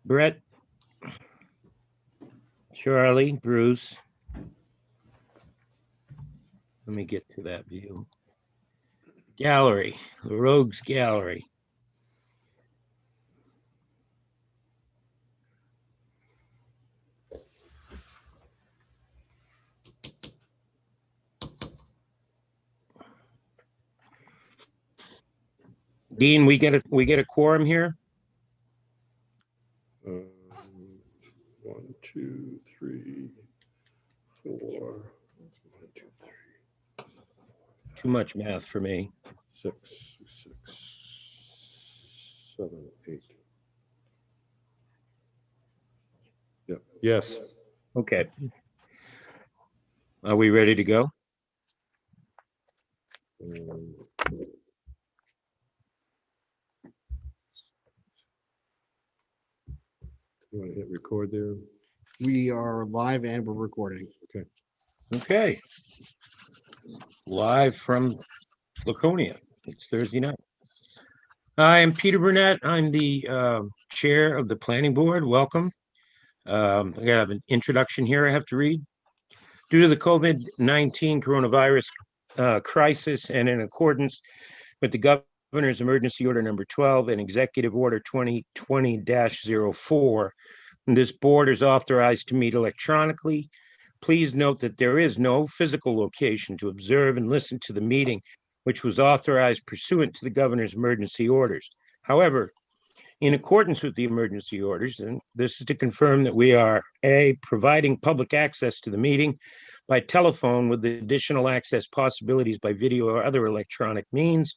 Brett, Charlie, Bruce. Let me get to that view. Gallery, the Rogues Gallery. Dean, we get a quorum here. 1, 2, 3, 4. 1, 2, 3. Too much math for me. 6, 7, 8. Yep. Yes. Okay. Are we ready to go? You want to hit record there? We are live and we're recording. Okay. Okay. Live from Laconia. It's Thursday night. Hi, I'm Peter Burnett. I'm the chair of the planning board. Welcome. I got an introduction here I have to read. Due to the COVID-19 coronavirus crisis and in accordance with the Governor's Emergency Order number 12 and Executive Order 2020-04, this board is authorized to meet electronically. Please note that there is no physical location to observe and listen to the meeting, which was authorized pursuant to the Governor's emergency orders. However, in accordance with the emergency orders, and this is to confirm that we are providing public access to the meeting by telephone with additional access possibilities by video or other electronic means.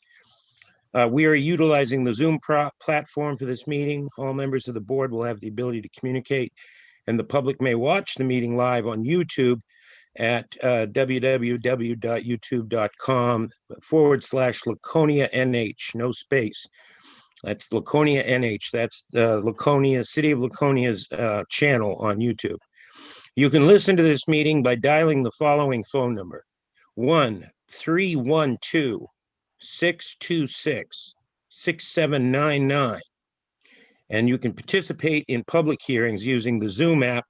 We are utilizing the Zoom platform for this meeting. All members of the board will have the ability to communicate, and the public may watch the meeting live on YouTube at www.youtube.com/LaconiaNH, no space. That's Laconia NH. That's Laconia, City of Laconia's channel on YouTube. You can listen to this meeting by dialing the following phone number: 1-312-626-6799. And you can participate in public hearings using the Zoom app.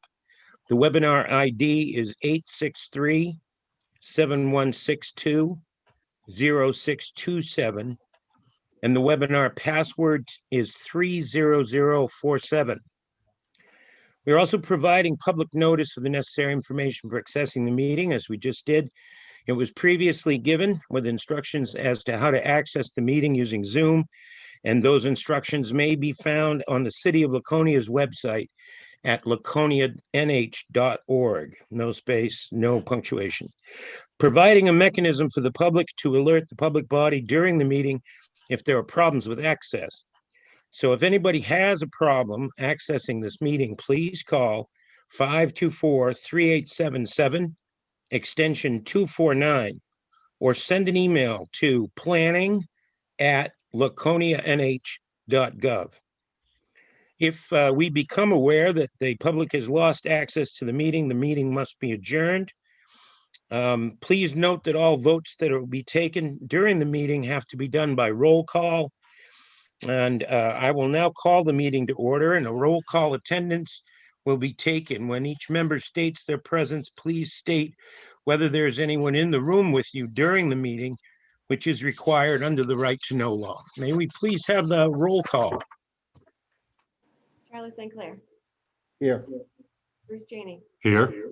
The webinar ID is 863-7162-0627. And the webinar password is 30047. We're also providing public notice of the necessary information for accessing the meeting, as we just did. It was previously given with instructions as to how to access the meeting using Zoom, and those instructions may be found on the City of Laconia's website at laconianh.org. No space, no punctuation. Providing a mechanism for the public to alert the public body during the meeting if there are problems with access. So if anybody has a problem accessing this meeting, please call 524-3877, extension 249, or send an email to planning@laconianh.gov. If we become aware that the public has lost access to the meeting must be adjourned. Please note that all votes that will be taken during the meeting have to be done by roll call. And I will now call the meeting to order, and a roll call attendance will be taken. When each member states their presence, please state whether there's anyone in the room with you during the meeting, which is required under the right to know law. May we please have the roll call? Charlie St. Clair. Here. Bruce Janey. Here.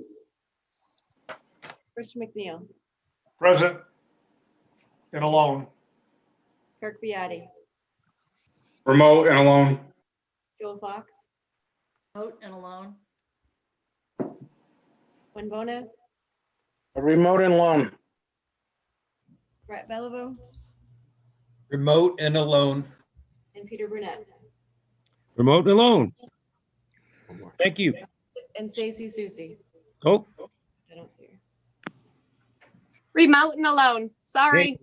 Christian McNeil. Present and alone. Kirk Biatti. Remote and alone. Joel Fox. Remote and alone. Juan Bonas. A remote and alone. Brett Bellevue. Remote and alone. And Peter Burnett. Remote and alone. Thank you. And Stacy Susie. Oh, I don't see her. Remote and alone. Sorry.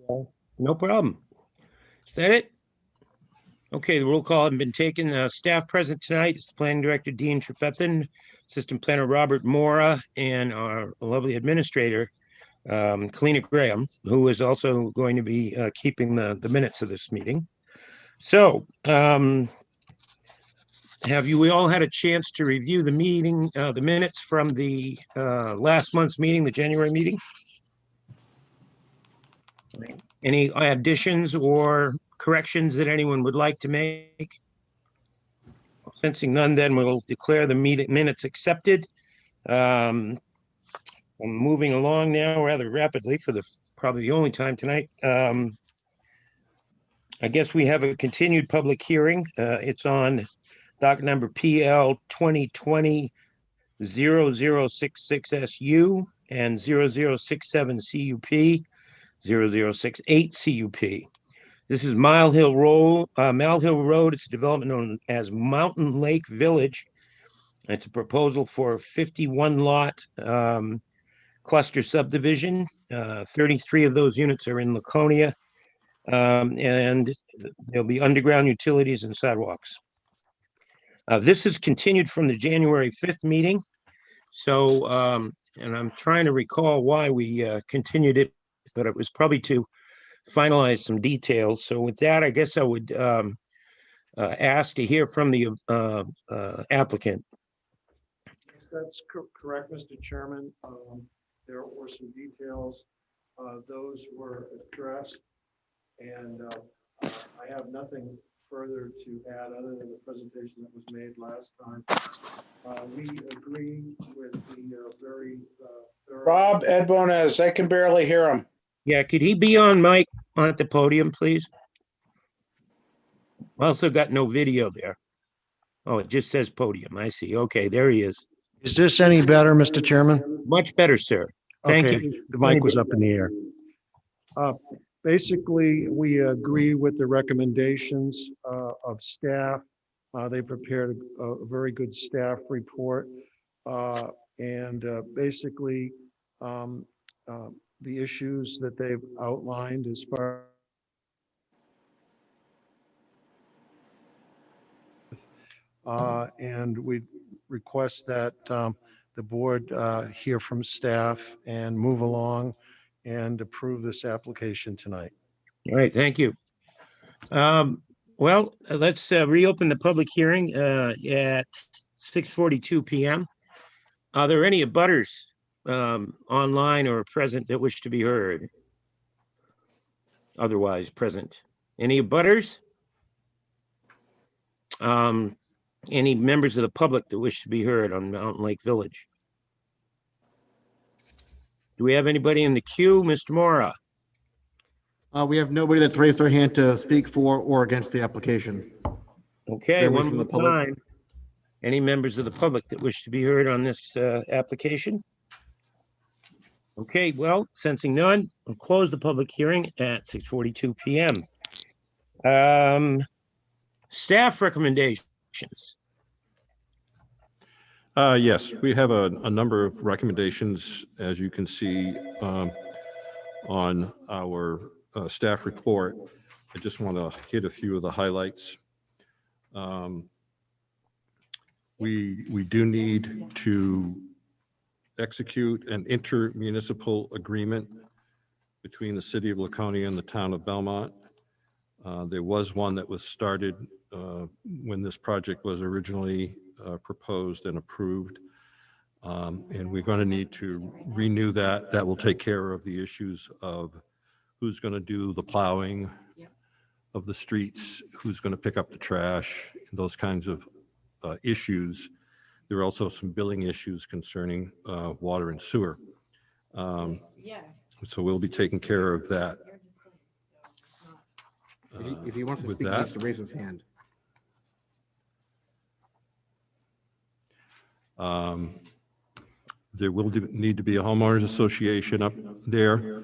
no problem. Is that it? Okay, the roll call has been taken. Staff present tonight is the planning director, Dean Trefethen, assistant planner, Robert Mora, and our lovely administrator, Kalina Graham, who is also going to be keeping the minutes of this meeting. So Have you all had a chance to review the meeting, the minutes from the last month's meeting, the January meeting? Any additions or corrections that anyone would like to make? Sensing none, then we'll declare the meeting minutes accepted. I'm moving along now rather rapidly for probably the only time tonight. I guess we have a continued public hearing. It's on docket number PL 2020-0066SU and 0067CUP, 0068 CUP. This is Mile Hill Road. It's a development known as Mountain Lake Village. It's a proposal for 51 lot cluster subdivision. 33 of those units are in Laconia. And there'll be underground utilities and sidewalks. This is continued from the January 5th meeting. So, and I'm trying to recall why we continued it, but it was probably to finalize some details. So with that, I guess I would ask to hear from the applicant. That's correct, Mr. Chairman. There were some details. Those were addressed. And I have nothing further to add other than the presentation that was made last time. We agree with the very thorough. Rob, Ed Bonez, I can barely hear him. Yeah, could he be on mic at the podium, please? Also got no video there. Oh, it just says podium. I see. Okay, there he is. Is this any better, Mr. Chairman? Much better, sir. Thank Okay, you. the mic was up in the air. Basically, we agree with the recommendations of staff. They prepared a very good staff report. And basically, the issues that they've outlined as far and we request that the board hear from staff and move along and approve this application tonight. All right, thank you. Well, let's reopen the public hearing at 6:42 p.m. Are there any abutters online or present that wish to be heard? Otherwise present. Any abutters? Any members of the public that wish to be heard on Mountain Lake Village? Do we have anybody in the queue? Mr. Mora? We have nobody that's raised their hand to speak for or against the application. Okay, Anybody one from more the public? time. Any members of the public that wish to be heard on this application? Okay, well, sensing none, I'll close the public hearing at 6:42 p.m. Staff recommendations. Yes, we have a number of recommendations, as you can see on our staff report. I just want to hit a few of the highlights. We do need to execute an intermunicipal agreement between the city of Laconia and the town of Belmont. There was one that was started when this project was originally proposed and approved. And we're going to need to renew that. That will take care of the issues of who's going to do the plowing of the streets, who's going to pick up the trash, those kinds of issues. There are also some billing issues concerning water and sewer. So we'll be taking care of that. If he wants to with speak, he that, needs to raise his hand. there will need to be a homeowners association up there.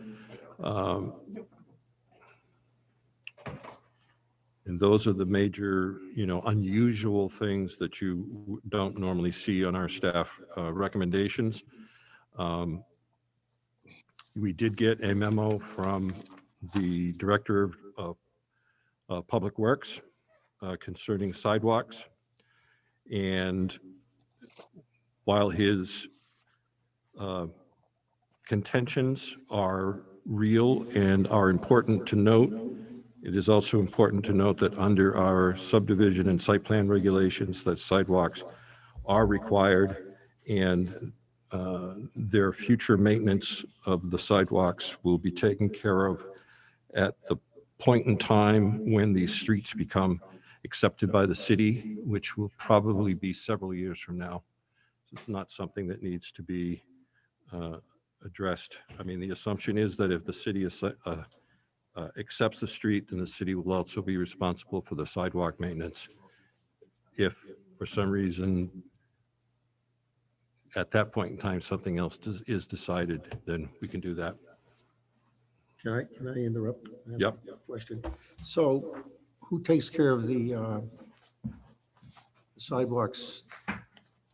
And those are the major, unusual things that you don't normally see on our staff recommendations. We did get a memo from the Director of Public Works concerning sidewalks. And while his contentions are real and are important to note, It is also important to note that under our subdivision and site plan regulations, that sidewalks are required, and their future maintenance of the sidewalks will be taken care of at the point in time when these streets become accepted by the city, which will probably be several years from now. It's not something that needs to be addressed. I mean, the assumption is that if the city accepts the street, then the city will also be responsible for the sidewalk maintenance. If for some reason at that point in time something else is decided, then we can do that. Can I interrupt? Ask Yep. a Question. So who takes care of the sidewalks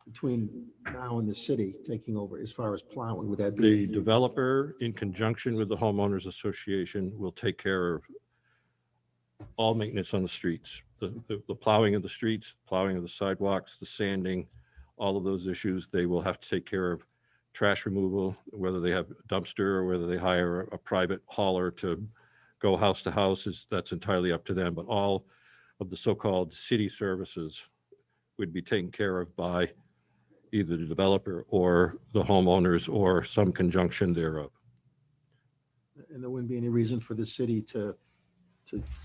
between now and the city taking over as far as plowing? Would that The be? developer, in conjunction with the homeowners association, will take care of all maintenance on the streets, the plowing of the streets, plowing of the sidewalks, the sanding, all of those issues. They will have to take care of trash removal, whether they have a dumpster or whether they hire a private hauler to go house to house, that's entirely up to them. But all of the so-called city services would be taken care of by either the developer or the homeowners or some conjunction thereof. And there wouldn't be any reason for the city to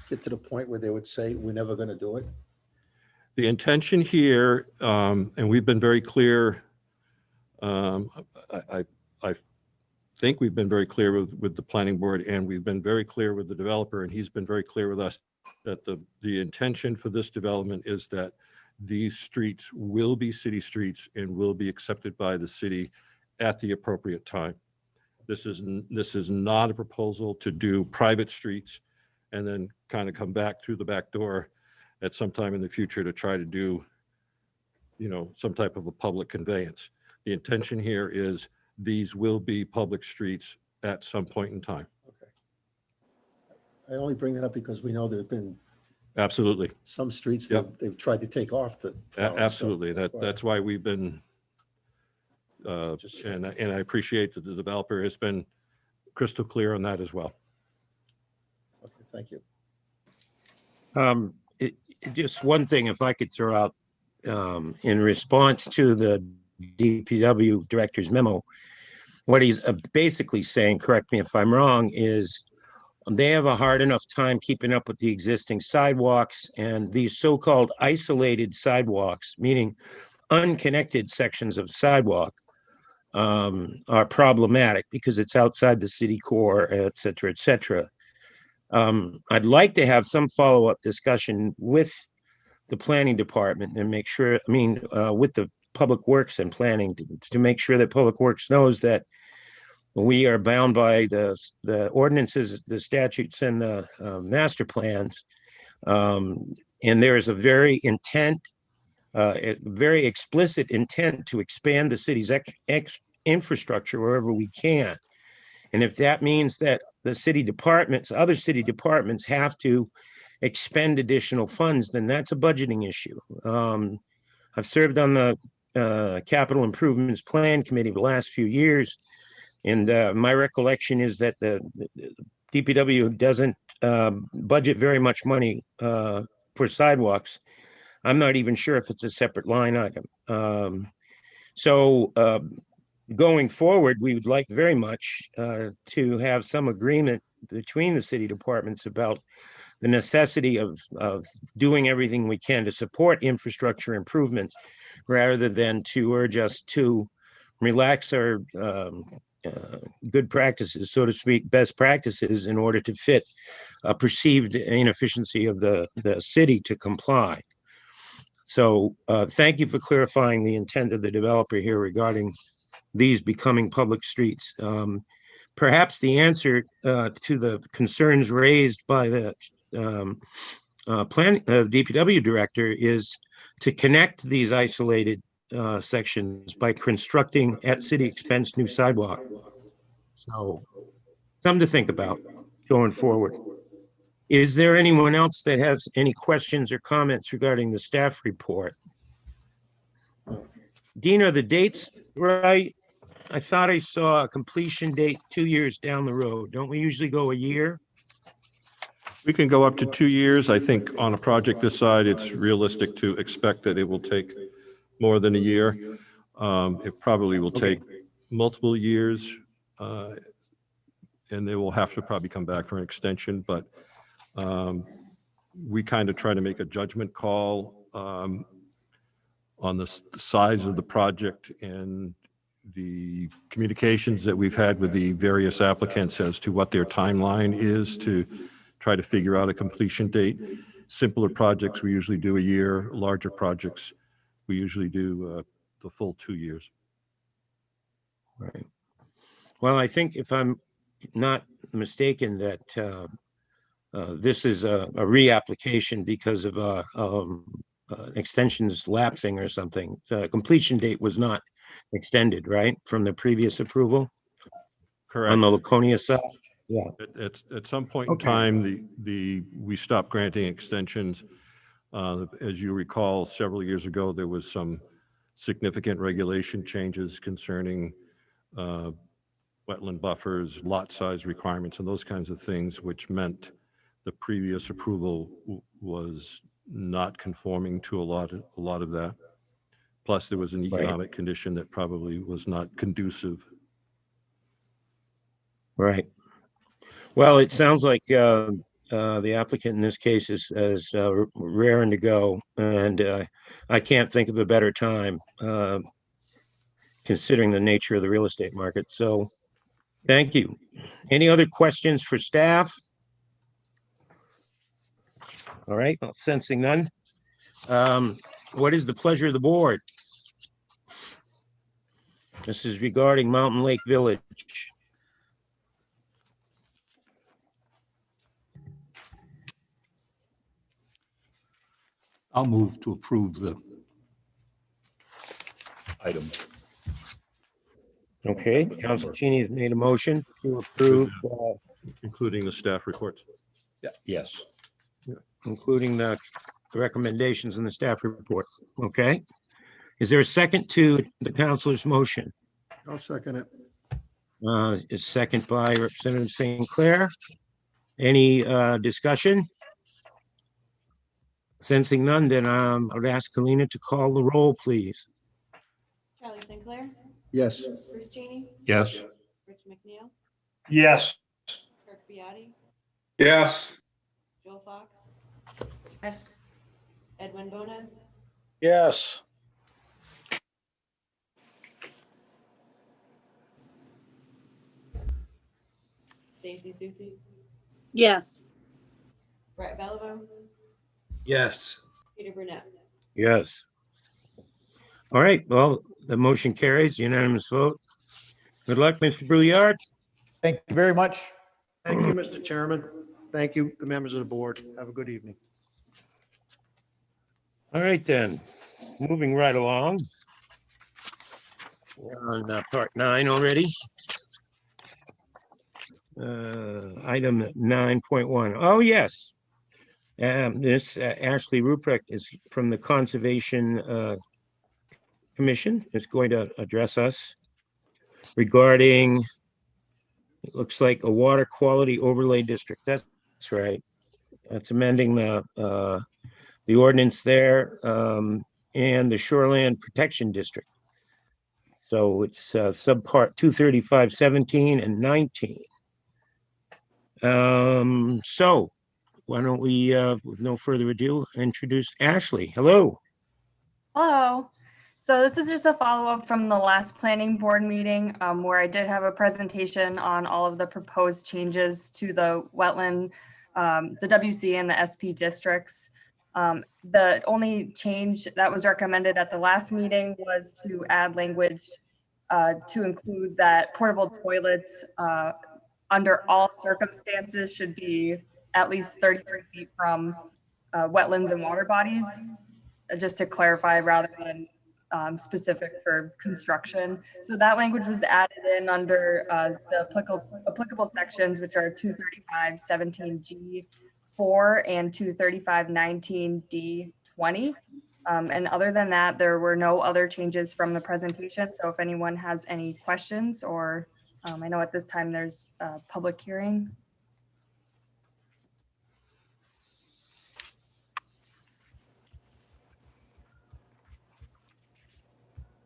get to the point where they would say, we're never going to do it? The intention here, and we've been very clear, I think we've been very clear with the planning board, and we've been very clear with the developer, and he's been very clear with us that the intention for this development is that these streets will be city streets and will be accepted by the city at the appropriate time. This is not a proposal to do private streets and then kind of come back through the back door at some time in the future to try to do, some type of a public conveyance. The intention here is these will be public streets at some point in time. Okay. I only bring that up because we know there have been Absolutely. some streets Yep. that they've tried to take off the. plowing, so Absolutely. that's why- That's why we've been, and I appreciate that the developer has been crystal clear on that as well. Okay, thank you. Just one thing, if I could throw out, in response to the DPW director's memo, what he's basically saying, correct me if I'm wrong, is they have a hard enough time keeping up with the existing sidewalks, and these so-called isolated sidewalks, meaning unconnected sections of sidewalk, are problematic because it's outside the city core, et cetera, et cetera. I'd like to have some follow-up discussion with the planning department and make sure, with the Public Works and planning to make sure that Public Works knows that we are bound by the ordinances, the statutes, and the master plans. And there is a very explicit intent to expand the city's infrastructure wherever we can. And if that means that the city departments, other city departments have to expend additional funds, then that's a budgeting issue. I've served on the Capital Improvements Plan Committee the last few years, and my recollection is that the DPW doesn't budget very much money for sidewalks. I'm not even sure if it's a separate line item. So going forward, we would like very much to have some agreement between the city departments about the necessity of doing everything we can to support infrastructure improvements rather than to urge us to relax our good practices, so to speak, best practices in order to fit a perceived inefficiency of the city to comply. So thank you for clarifying the intent of the developer here regarding these becoming public streets. Perhaps the answer to the concerns raised by the DPW director is to connect these isolated sections by constructing at city expense new sidewalk. So something to think about going forward. Is there anyone else that has any questions or comments regarding the staff report? Dean, are the dates right? I thought I saw a completion date 2 years down the road. Don't we usually go a year? We can go up to 2 years. I think on a project this side, it's realistic to expect that it will take more than a year. It probably will Okay. take multiple years, and they will have to probably come back for an extension, but we kind of try to make a judgment call on the size of the project and the communications that we've had with the various applicants as to what their timeline is to try to figure out a completion date. Simpler projects, we usually do a year. Larger projects, we usually do the full 2 years. Right. Well, I think if I'm not mistaken, that this is a reapplication because of extensions lapsing or something. The completion date was not extended, right, from the previous approval on the Laconia side? Yeah. At some point in Okay. time, we stopped granting extensions. As you recall, several years ago, there was some significant regulation changes concerning wetland buffers, lot size requirements, and those kinds of things, which meant the previous approval was not conforming to a lot of that. Plus, there was an economic condition that probably was not conducive. Right. Well, it sounds like the applicant in this case is raring to go, and I can't think of a better time considering the nature of the real estate market. So, thank you. Any other questions for staff? All right, well, sensing none. What is the pleasure of the board? This is regarding Mountain Lake Village. I'll move to approve the item. Okay, Council Cheney has made a motion to approve, Including the staff reports. Yes. including the recommendations in the staff report. Okay. Is there a second to the councilor's motion? I'll second it. It's second by Representative St. Clair. Any discussion? Sensing none, then I would ask Kalina to call the roll, please. Charlie Sinclair, Yes. Bruce Cheney, Yes. Rich McNeil, Yes. Kirk Biati, Yes. Joel Fox, Yes. Edwin Bonas, Yes. Stacy Susie, Yes. Brett Bellavo, Yes. Peter Burnett. Yes. All right, well, the motion carries, unanimous vote. Good luck, Mr. Brouillard. Thank you very much. Thank you, Mr. Chairman. Thank you, the members of the board. Have a good evening. All right, then, moving right along. We're on part 9 already. Item 9.1. Oh, yes. This Ashley Ruprecht is from the Conservation Commission, is going to address us regarding, it looks like a water quality overlay district. That's right. That's amending the ordinance there and the shoreland protection district. So it's subpart 235:17 and 19. So why don't we, with no further ado, introduce Ashley. Hello. Hello. So this is just a follow-up from the last planning board meeting where I did have a presentation on all of the proposed changes to the wetland, the WC and the SP districts. The only change that was recommended at the last meeting was to add language to include that portable toilets under all circumstances should be at least 33 feet from wetlands and water bodies, just to clarify rather than specific for construction. So that language was added in under the applicable sections, which are 235:17G4 and 235:19D20. And other than that, there were no other changes from the presentation. So if anyone has any questions or I know at this time there's a public hearing.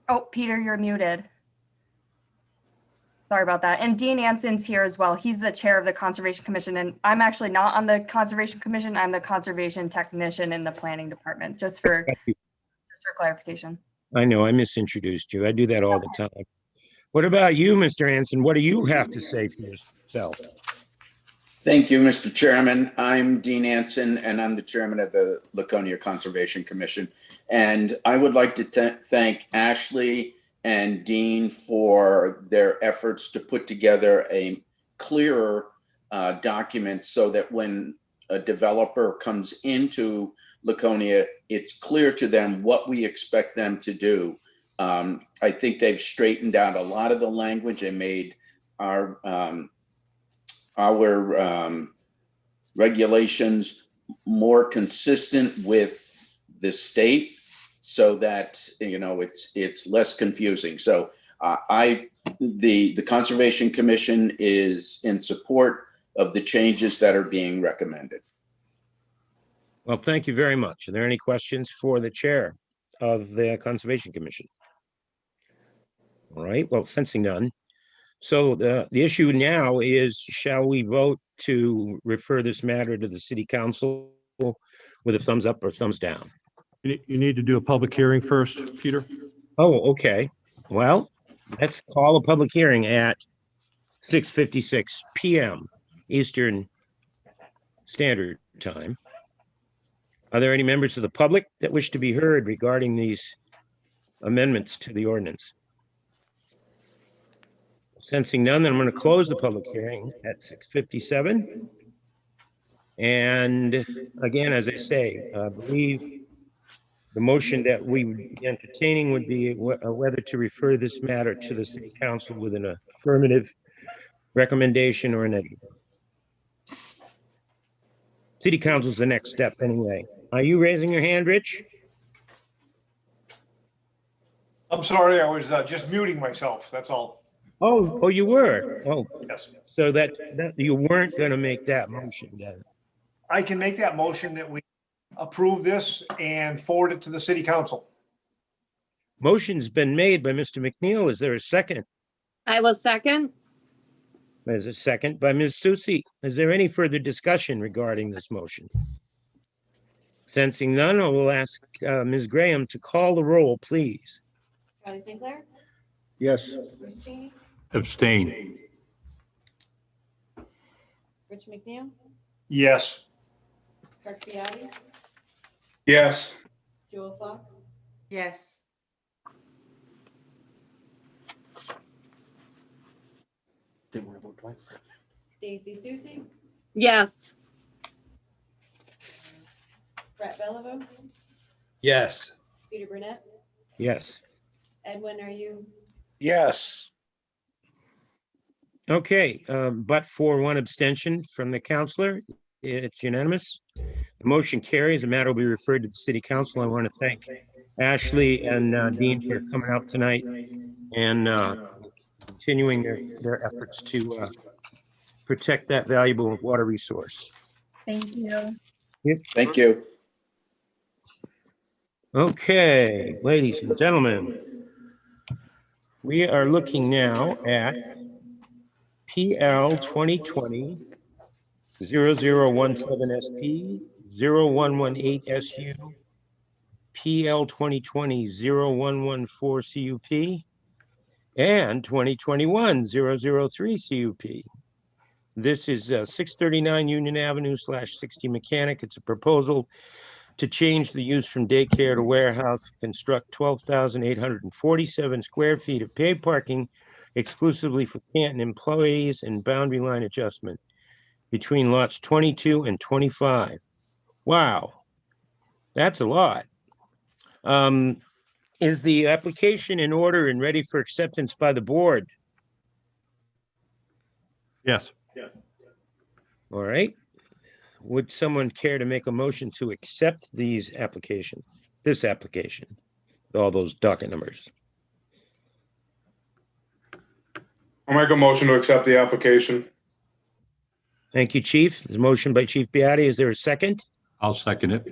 Oh, Peter, you're muted. Sorry about that. And Dean Anson's here as well. He's the chair of the Conservation Commission, and I'm actually not on the Conservation Commission. I'm the conservation technician in the planning department, just for clarification. I know, I misintroduced you. I do that all the time. What about you, Mr. Anson? What do you have to say for yourself? Thank you, Mr. Chairman. I'm Dean Anson, and I'm the chairman of the Laconia Conservation Commission. And I would like to thank Ashley and Dean for their efforts to put together a clearer document so that when a developer comes into Laconia, it's clear to them what we expect them to do. I think they've straightened out a lot of the language and made our regulations more consistent with the state, so that it's less confusing. So the Conservation Commission is in support of the changes that are being recommended. Well, thank you very much. Are there any questions for the chair of the Conservation Commission? All right, well, sensing none. So the issue now is, shall we vote to refer this matter to the city council with a thumbs up or thumbs down? You need to do a public hearing first, Peter. Oh, okay. Well, let's call a public hearing at 6:56 p.m. Eastern Standard Time. Are there any members of the public that wish to be heard regarding these amendments to the ordinance? Sensing none, then I'm going to close the public hearing at 6:57. And again, as I say, I believe the motion that we would be entertaining would be whether to refer this matter to the city council with an affirmative recommendation or a negative. City council is the next step anyway. Are you raising your hand, Rich? I'm sorry, I was just muting myself, that's all. Oh, you were. Oh, Yes. so that you weren't going to make that motion then. I can make that motion that we approve this and forward it to the city council. Motion's been made by Mr. McNeil. Is there a second? I will second. There's a second by Ms. Susi. Is there any further discussion regarding this motion? Sensing none, I will ask Ms. Graham to call the roll, please. Charlie St. Clair, Yes. Bruce Cheney, Abstain. Rich McNeil, Yes. Kirk Biati, Yes. Joel Fox, Yes. Didn't want to vote twice. Stacy Susie, Yes. Brett Belliveau, Yes. Peter Burnett, Yes. Edwin, are you? Yes. Okay, but for one abstention from the counselor, it's unanimous. The motion carries. The matter will be referred to the city council. I want to thank Ashley and Dean for coming out tonight and continuing their efforts to protect that valuable water resource. Thank you. Thank you. Okay, ladies and gentlemen, we are looking now at PL 2020-0017 SP, 0118 SU, PL 2020-0114 CUP, and 2021-003 CUP. This is 639 Union Avenue /60 Mechanic. It's a proposal to change the use from daycare to warehouse, construct 12,847 square feet of paid parking exclusively for Canton employees and boundary line adjustment between lots 22 and 25. Wow, that's a lot. Is the application in order and ready for acceptance by the board? Yes. All right. Would someone care to make a motion to accept these applications, this application, with all those docket numbers? I'll make a motion to accept the application. Thank you, Chief. There's a motion by Chief Beatty. Is there a second? I'll second it.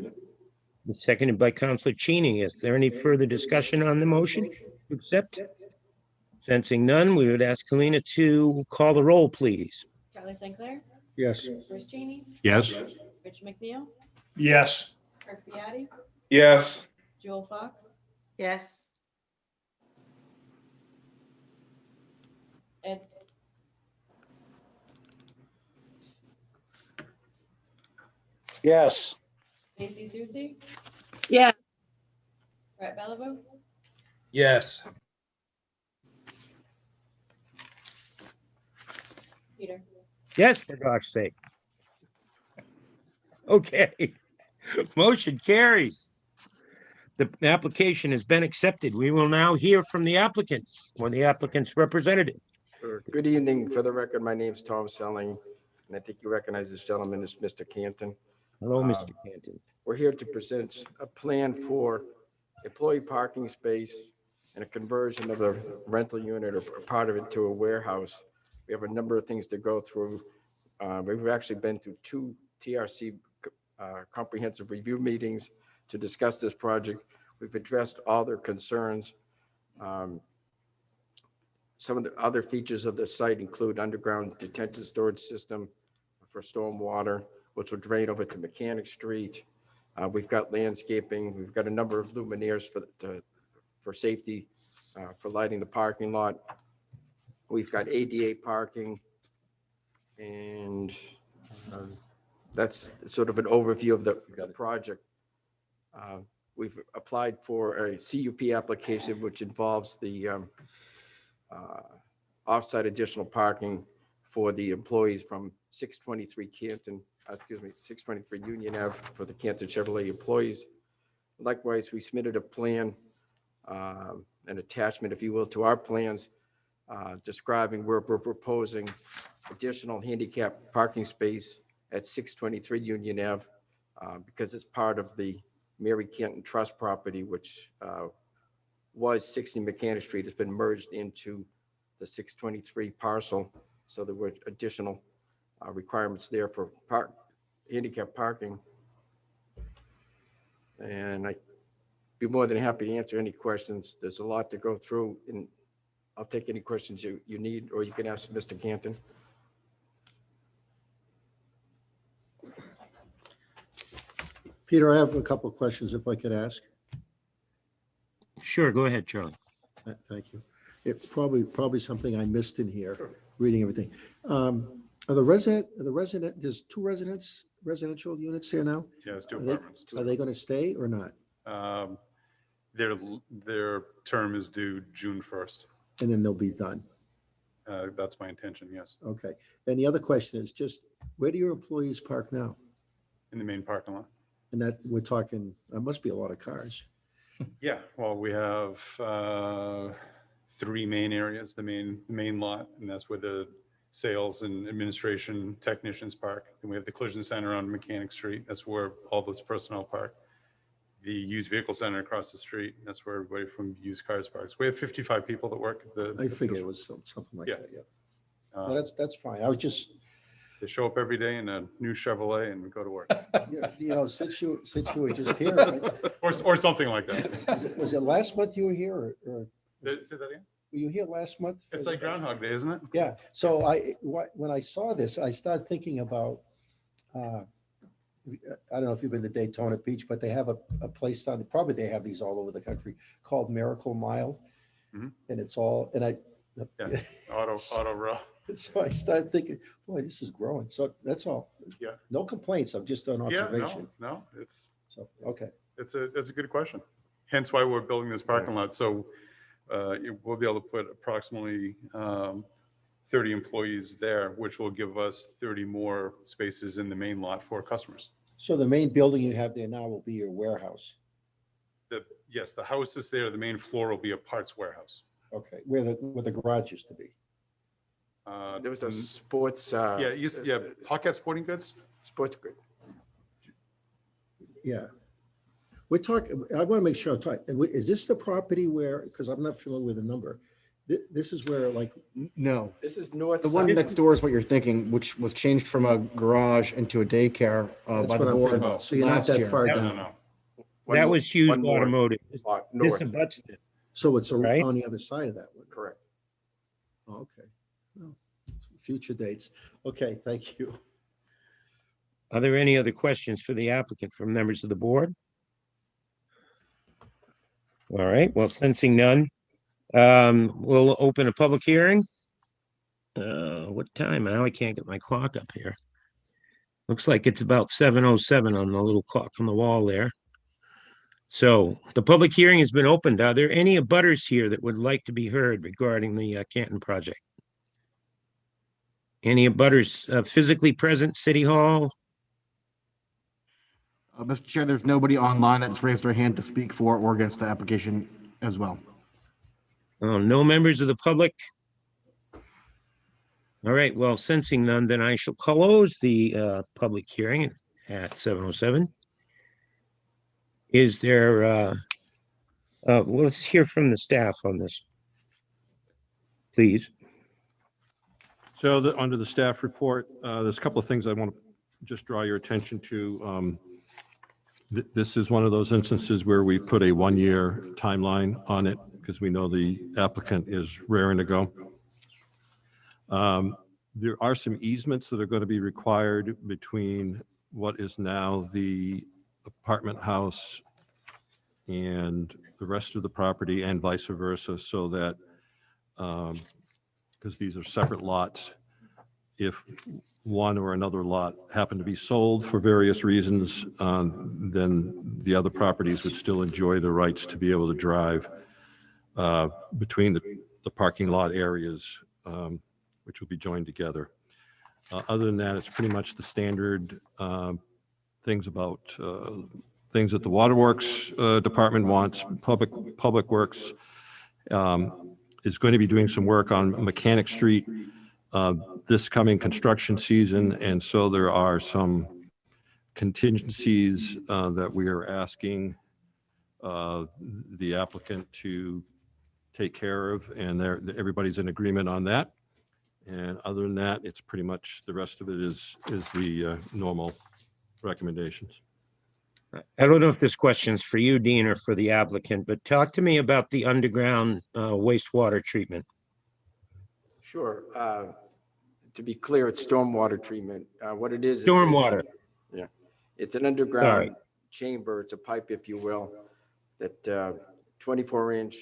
It's seconded by Councilor Cheney. Is there any further discussion on the motion to to accept? Sensing none, we would ask Helena to call the roll, please. Charlie St. Clair, Yes. Bruce Cheney, Yes. Rich McNeil, Yes. Kirk Biati, Yes. Joel Fox, yes, Ed, Yes. Stacy Susie, yeah, Brett Bellevue, Yes. Peter. Yes, for gosh sake. Okay. Motion carries. The application has been accepted. We will now hear from the applicant or the applicant's representative. Sure. Good evening. For the record, my name's Tom Selling, and I think you recognize this gentleman as Mr. Canton. Hello, Mr. Canton. We're here to present a plan for employee parking space and a conversion of a rental unit or part of it to a warehouse. We have a number of things to go through. We've actually been through 2 TRC comprehensive review meetings to discuss this project. We've addressed all their concerns. Some of the other features of the site include underground detention storage system for stormwater, which will drain over to Mechanic Street. We've got landscaping. We've got a number of luminaires for safety, for lighting the parking lot. We've got ADA parking, and that's sort of an overview of the project. We've applied for a CUP application, which involves the offsite additional parking for the employees from 623 Union Ave for the Canton Chevrolet employees. Likewise, we submitted a plan, an attachment, if you will, to our plans, describing where we're proposing additional handicap parking space at 623 Union Ave, because it's part of the Mary Canton Trust property, which was 60 Mechanic Street, has been merged into the 623 parcel. So there were additional requirements there for handicap parking. And I'd be more than happy to answer any questions. There's a lot to go through, and I'll take any questions you need, or you can ask Mr. Canton. Peter, I have a couple of questions if I could ask. Sure, go ahead, Charlie. Thank you. It probably something I missed in here, reading everything. Are the resident, there's 2 residential units here now? Yeah, it's 2 Are apartments. they going to stay or not? Their term is due June 1st. And then they'll be done. That's my intention, yes. Okay. And the other question is just, where do your employees park now? In the main parking lot. And that we're talking, there must be a lot of cars. Yeah, well, we have 3 main areas, the main lot, and that's where the sales and administration technicians park. And we have the collision center on Mechanic Street. That's where all those personnel park. The used vehicle center across the street. That's where everybody from used cars parks. We have 55 people that work at the. I figured it was something like that, yeah. No, Uh, that's fine. I was just, They show up every day in a new Chevrolet and go to work. since you were just here, right? Or something like that. Was it last month you were here or Say that again? were you here last month? It's like Groundhog Day, isn't it? Yeah, so when I saw this, I started thinking about, I don't know if you've been to Daytona Beach, but they have a place down, probably they have these all over the country, called Miracle Mile. Mhm. And it's all, and Yeah. Auto row. so I started thinking, boy, this is growing. So that's all. Yeah. No complaints. I'm just on Yeah, observation. no, it's So, okay. it's a good question. Hence why we're building this parking lot. So we'll be able to put approximately 30 employees there, which will give us 30 more spaces in the main lot for customers. So the main building you have there now will be your warehouse. Yes, the house is there. The main floor will be a parts warehouse. Okay, where the garage used to be. There was a sports. Pocket Sporting Goods. Sports grid. Yeah. We're talking, I want to make sure I'm talking, is this the property where, because I'm not familiar with the number. This is where like, No, This is north. the one side. next door is what you're thinking, which was changed from a garage into a daycare that's by what the I'm thinking board about. So you're not last that year. far No, down. no. That was Hughes One more Automotive. lot This north. abuts it. So it's Right. on the other side of that one. Correct. Oh, okay. Well, future dates. Okay, thank you. Are there any other questions for the applicant from members of the board? All right, well, sensing none, we'll open a public hearing. What time? Now I can't get my clock up here. Looks like it's about 7:07 on the little clock on the wall there. So the public hearing has been opened. Are there any abutters here that would like to be heard regarding the Canton project? Any abutters physically present, City Hall? Mr. Chair, there's nobody online that's raised their hand to speak for or against the application as well. No members of the public? All right, well, sensing none, then I shall close the public hearing at 7:07. Is there, well, let's hear from the staff on this, please. So under the staff report, there's a couple of things I want to just draw your attention to. This is one of those instances where we put a 1-year timeline on it because we know the applicant is raring to go. There are some easements that are going to be required between what is now the apartment house and the rest of the property and vice versa, so that, because these are separate lots, if one or another lot happen to be sold for various reasons, then the other properties would still enjoy the rights to be able to drive between the parking lot areas, which will be joined together. Other than that, it's pretty much the standard things about things that the Waterworks Department wants. Public Works is going to be doing some work on Mechanic Street this coming construction season, and so there are some contingencies that we are asking the applicant to take care of, and everybody's in agreement on that. And other than that, it's pretty much the rest of it is the normal recommendations. I don't know if this question's for you, Dean, or for the applicant, but talk to me about the underground wastewater treatment. Sure. To be clear, it's stormwater treatment. What it is. Stormwater. Yeah. It's an underground chamber. It's a pipe, if you will, that 24-inch.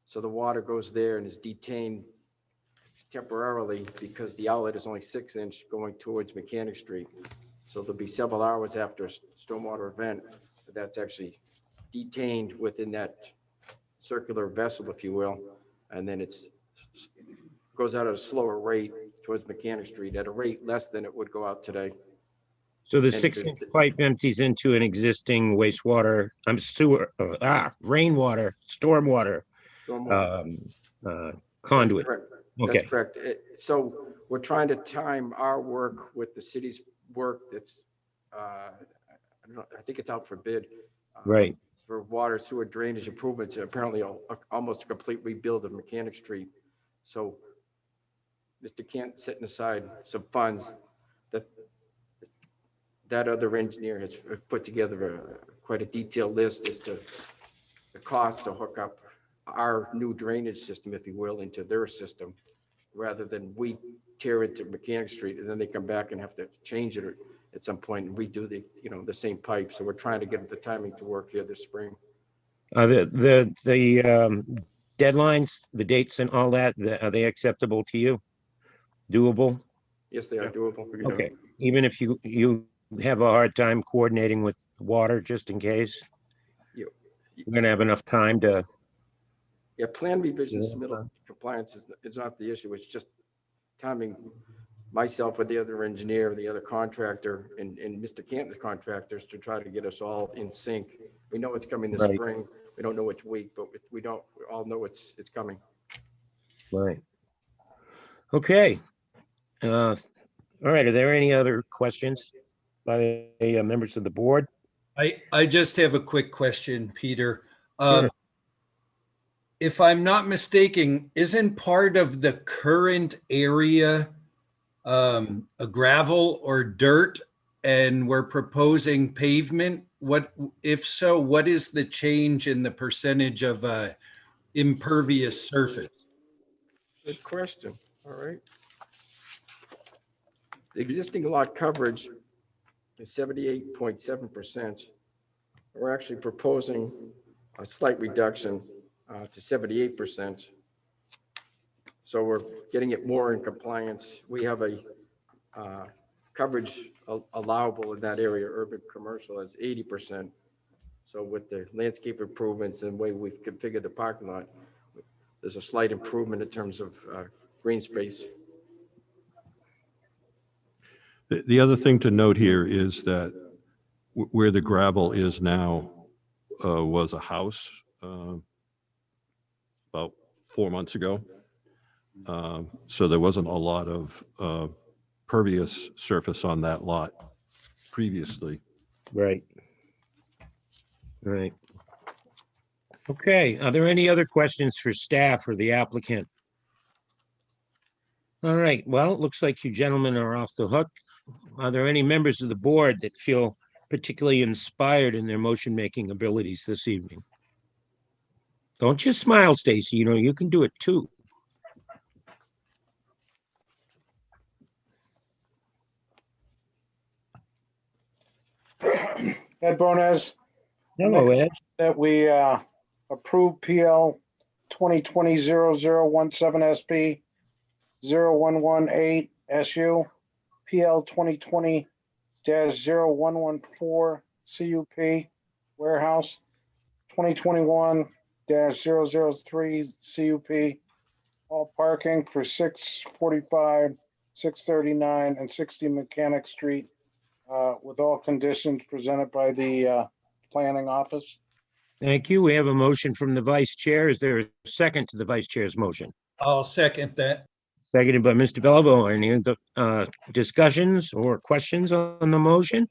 So the water goes there and is detained temporarily because the outlet is only 6-inch going towards Mechanic Street. So there'll be several hours after a stormwater event that's actually detained within that circular vessel, if you will. And then it goes out at a slower rate towards Mechanic Street at a rate less than it would go out today. So the 6-inch pipe empties into an existing wastewater, rainwater, stormwater conduit. That's correct. So we're trying to time our work with the city's work that's, I think it's out for bid. Right. For water sewer drainage improvements, apparently almost a complete rebuild of Mechanic Street. So Mr. Kent setting aside some funds that other engineer has put together quite a detailed list as to the cost to hook up our new drainage system, if you will, into their system, rather than we tear into Mechanic Street and then they come back and have to change it at some point and redo the same pipe. So we're trying to get the timing to work here this spring. The deadlines, the dates and all that, are they acceptable to you? Doable? Yes, they are doable. Okay, even if you have a hard time coordinating with water, just in case? We're gonna have enough time to. Yeah, plan revision submittal compliance is not the issue. It's just timing myself with the other engineer, the other contractor, and Mr. Canton's contractors to try to get us all in sync. We know it's coming this spring. We don't know which week, but we all know it's coming. Right. Okay. All right. Are there any other questions by members of the board? I just have a quick question, Peter. Sure. If I'm not mistaken, isn't part of the current area a gravel or dirt, and we're proposing pavement? What, if so, what is the change in the percentage of impervious surface? Good question. All right. The existing lot coverage is 78.7%. We're actually proposing a slight reduction to 78%. So we're getting it more in compliance. We have a coverage allowable in that area, urban commercial, as 80%. So with the landscape improvements and the way we've configured the parking lot, there's a slight improvement in terms of green space. The other thing to note here is that where the gravel is now was a house about 4 months ago. So there wasn't a lot of pervious surface on that lot previously. Right. Right. Okay, are there any other questions for staff or the applicant? All right, well, it looks like you gentlemen are off the hook. Are there any members of the board that feel particularly inspired in their motion-making abilities this evening? Don't just smile, Stacy, you know, you can do it too. Ed Bonas. Hello, Ed. That we approve PL 2020-0017 SP 0118 SU, PL 2020-0114 CUP warehouse, 2021-003 CUP, all parking for 645, 639, and 60 Mechanic Street, with all conditions presented by the planning office. Thank you. We have a motion from the vice chair. Is there a second to the vice chair's motion? I'll second that. Seconded by Mr. Bellabo. Any discussions or questions on the motion?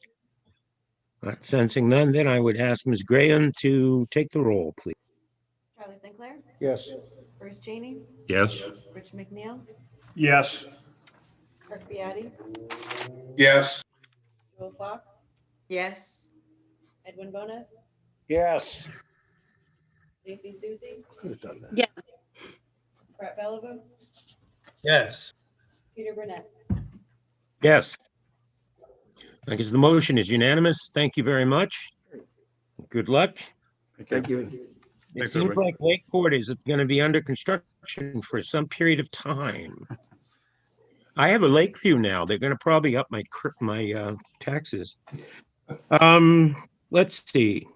Not sensing none, then I would ask Ms. Graham to take the roll, please. Charlie Sinclair, Yes. Bruce Cheney, Yes. Rich McNeil, Yes. Kirk Biati, Yes. Joel Fox, Yes. Edwin Bonas, Yes. Stacy Susie, Could have done that. Yes. Brett Bellevue, Yes. Peter Burnett. Yes. I guess the motion is unanimous. Thank you very much. Good luck. Thank you. It Thanks, seems everybody. like Lakeport is going to be under construction for some period of time. I have a Lakeview now. They're going to probably up my taxes. Let's see.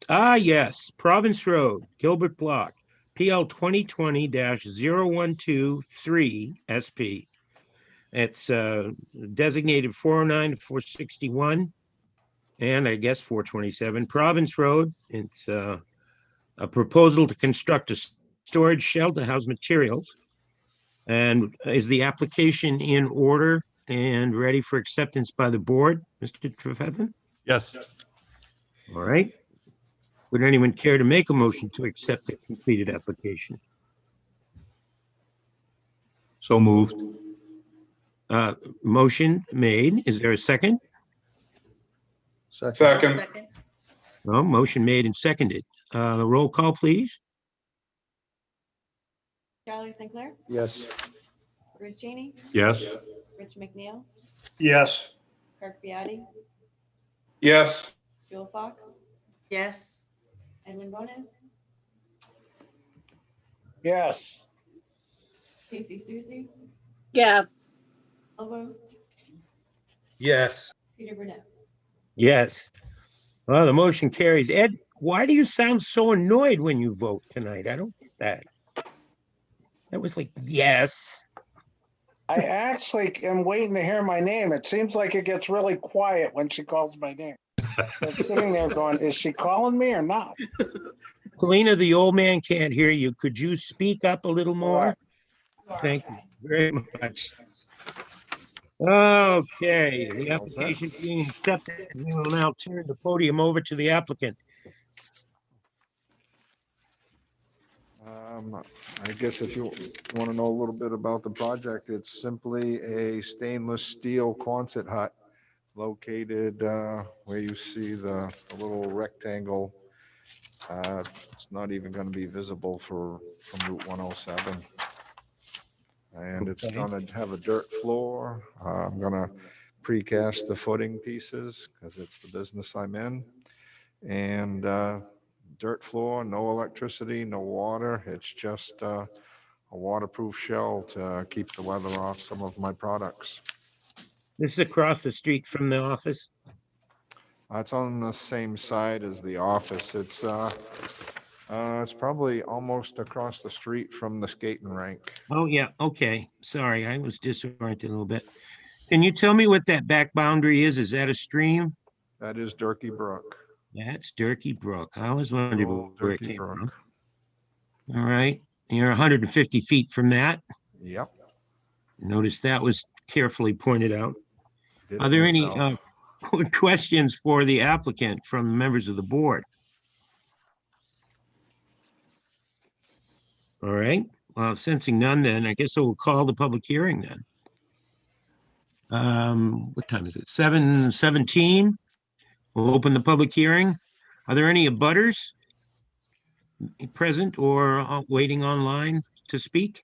Yes, Province Road, Gilbert Block, PL 2020-0123 SP. It's designated 409 to 461, and I guess 427 Province Road. It's a proposal to construct a storage shed to house materials. And is the application in order and ready for acceptance by the board, Mr. Trefethan? Yes. All right. Would anyone care to make a motion to accept the completed application? So moved. Motion made. Is there a second? Second. Second. No, motion made and seconded. Roll call, please. Charlie Sinclair, Yes. Bruce Cheney, Yes. Rich McNeil, Yes. Kirk Biati, Yes. Joel Fox, Yes. Edwin Bonas, Yes. Stacy Susie, Yes. Bellevue, Yes. Peter Burnett. Yes. Well, the motion carries. Ed, why do you sound so annoyed when you vote tonight? I don't get that. That was like, yes. I actually am waiting to hear my name. It seems like it gets really quiet when she calls my name. I'm sitting there going, is she calling me or not? Kalina, the old man can't hear you. Could you speak up a little more? Thank you very much. Okay, the application being accepted, we will now turn the podium over to the applicant. I guess if you want to know a little bit about the project, it's simply a stainless steel Quonset hut located where you see the little rectangle It's not even going to be visible from Route 107. And it's Okay. going to have a dirt floor. I'm going to precast the footing pieces because it's the business I'm in. And dirt floor, no electricity, no water. It's just a waterproof shell to keep the weather off some of my products. This is across the street from the office? It's on the same side as the office. It's probably almost across the street from the skating rink. Oh, yeah, okay. Sorry, I was disoriented a little bit. Can you tell me what that back boundary is? Is that a stream? That is Durkee Brook. That's Durkee Brook. I always wondered Old where it Durkee came Brook. from. All right, you're 150 feet from that. Yep. Notice that was carefully pointed out. Did Are it there any myself. questions for the applicant from members of the board? All right, well, sensing none, then I guess I will call the public hearing then. What time is it? 7:17. We'll open the public hearing. Are there any abutters present or waiting online to speak?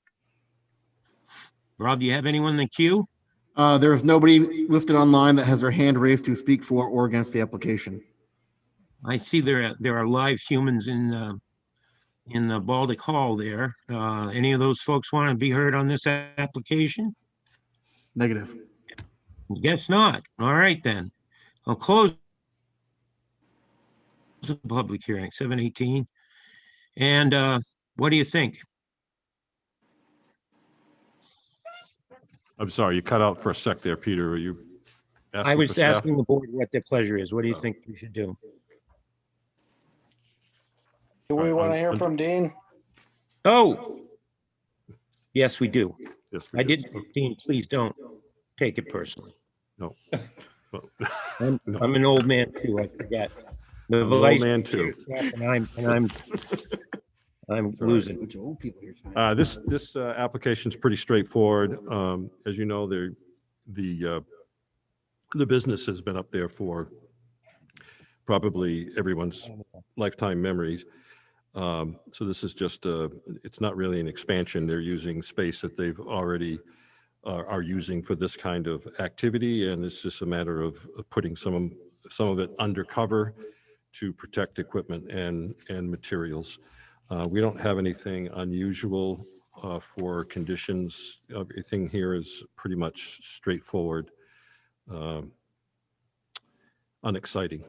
Rob, do you have anyone in the queue? There's nobody listed online that has their hand raised to speak for or against the application. I see there are live humans in the Baltic Hall there. Any of those folks want to be heard on this application? Negative. Guess not. All right, then. I'll close the public hearing, 7:18. And what do you think? I'm sorry, you cut out for a sec there, Peter. Are you I asking for was staff? asking the board what their pleasure is. What do you think we should do? Do we want to hear un- from Dean? Oh, yes, we do. Yes, we I do. did, Dean, please don't take it personally. No. Well, I'm an old man too, I forget. The I'm an old vice man chair, too. I'm losing. Bunch of old people here tonight. This application's pretty straightforward. As you know, the business has been up there for probably everyone's lifetime memories. So this is just it's not really an expansion. They're using space that they've already are using for this kind of activity, and it's just a matter of putting some of it undercover to protect equipment and materials. We don't have anything unusual for conditions. Everything here is pretty much straightforward, unexciting.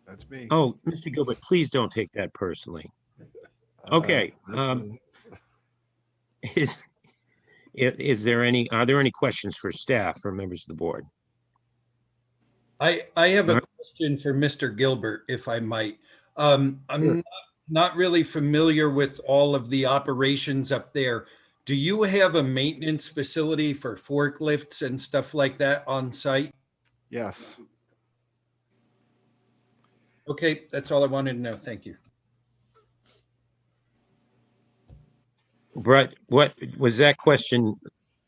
That's me. Oh, Mr. Gilbert, please don't take that personally. Okay. That's me. Are there any questions for staff or members of the board? I have a question for Mr. Gilbert, if I might. I'm not really familiar with all of the operations up there. Do you have a maintenance facility for forklifts and stuff like that on site? Yes. Okay, that's all I wanted to know. Thank you. Brett, what was that question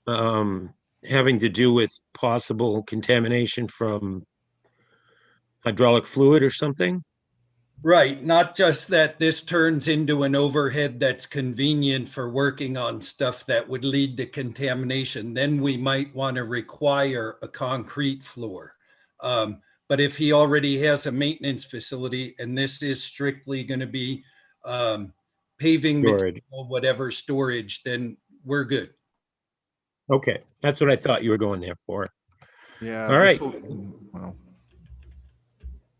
having to do with possible contamination from hydraulic fluid or something? Right, not just that this turns into an overhead that's convenient for working on stuff that would lead to contamination. Then we might want to require a concrete floor. But if he already has a maintenance facility and this is strictly going to be paving Storage. material, whatever storage, then we're good. Okay, that's what I thought you were going there for. Yeah. All right. Well,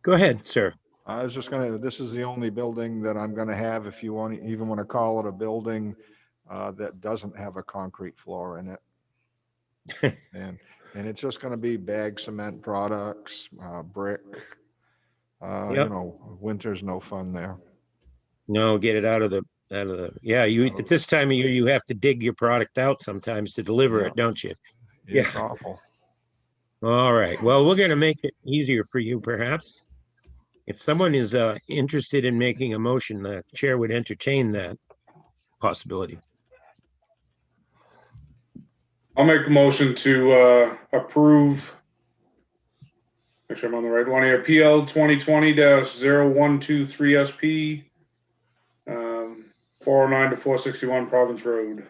Go ahead, sir. I was just this is the only building that I'm gonna have, if you even want to call it a building, that doesn't have a concrete floor in it. And it's just gonna be bag cement products, brick. Yep. Winter's no fun there. No, get it out of the, yeah, at this time of year, you have to dig your product out sometimes to deliver it, don't you? It's Yeah. awful. All right, well, we're gonna make it easier for you perhaps. If someone is interested in making a motion, the chair would entertain that possibility. I'll make a motion to approve Make sure I'm on the right one here. PL 2020-0123 SP, 409 to 461 Province Road.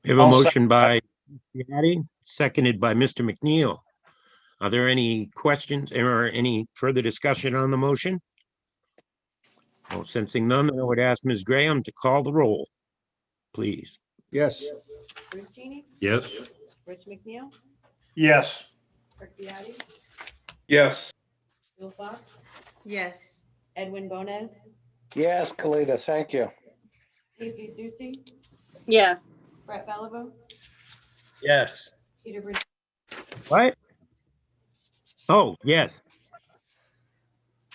We have a I'll motion by Addy, seconded by Mr. McNeil. Are there any questions or any further discussion on the motion? Well, sensing none, I would ask Ms. Graham to call the roll, please. Yes. Bruce Genie, Yes. Rich McNeil, Yes. Kirk Biatti, Yes. Bill Fox, yes, Edwin Bones, Yes, Kalita, thank you. Casey Susie, Yes. Brett Bellavo, Yes. Peter Burnett. What? Oh, yes.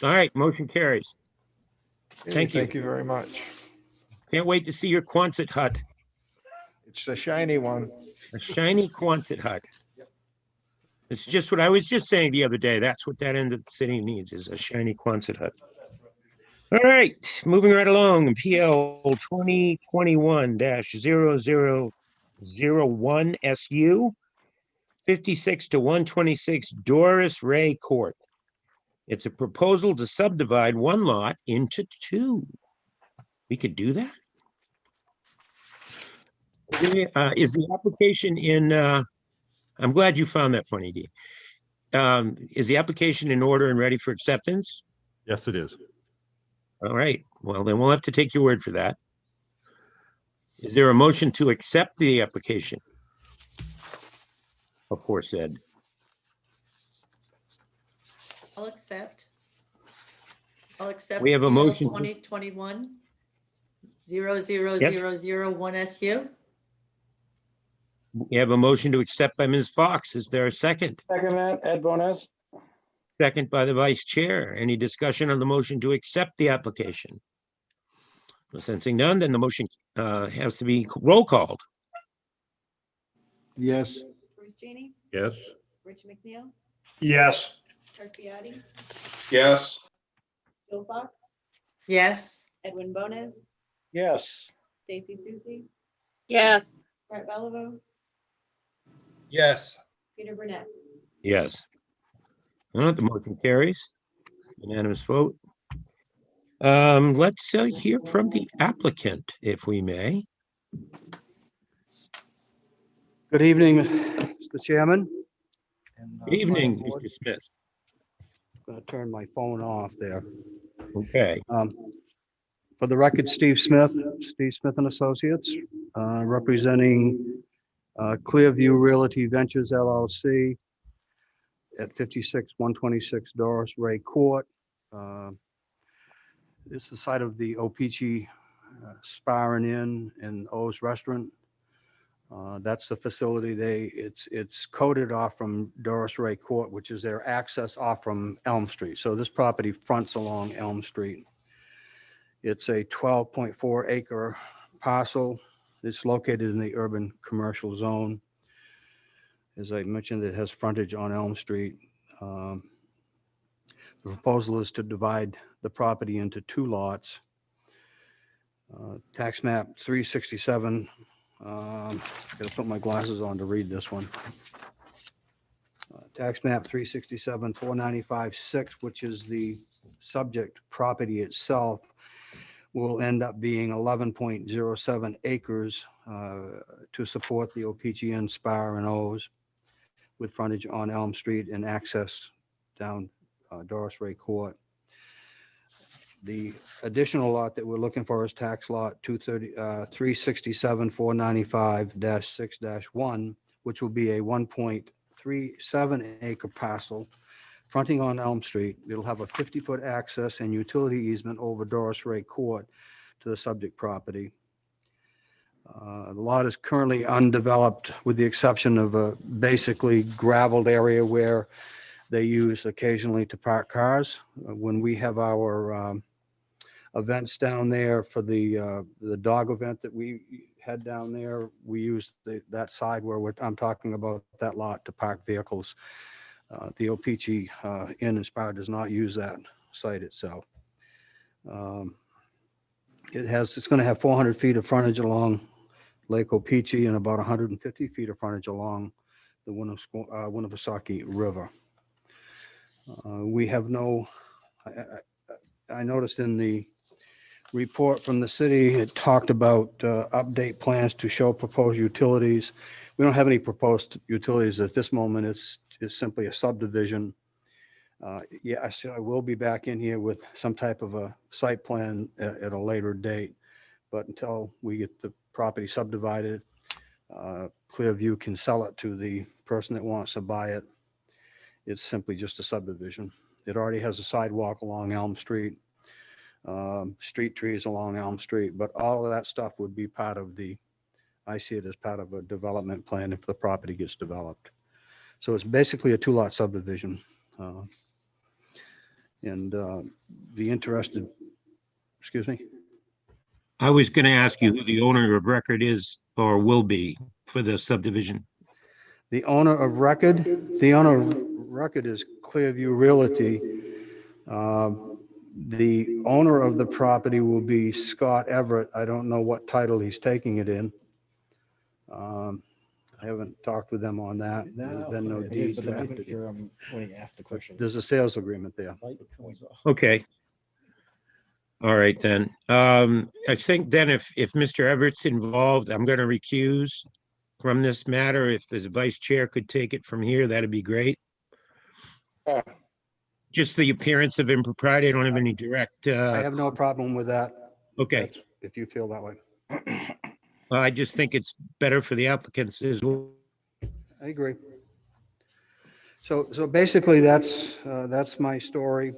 All right, motion carries. Thank you. Thank you very much. Can't wait to see your Quonset hut, It's a shiny one. a shiny Quonset hut. It's just what I was just saying the other day. That's what that end of the city needs, is a shiny Quonset hut. All right, moving right along, PL 2021-0001 SU, 56 to 126 Doris Ray Court. It's a proposal to subdivide one lot into two. We could do that? Is the application in, I'm glad you found that funny, Dee. Is the application in order and ready for acceptance? Yes, it is. All right, well, then we'll have to take your word for that. Is there a motion to accept the application aforesaid? I'll accept. I'll accept. We have a PL motion. 2021 00001 SU. We have a motion to accept by Ms. Fox. Is there a second? Second, Ed Bonas. Second by the vice chair. Any discussion on the motion to accept the application? Well, sensing none, then the motion has to be roll called. Yes. Bruce Genie, Yes. Rich McNeil, Yes. Kirk Biatti, Yes. Bill Fox, Yes, Edwin Bones, Yes. Stacy Susie, Yes. Brett Bellavo, Yes. Peter Burnett. Yes. All right, the motion carries. Unanimous vote. Let's hear from the applicant, if we may. Good evening, Mr. Chairman. Good evening, Mr. Smith. Going to turn my phone off there. Okay. For the record, Steve Smith and Associates, representing Clearview Realty Ventures LLC at 56-126 Doris Ray Court. This is the site of the O-Pee-Chee Spa and Inn and O's Restaurant. That's the facility. It's coded off from Doris Ray Court, which is their access off from Elm Street. So this property fronts along Elm Street. It's a 12.4 acre parcel. It's located in the urban commercial zone. As I mentioned, it has frontage on Elm Street. The proposal is to divide the property into two lots. Tax map 367. Gotta put my glasses on to read this one. Tax map 367, 495-6, which is the subject property itself, will end up being 11.07 acres to support the O-Pee-Chee Inn Spa and O's, with frontage on Elm Street and access down Doris Ray Court. The additional lot that we're looking for is tax lot 367 495-6-1, which will be a 1.37 acre parcel fronting on Elm Street. It'll have a 50-foot access and utility easement over Doris Ray Court to the subject property. The lot is currently undeveloped with the exception of a basically graveled area where they use occasionally to park cars. When we have our events down there for the dog event that we had down there, we use that side where I'm talking about that lot to park vehicles. The O-Pee-Chee Inn and Spa does not use that site itself. It's going to have 400 feet of frontage along Lake O-Pee-Chee and about 150 feet of frontage along the Winnipesaukee River. We have no, I noticed in the report from the city, it talked about update plans to show proposed utilities. We don't have any proposed utilities at this moment. It's simply a subdivision. Yeah, I will be back in here with some type of a site plan at a later date. But until we get the property subdivided, Clearview can sell it to the person that wants to buy it. It's simply just a subdivision. It already has a sidewalk along Elm Street, street trees along Elm Street, but all of that stuff would be part of I see it as part of a development plan if the property gets developed. So it's basically a 2-lot subdivision. The interested, excuse me? I was going to ask you who the owner of record is or will be for the subdivision. The owner of record is Clearview Realty. The owner of the property will be Scott Everett. I don't know what title he's taking it in. I haven't talked with them on that. There's been no deed drafted. Here, I'm going to ask the question. There's a sales agreement there. Okay. All right, then. I think then if Mr. Everett's involved, I'm going to recuse from this matter. If the vice chair could take it from here, that'd be great. Just the appearance of impropriety. I don't have any direct. I have no problem with that. Okay. If you feel that way. I just think it's better for the applicants as well. I agree. So basically that's my story.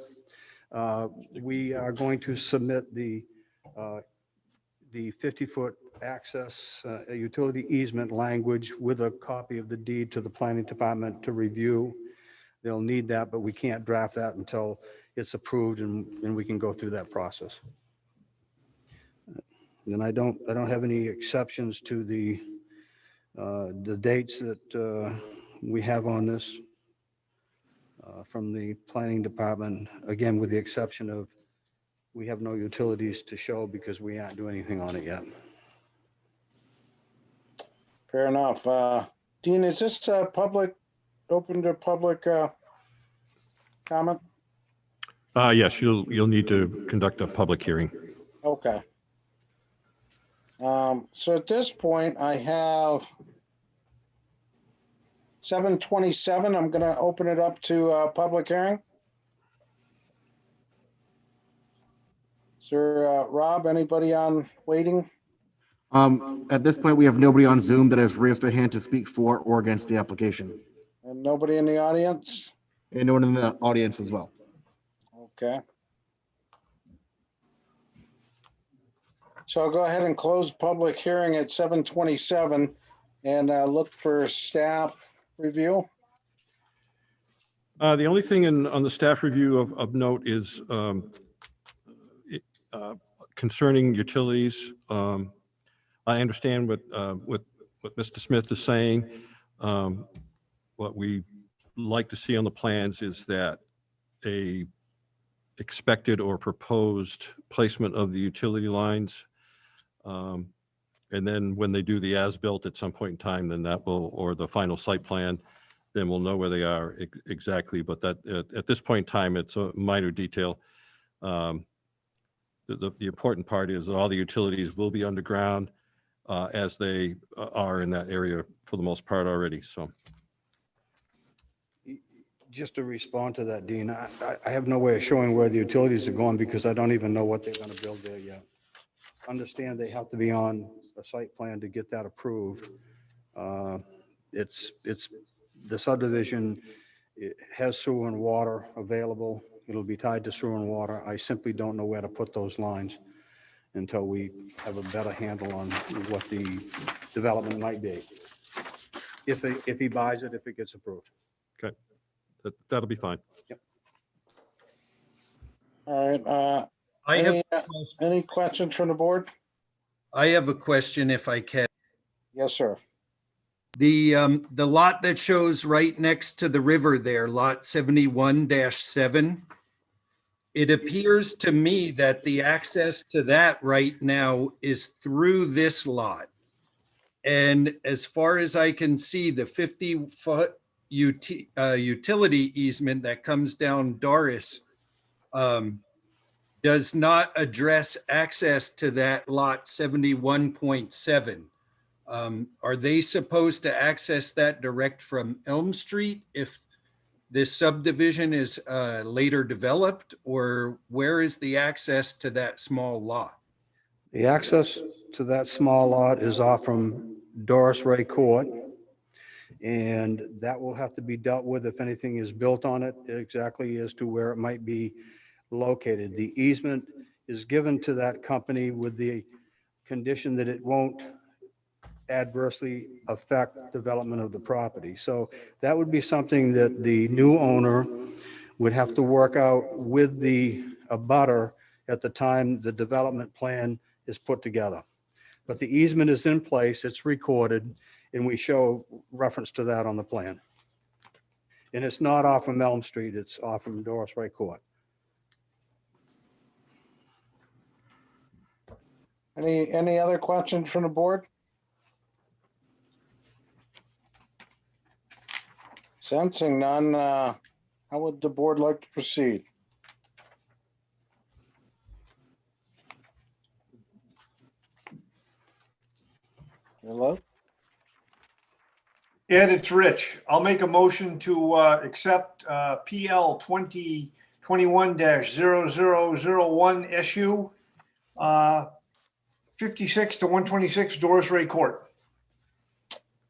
We are going to submit the 50-foot access utility easement language with a copy of the deed to the planning department to review. They'll need that, but we can't draft that until it's approved and we can go through that process. And I don't have any exceptions to the dates that we have on this from the planning department, again, with the exception of we have no utilities to show because we aren't doing anything on it yet. Fair enough. Dean, is this open to public comment? Yes, you'll need to conduct a public hearing. Okay. So at this point, I have 7:27. I'm going to open it up to public hearing. Sir, Rob, anybody on waiting? At this point, we have nobody on Zoom that has raised their hand to speak for or against the application. And nobody in the audience? And no one in the audience as well. Okay. So I'll go ahead and close public hearing at 7:27 and look for staff review. The only thing on the staff review of note is concerning utilities. I understand what Mr. Smith is saying. What we like to see on the plans is that a expected or proposed placement of the utility lines. And then when they do the as-built at some point in time, then that will, or the final site plan, then we'll know where they are exactly. But that at this point in time, it's a minor detail. The important part is that all the utilities will be underground as they are in that area for the most part already. So. Just to respond to that, Dean, I have no way of showing where the utilities are going because I don't even know what they're going to build there yet. Understand they have to be on a site plan to get that approved. It's the subdivision, it has sewer and water available. It'll be tied to sewer and water. I simply don't know where to put those lines until we have a better handle on what the development might be. If he buys it, if it gets approved. Okay. That'll be fine. Yep. All right. Any questions from the board? I have a question if I can. Yes, sir. The lot that shows right next to the river there, lot 71-7, it appears to me that the access to that right now is through this lot. And as far as I can see, the 50-foot utility easement that comes down Doris does not address access to that lot 71.7. Are they supposed to access that direct from Elm Street if this subdivision is later developed, or where is the access to that small lot? The access to that small lot is off from Doris Ray Court. And that will have to be dealt with if anything is built on it, exactly as to where it might be located. The easement is given to that company with the condition that it won't adversely affect development of the property. So that would be something that the new owner would have to work out with the abutter at the time the development plan is put together. But the easement is in place, it's recorded, and we show reference to that on the plan. And it's not off from Elm Street, it's off from Doris Ray Court. Any other questions from the board? Sensing none, how would the board like to proceed? Hello? Ed, it's Rich. I'll make a motion to accept PL 2021-0001 SU 56 to 126 Doris Ray Court.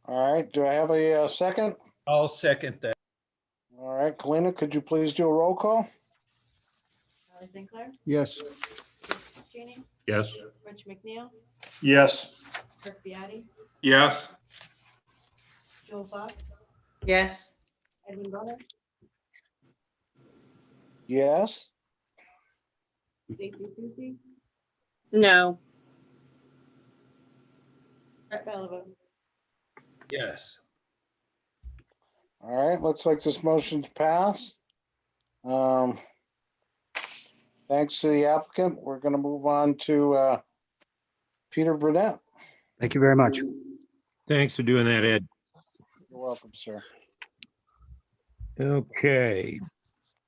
All right, do I have a second? I'll second that. All right, Kalina, could you please do a roll call? Charlie Sinclair, Yes. Chris Cheney, Yes. Rich McNeil, Yes. Kirk Biati, Yes. Joel Fox, Yes. Edwin Bonner, Yes. Stacy Susie, No. Brett Bellavue. Yes. All right, looks like this motion's passed. Thanks to the applicant. We're going to move on to Peter Burnett. Thank you very much. Thanks for doing that, Ed. You're welcome, sir. Okay.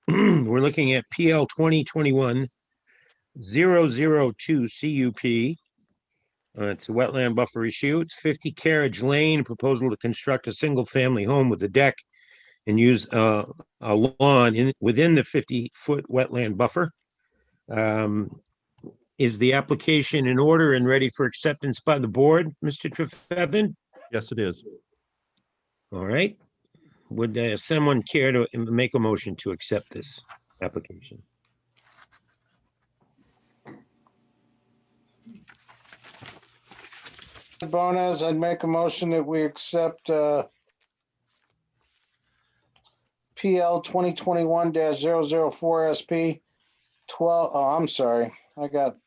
We're looking at PL 2021-002 CUP. It's a wetland buffer issue. It's 50 Carriage Lane, proposal to construct a single-family home with a deck and use a lawn within the 50-foot wetland buffer. Is the application in order and ready for acceptance by the board, Mr. Trefethan? Yes, it is. All right. Would someone care to make a motion to accept this application? Bonas, I'd make a motion that we accept PL 2021-004 SP 12. Oh, I'm sorry. I got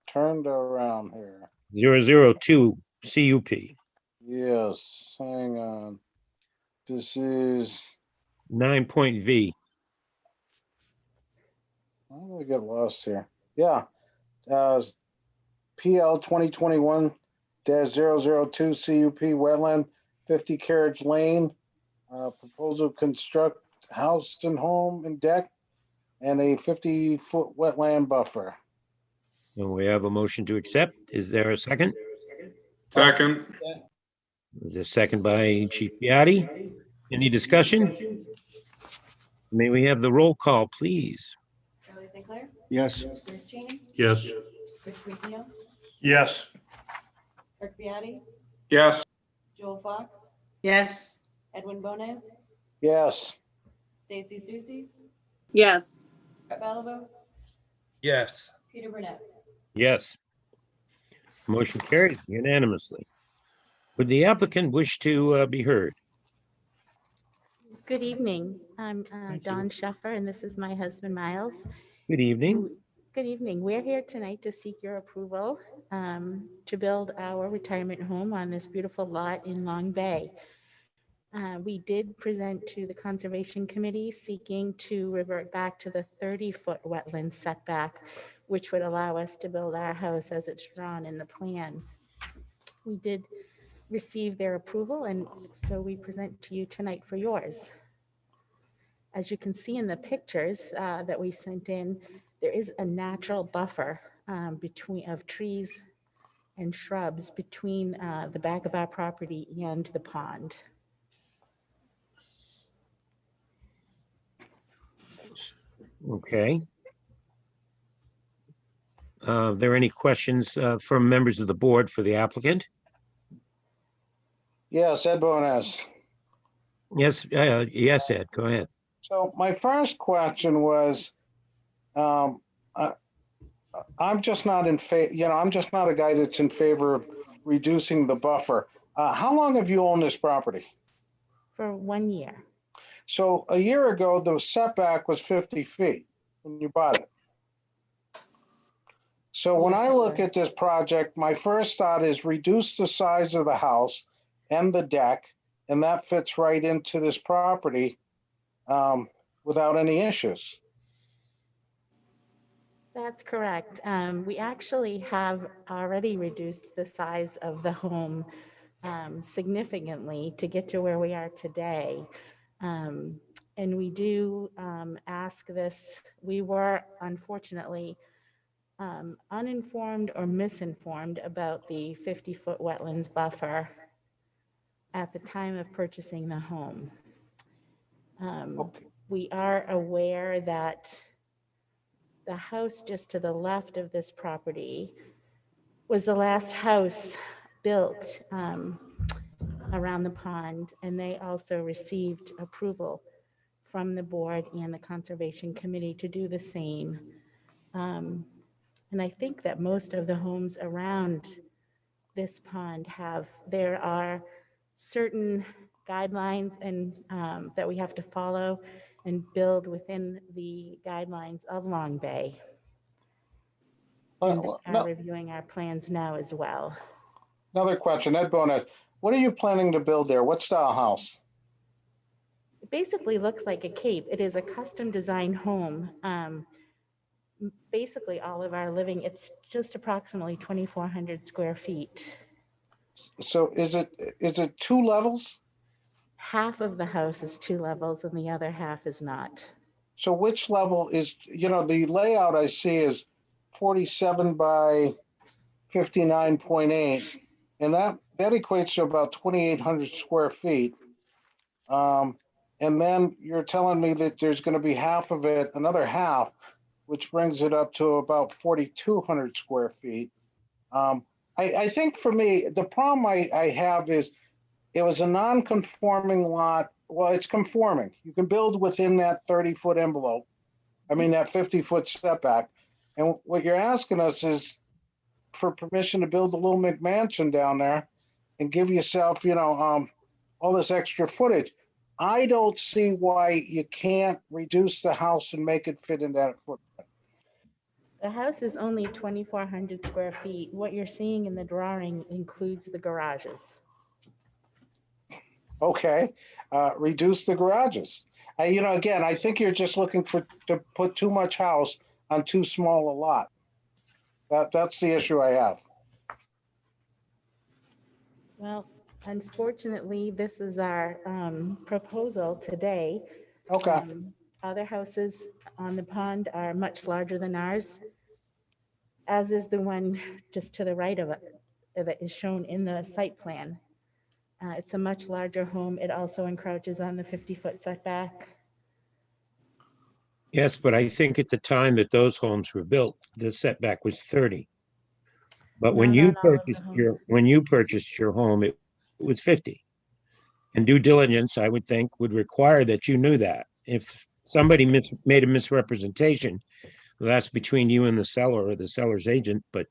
turned around here. 002 CUP. Yes, hang on. This is, 9 V. how did I get lost here? Yeah. PL 2021-002 CUP Wetland 50 Carriage Lane. Proposal construct house and home and deck and a 50-foot wetland buffer. And we have a motion to accept. Is there a second? Second. Is there a second by Chief Biati? Any discussion? May we have the roll call, please? Charlie Sinclair, Yes. Chris Cheney, Yes. Rich McNeil, Yes. Kirk Biati, Yes. Joel Fox, Yes. Edwin Bonez, Yes. Stacy Susie, Yes. Brett Bellavue, Yes. Peter Burnett. Yes. Motion carried unanimously. Would the applicant wish to be heard? Good evening. I'm Dawn Sheffer, and this is my husband, Miles. Good evening. Good evening. We're here tonight to seek your approval to build our retirement home on this beautiful lot in Long Bay. We did present to the Conservation Committee seeking to revert back to the 30-foot wetland setback, which would allow us to build our house as it's drawn in the plan. We did receive their approval, and so we present to you tonight for yours. As you can see in the pictures that we sent in, there is a natural buffer of trees and shrubs between the back of our property and the pond. Okay. Are there any questions from members of the board for the applicant? Yes, Ed Bonas. Yes, yes, Ed, go ahead. So my first question was, I'm just not in favor, I'm just not a guy that's in favor of reducing the buffer. How long have you owned this property? For 1 year. So a year ago, the setback was 50 feet when you bought it. So when I look at this project, my first thought is reduce the size of the house and the deck, and that fits right into this property without any issues. That's correct. We actually have already reduced the size of the home significantly to get to where we are today. And we do ask this. We were unfortunately uninformed or misinformed about the 50-foot wetlands buffer at the time of purchasing the home. We are aware that the house just to the left of this property was the last house built around the pond, and they also received approval from the board and the Conservation Committee to do the same. And I think that most of the homes around this pond there are certain guidelines and that we have to follow and build within the guidelines of Long Bay. And they are reviewing our plans now as well. Another question, Ed Bonas, what are you planning to build there? What style house? It basically looks like a cape. It is a custom design home. Basically all of our living, it's just approximately 2,400 square feet. So is it 2 levels? Half of the house is 2 levels and the other half is not. So which level is, the layout I see is 47 by 59.8, and that equates to about 2,800 square feet. And then you're telling me that there's going to be half of it, another half, which brings it up to about 4,200 square feet. I think for me, the problem I have is it was a non-conforming lot. Well, it's conforming. You can build within that 30-foot envelope. I mean, that 50-foot setback. And what you're asking us is for permission to build a little McMansion down there and give yourself, all this extra footage. I don't see why you can't reduce the house and make it fit in that footprint. The house is only 2,400 square feet. What you're seeing in the drawing includes the garages. Okay, reduce the garages. Again, I think you're just looking to put too much house on too small a lot. That's the issue I have. Well, unfortunately, this is our proposal today. Okay. Other houses on the pond are much larger than ours, as is the one just to the right of it that is shown in the site plan. It's a much larger home. It also encroaches on the 50-foot setback. Yes, but I think at the time that those homes were built, the setback was 30. But when you purchased your home, it was 50. And due diligence, I would think, would require that you knew that. If somebody made a misrepresentation, well, that's between you and the seller or the seller's agent. But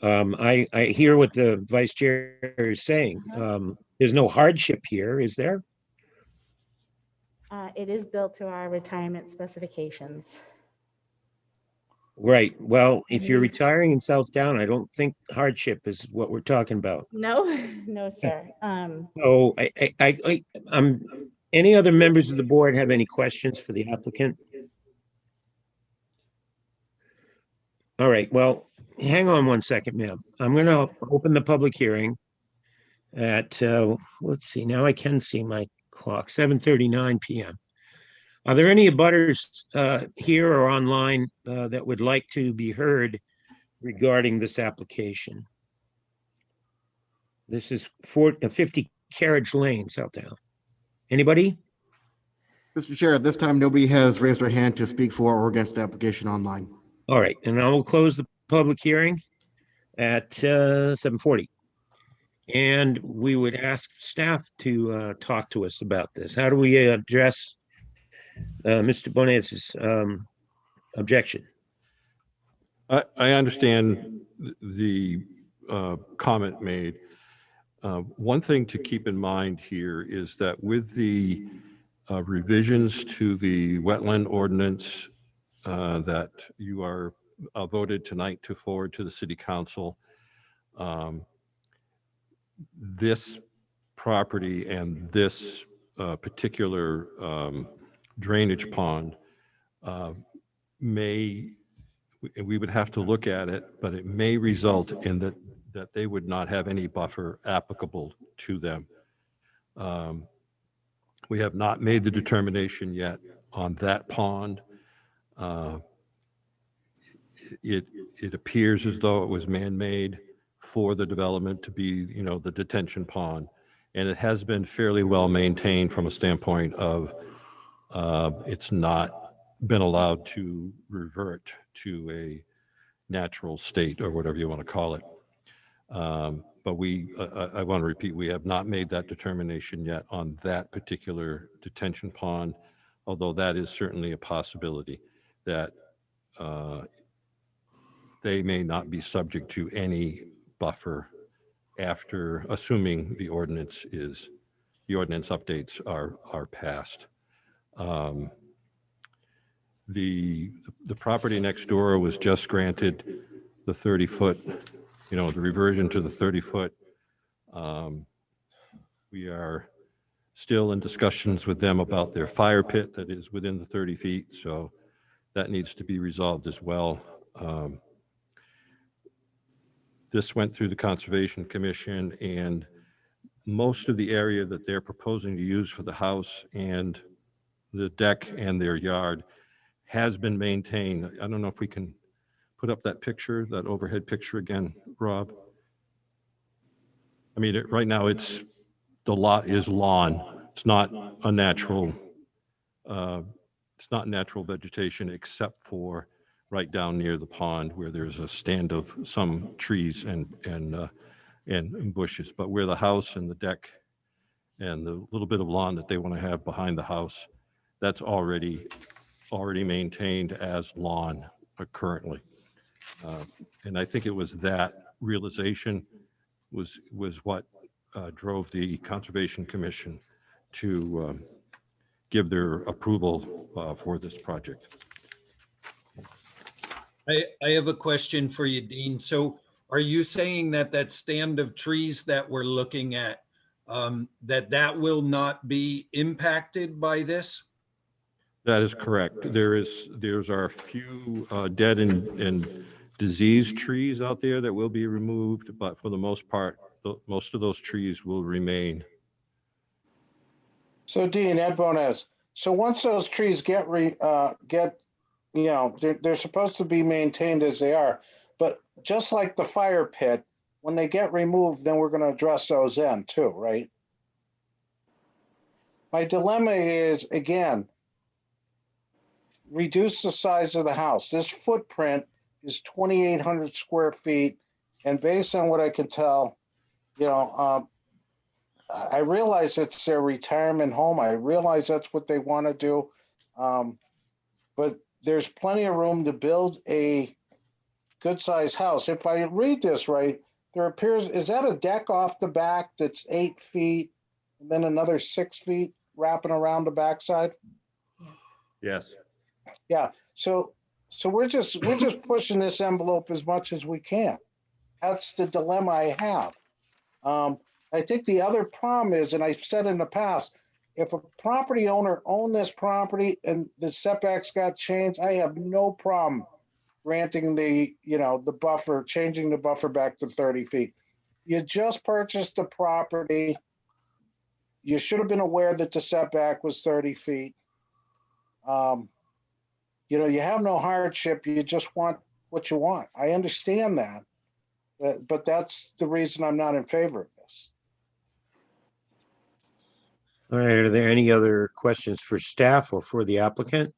I hear what the vice chair is saying. There's no hardship here, is there? It is built to our retirement specifications. Right. Well, if you're retiring in South Down, I don't think hardship is what we're talking about. No, no, sir. So any other members of the board have any questions for the applicant? All right, well, hang on one second, ma'am. I'm going to open the public hearing. at, let's see, now I can see my clock, 7:39 PM. Are there any abutters here or online that would like to be heard regarding this application? This is 50 Carriage Lane, Southdown. Anybody? Mr. Chair, at this time, nobody has raised their hand to speak for or against the application online. All right, and I will close the public hearing at 7:40. And we would ask staff to talk to us about this. How do we address Mr. Bonas's objection? I understand the comment made. One thing to keep in mind here is that with the revisions to the wetland ordinance that you are voted tonight to forward to the city council, this property and this particular drainage pond we would have to look at it, but it may result in that they would not have any buffer applicable to them. We have not made the determination yet on that pond. It appears as though it was man-made for the development to be, the detention pond. And it has been fairly well maintained from a standpoint of it's not been allowed to revert to a natural state or whatever you want to call it. But I want to repeat, we have not made that determination yet on that particular detention pond, although that is certainly a possibility that they may not be subject to any buffer after, assuming the ordinance updates are passed. The property next door was just granted the 30-foot, the reversion to the 30-foot. We are still in discussions with them about their fire pit that is within the 30 feet, so that needs to be resolved as well. This went through the Conservation Commission, and most of the area that they're proposing to use for the house and the deck and their yard has been maintained. I don't know if we can put up that picture, that overhead picture again, Rob. I mean, right now the lot is lawn. It's not a natural, it's not natural vegetation except for right down near the pond where there's a stand of some trees and bushes. But where the house and the deck and the little bit of lawn that they want to have behind the house, that's already maintained as lawn currently. And I think it was that realization was what drove the Conservation Commission to give their approval for this project. I have a question for you, Dean. So are you saying that stand of trees that we're looking at, that will not be impacted by this? That is correct. There's a few dead and diseased trees out there that will be removed, but for the most part, most of those trees will remain. So Dean, Ed Bonas, so once those trees get, they're supposed to be maintained as they are, but just like the fire pit, when they get removed, then we're going to address those in too, right? My dilemma is, again, reduce the size of the house. This footprint is 2,800 square feet. And based on what I can tell, I realize it's their retirement home. I realize that's what they want to do. But there's plenty of room to build a good sized house. If I read this right, is that a deck off the back that's 8 feet and then another 6 feet wrapping around the backside? Yes. Yeah. So we're just pushing this envelope as much as we can. That's the dilemma I have. I think the other problem is, and I've said in the past, if a property owner owned this property and the setbacks got changed, I have no problem granting the buffer, changing the buffer back to 30 feet. You just purchased the property. You should have been aware that the setback was 30 feet. You know, you have no hardship. You just want what you want. I understand that. But that's the reason I'm not in favor of this. All right, are there any other questions for staff or for the applicant?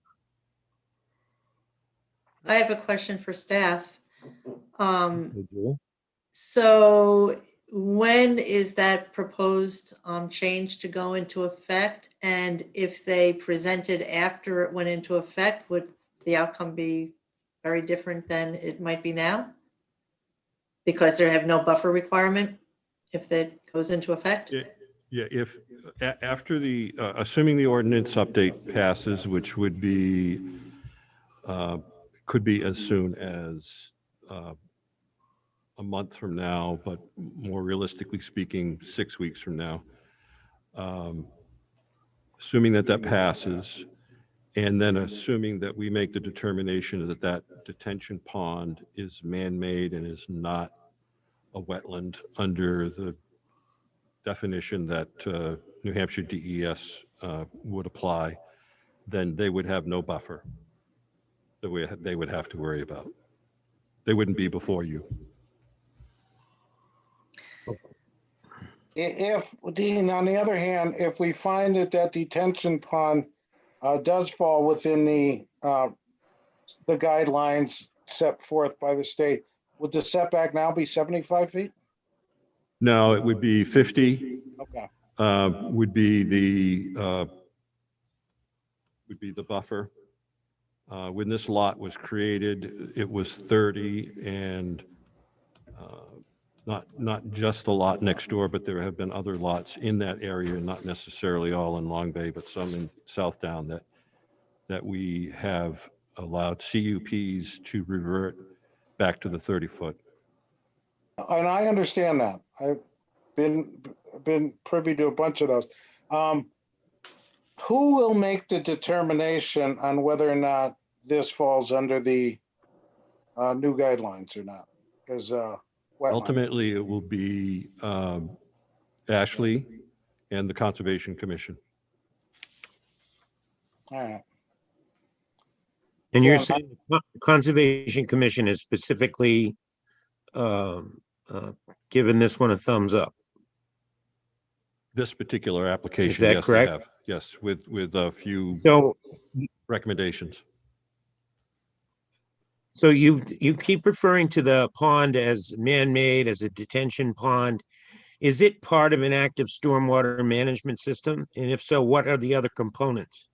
I have a question for staff. Would you? So when is that proposed change to go into effect? And if they presented after it went into effect, would the outcome be very different than it might be now? Because they have no buffer requirement if that goes into effect? Yeah, if, after the, assuming the ordinance update passes, which would be, could be as soon as a month from now, but more realistically speaking, 6 weeks from now. Assuming that that passes, and then assuming that we make the determination that that detention pond is man-made and is not a wetland under the definition that New Hampshire DES would apply, then they would have no buffer that they would have to worry about. They wouldn't be before you. If, Dean, on the other hand, if we find that that detention pond does fall within the guidelines set forth by the state, would the setback now be 75 feet? No, it would be 50. Okay. Would be the buffer. When this lot was created, it was 30, and not just the lot next door, but there have been other lots in that area, not necessarily all in Long Bay, but some in Southdown that we have allowed CUPs to revert back to the 30-foot. And I understand that. I've been privy to a bunch of those. Who will make the determination on whether or not this falls under the new guidelines or not? Because Ultimately, it will be Ashley and the Conservation Commission. All right. And you're Yeah. saying the Conservation Commission is specifically given this one a thumbs up? This particular application, Is that yes, correct? they have. Yes, with a few So, recommendations. so you keep referring to the pond as man-made, as a detention pond. Is it part of an active stormwater management system? And if so, what are the other components?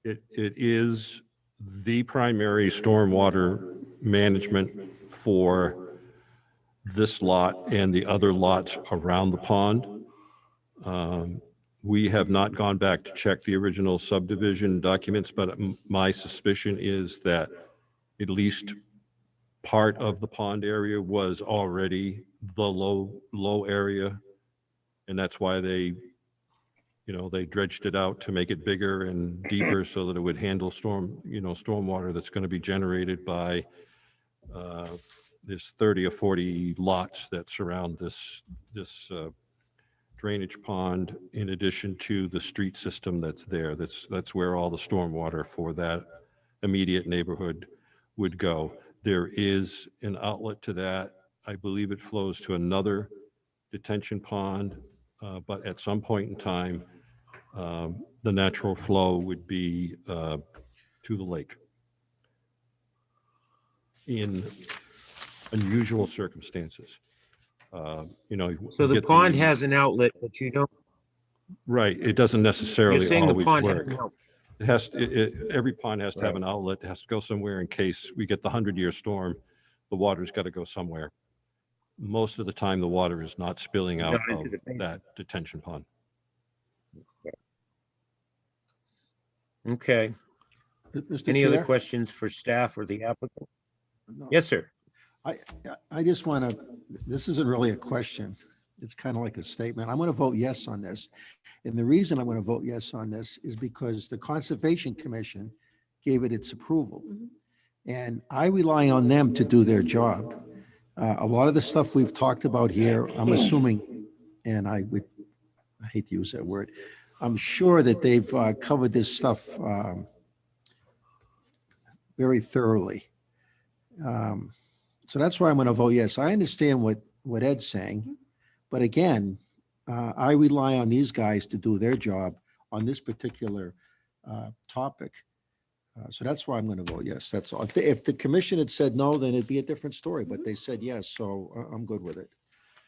It is the primary stormwater management for this lot and the other lots around the pond. We have not gone back to check the original subdivision documents, but my suspicion is that at least part of the pond area was already the low area. And that's why they dredged it out to make it bigger and deeper so that it would handle stormwater that's going to be generated by this 30 or 40 lots that surround this drainage pond, in addition to the street system that's there. That's where all the stormwater for that immediate neighborhood would go. There is an outlet to that. I believe it flows to another detention pond, but at some point in time, the natural flow would be to the lake in unusual circumstances. So you the get pond has an outlet, but you don't. Right, it doesn't You're necessarily saying the always pond has work. an outlet. It has, every pond has to have Right. an outlet. It has to go somewhere in case we get the 100-year storm. The water's got to go somewhere. Most of the time, the water is not spilling out Not of into the basement. that detention pond. Okay. Mr. Any other Chair? questions for staff or the applicant? No. Yes, sir. I just want to, this isn't really a question. It's kind of like a statement. I'm going to vote yes on this. And the reason I'm going to vote yes on this is because the Conservation Commission gave it its approval. And I rely on them to do their job. A lot of the stuff we've talked about here, I'm assuming, and I hate to use that word, I'm sure that they've covered this stuff very thoroughly. So that's why I'm going to vote yes. I understand what Ed's saying, but again, I rely on these guys to do their job on this particular topic. So that's why I'm going to vote yes. That's all. If the commission had said no, then it'd be a different story, but they said yes, so I'm good with it.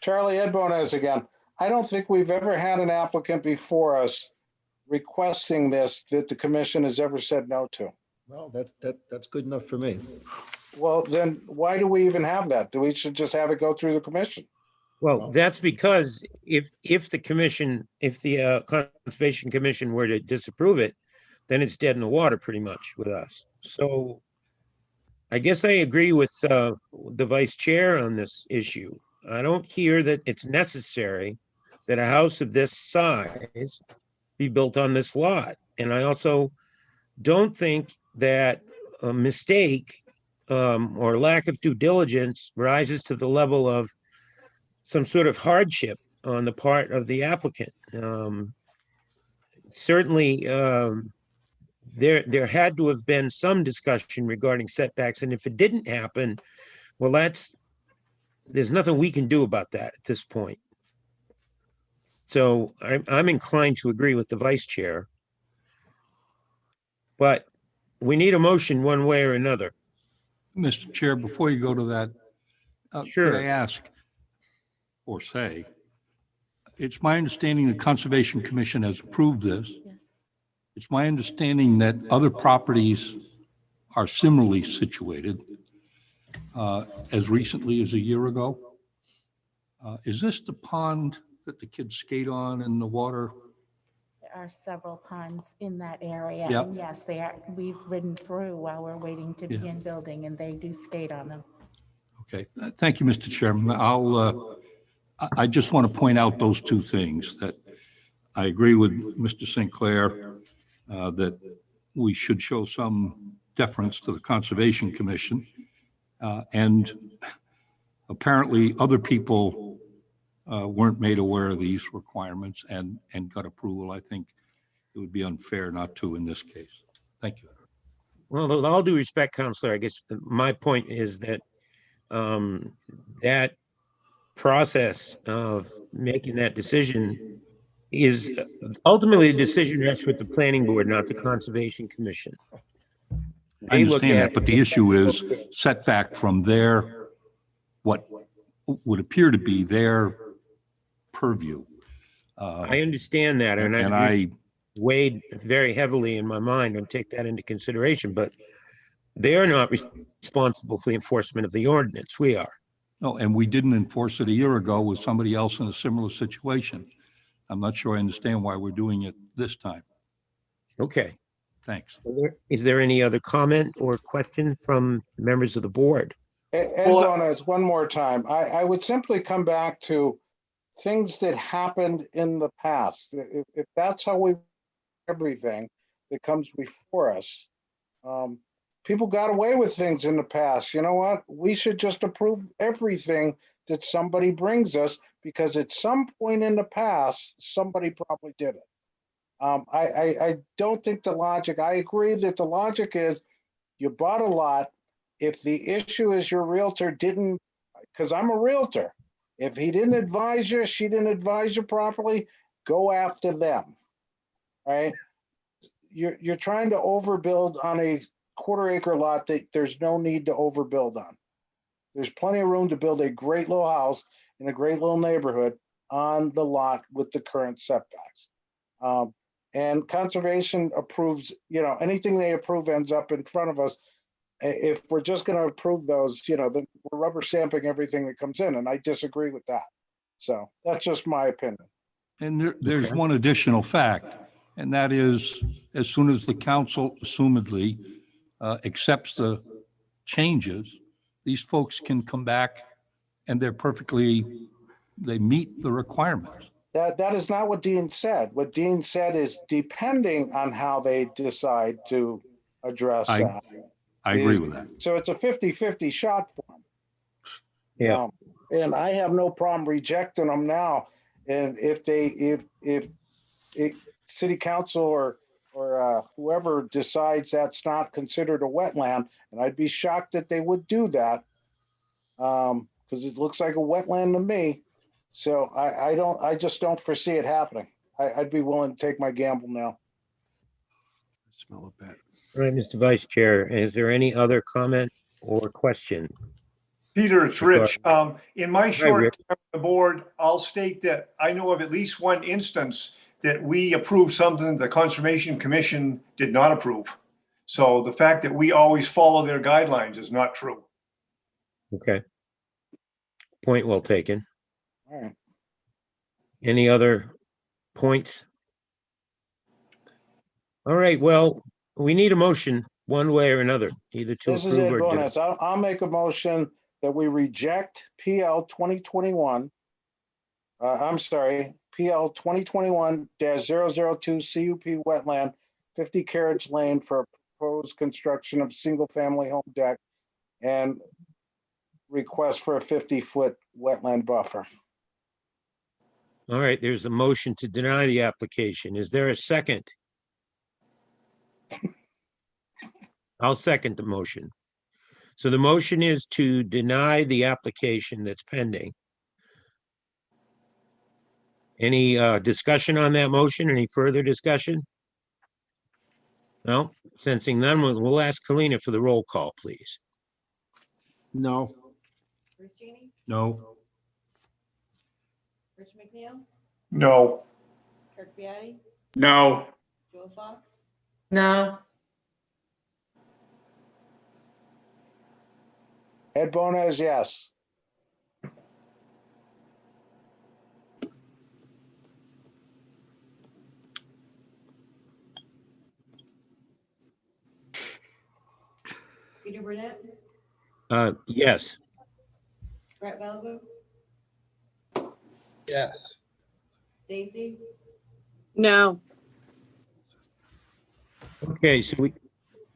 Charlie, Ed Bonas again. I don't think we've ever had an applicant before us requesting this that the commission has ever said no to. Well, that's good enough for me. Well, then why do we even have that? Do we should just have it go through the commission? Well, that's because if the Conservation Commission were to disapprove it, then it's dead in the water pretty much with us. So I guess I agree with the vice chair on this issue. I don't hear that it's necessary that a house of this size be built on this lot. And I also don't think that a mistake or lack of due diligence rises to the level of some sort of hardship on the part of the applicant. Certainly, there had to have been some discussion regarding setbacks, and if it didn't happen, well, there's nothing we can do about that at this point. So I'm inclined to agree with the vice chair, but we need a motion one way or another. Mr. Chair, before you go to that, Sure. could I ask or say, it's my understanding the Conservation Commission has approved this. Yes. It's my understanding that other properties are similarly situated as recently as a year ago. Is this the pond that the kids skate on in the water? There are several ponds in that area. Yep. And yes, they are, we've ridden through while we're waiting to begin building, and they do skate on them. Okay, thank you, Mr. Chairman. I just want to point out those two things, that I agree with Mr. Sinclair that we should show some deference to the Conservation Commission. And apparently other people weren't made aware of these requirements and got approval. I think it would be unfair not to in this case. Thank you. Well, with all due respect, Counselor, I guess my point is that that process of making that decision is ultimately the decision rests with the planning board, not the Conservation Commission. I understand that, but the issue is setback from their, what would appear to be their purview. I understand that, and I weighed very heavily in my mind and take that into consideration, but they are not responsible for the enforcement of the ordinance. We are. No, and we didn't enforce it a year ago with somebody else in a similar situation. I'm not sure I understand why we're doing it this time. Okay. Thanks. Is there any other comment or question from members of the board? Ed Bonas, one more time. I would simply come back to things that happened in the past. If that's how we everything that comes before us, people got away with things in the past. You know what? We should just approve everything that somebody brings us, because at some point in the past, somebody probably did it. I don't think the logic, I agree that the logic is you bought a lot. If the issue is your realtor didn't, because I'm a realtor, if he didn't advise you, she didn't advise you properly, go after them, right? You're trying to overbuild on a quarter-acre lot that there's no need to overbuild on. There's plenty of room to build a great little house in a great little neighborhood on the lot with the current setbacks. And conservation approves, anything they approve ends up in front of us. If we're just going to approve those, then we're rubber stamping everything that comes in, and I disagree with that. So that's just my opinion. And there's one additional fact, and that is, as soon as the council assumedly accepts the changes, these folks can come back and they meet the requirements. That is not what Dean said. What Dean said is depending on how they decide to address that. I agree with that. So it's a 50-50 shot for them. Yeah. And I have no problem rejecting them now. And if city council or whoever decides that's not considered a wetland, and I'd be shocked that they would do that. Because it looks like a wetland to me. So I just don't foresee it happening. I'd be willing to take my gamble now. Smell a bit. All right, Mr. Vice Chair, is there any other comment or question? Peter, it's Rich. In my Rich. short term on the board, I'll state that I know of at least one instance that we approved something the Conservation Commission did not approve. So the fact that we always follow their guidelines is not true. Okay. Point well taken. All right. Any other points? All right, well, we need a motion one way or another, either to This is Ed approve or Bonas. I'll make a motion that we reject PL 2021. I'm sorry, PL 2021-002 CUP wetland, 50 Carriage Lane for proposed construction of single-family home deck and request for a 50-foot wetland buffer. All right, there's a motion to deny the application. Is there a second? I'll second the motion. So the motion is to deny the application that's pending. Any discussion on that motion? Any further discussion? No, sensing none, we'll ask Kalina for the roll call, please. No. Bruce Genie, No. Rich McNeil, No. Kirk Biatti, No. Joe Fox, No. Ed Bonas, yes. Peter Burnett, Yes. Brett Bellevue, Yes. Stacy, No. Okay, so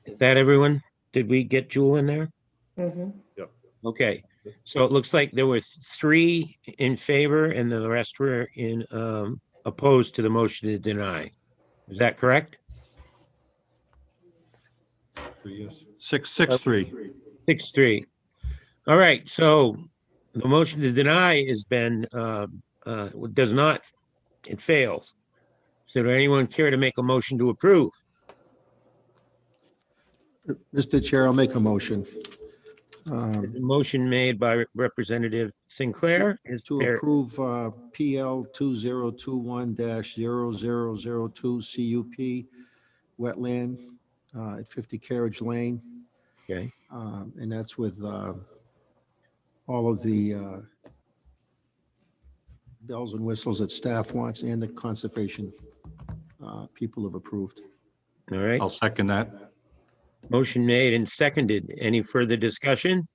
is that everyone? Did we get Jewel in there? Mhm. Okay, so it looks like there were 3 in favor and the rest were in opposed to the motion to deny. Is that correct? 6-3. 6-3. All right, so the motion to deny has been does not, it fails. So does anyone care to make a motion to approve? Mr. Chair, I'll make a motion. The motion made by Representative Sinclair is To there. approve PL 2021-0002 CUP wetland at 50 Carriage Lane. Okay. And that's with all of the bells and whistles that staff wants and the conservation people have approved. All right. I'll second that. Motion made and seconded. Any further discussion?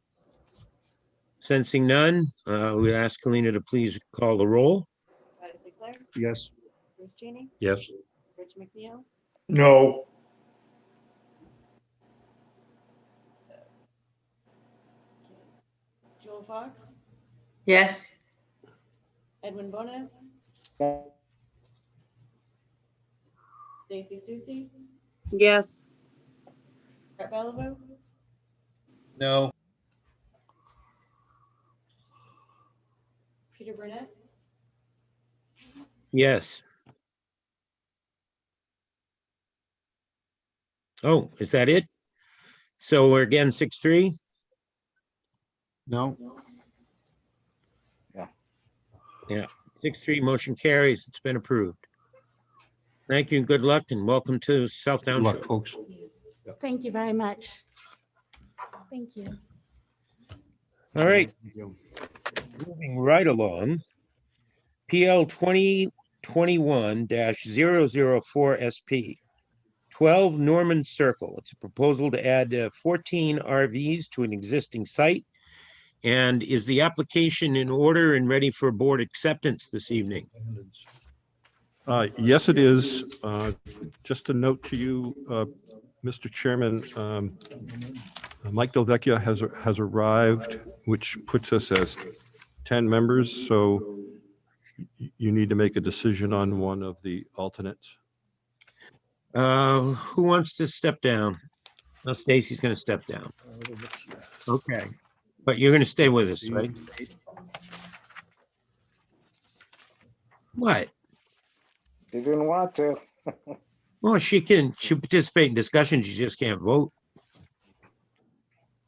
Sensing none, we ask Kalina to please call the roll. Patty Sinclair, Yes. Bruce Genie, Yes. Rich McNeil, No. Joel Fox, Yes. Edwin Bonas, Stacy Susie, Yes. Brett Bellevue, No. Peter Burnett, Yes. Oh, is that it? So we're again 6-3? No. Yeah, 6-3, motion carries. It's been approved. Thank you and good luck and welcome to South Good luck, Township. folks. Thank you very much. Thank you. All right. Moving right along. PL 2021-004 SP. 12 Norman Circle. It's a proposal to add 14 RVs to an existing site. And is the application in order and ready for board acceptance this evening? Yes, it is. Just a note to you, Mr. Chairman, Mike Delvecchia has arrived, which puts us as 10 members, so you need to make a decision on one of the alternates. Who wants to step down? Well, Stacy's gonna step down. Okay, but you're gonna stay with us, right? What? You didn't want to. Well, she participate in discussions, she just can't vote.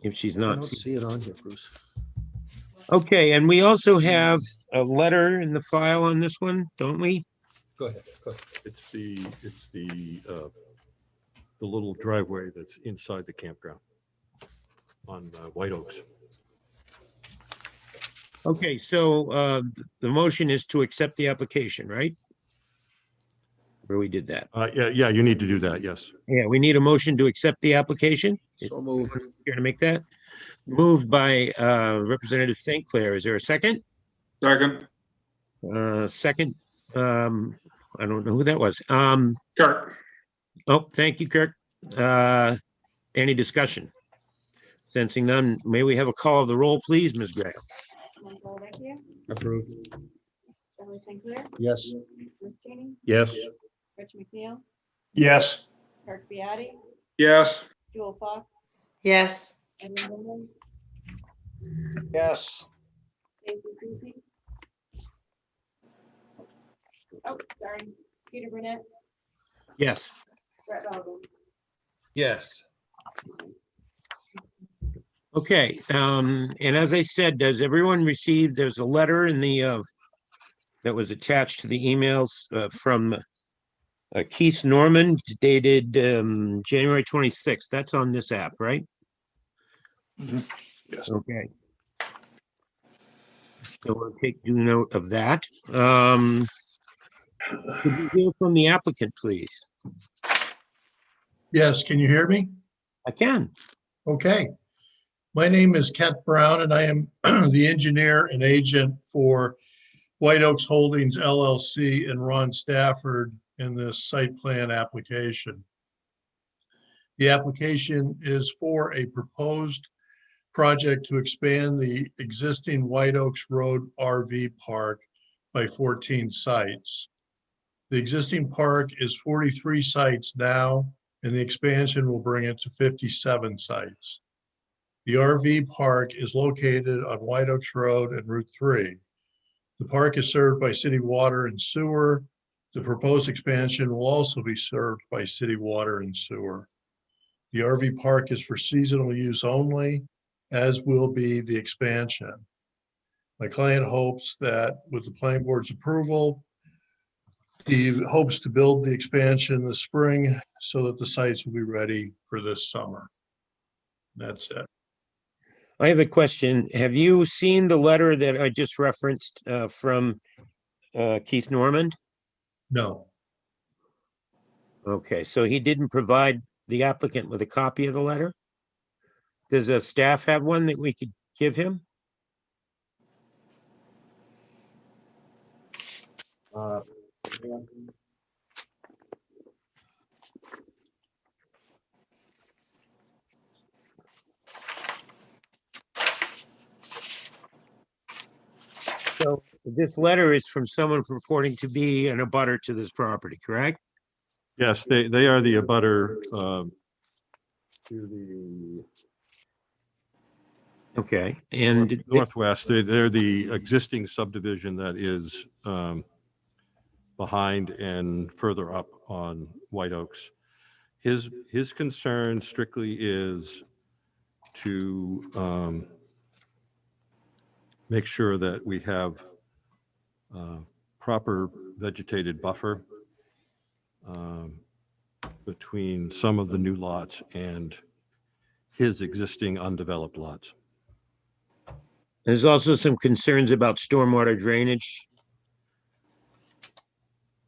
If she's I not. don't see it on here, Bruce. Okay, and we also have a letter in the file on this one, don't we? Go ahead. It's the little driveway that's inside the campground on White Oaks. Okay, so the motion is to accept the application, right? Where we did that. Yeah, you need to do that, yes. Yeah, we need a motion to accept the application. So moved. Here to make that. Moved by Representative St. Clair. Is there a second? Second. Second, I don't know who that was. Kirk. Oh, thank you, Kirk. Any discussion? Sensing none, may we have a call of the roll, please, Ms. Graham? Michael Vecchia, Approved. Charlie St. Clair, Yes. Bruce Cheney, Yes. Rich McNeil, Yes. Kirk Biati, Yes. Jewel Fox, Yes. Edwin Bowman, Yes. Stacy Susie. Oh, sorry, Peter Burnett, Yes. Brett Belleville. Yes. Okay, and as I said, does everyone receive, there's a letter in the, that was attached to the emails from Keith Norman dated January 26th. That's on this app, right? Yes. Okay. So we'll take due note of that. Could we hear from the applicant, please? Yes, can you hear me? I can. Okay. My name is Kent Brown, and I am the engineer and agent for White Oaks Holdings LLC and Ron Stafford in this site plan application. The application is for a proposed project to expand the existing White Oaks Road RV park by 14 sites. The existing park is 43 sites now, and the expansion will bring it to 57 sites. The RV park is located on White Oaks Road and Route 3. The park is served by city water and sewer. The proposed expansion will also be served by city water and sewer. The RV park is for seasonal use only, as will be the expansion. My client hopes that with the planning board's approval, he hopes to build the expansion this spring so that the sites will be ready for this summer. That's it. I have a question. Have you seen the letter that I just referenced from Keith Norman? No. Okay, so he didn't provide the applicant with a copy of the letter? Does the staff have one that we could give him? So this letter is from someone purporting to be an abutter to this property, correct? Yes, they are the abutter to the Okay, and northwest. They're the existing subdivision that is behind and further up on White Oaks. His concern strictly is to make sure that we have proper vegetated buffer between some of the new lots and his existing undeveloped lots. there's also some concerns about stormwater drainage.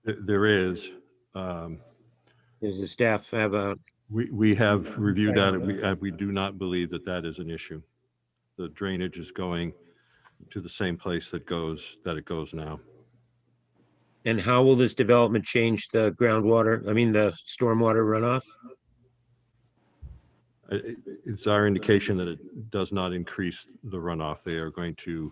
There is. Does the staff have a? We have reviewed that. We do not believe that that is an issue. The drainage is going to the same place that it goes now. And how will this development change the groundwater, the stormwater runoff? It's our indication that it does not increase the runoff. They are going to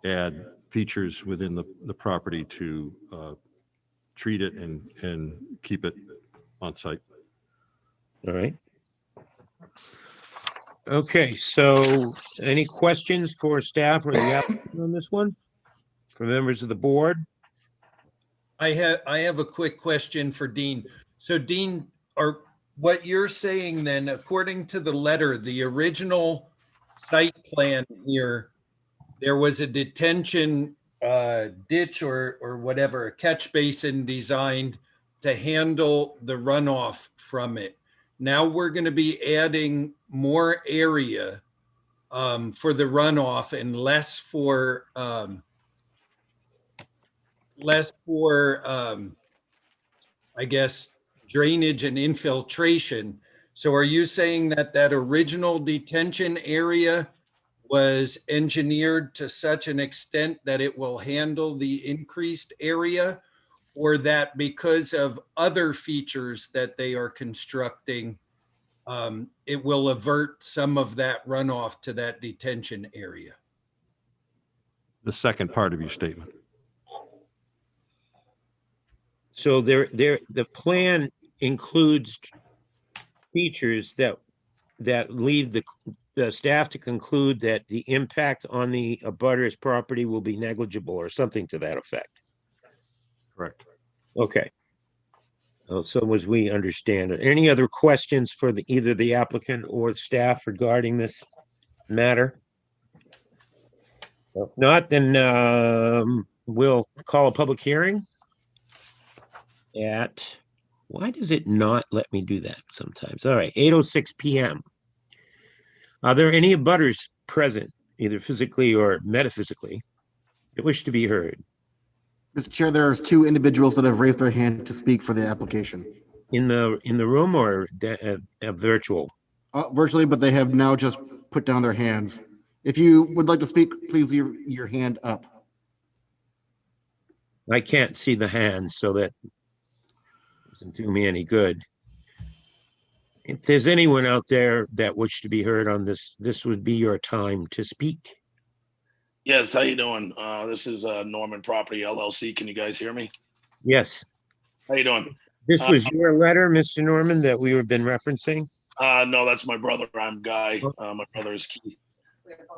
add features within the property to treat it and keep it on site. All right. Okay, so any questions for staff or the applicant on this one? For members of the board? I have a quick question for Dean. So Dean, what you're saying then, according to the letter, the original site plan here, there was a detention ditch or whatever, a catch basin designed to handle the runoff from it. Now we're going to be adding more area for the runoff and less for I guess, drainage and infiltration. So are you saying that that original detention area was engineered to such an extent that it will handle the increased area, or that because of other features that they are constructing, it will avert some of that runoff to that detention area? The second part of your statement. So the plan includes features that lead the staff to conclude that the impact on the abutter's property will be negligible or something to that effect. Correct. Okay. So as we understand it, any other questions for either the applicant or the staff regarding this matter? If not, then we'll call a public hearing at, why does it not let me do that sometimes? All right, 8:06 p.m. Are there any abutters present, either physically or metaphysically, that wish to be heard? Mr. Chair, there's two individuals that have raised their hand to speak for the application. In the room or virtual? Virtually, but they have now just put down their hands. If you would like to speak, please leave your hand up. I can't see the hands, so that doesn't do me any good. If there's anyone out there that wishes to be heard on this, this would be your time to speak. Yes, how you doing? This is Norman Property LLC. Can you guys hear me? Yes. How you doing? This was your letter, Mr. Norman, that we have been referencing? No, that's my brother. I'm Guy. My brother is Keith.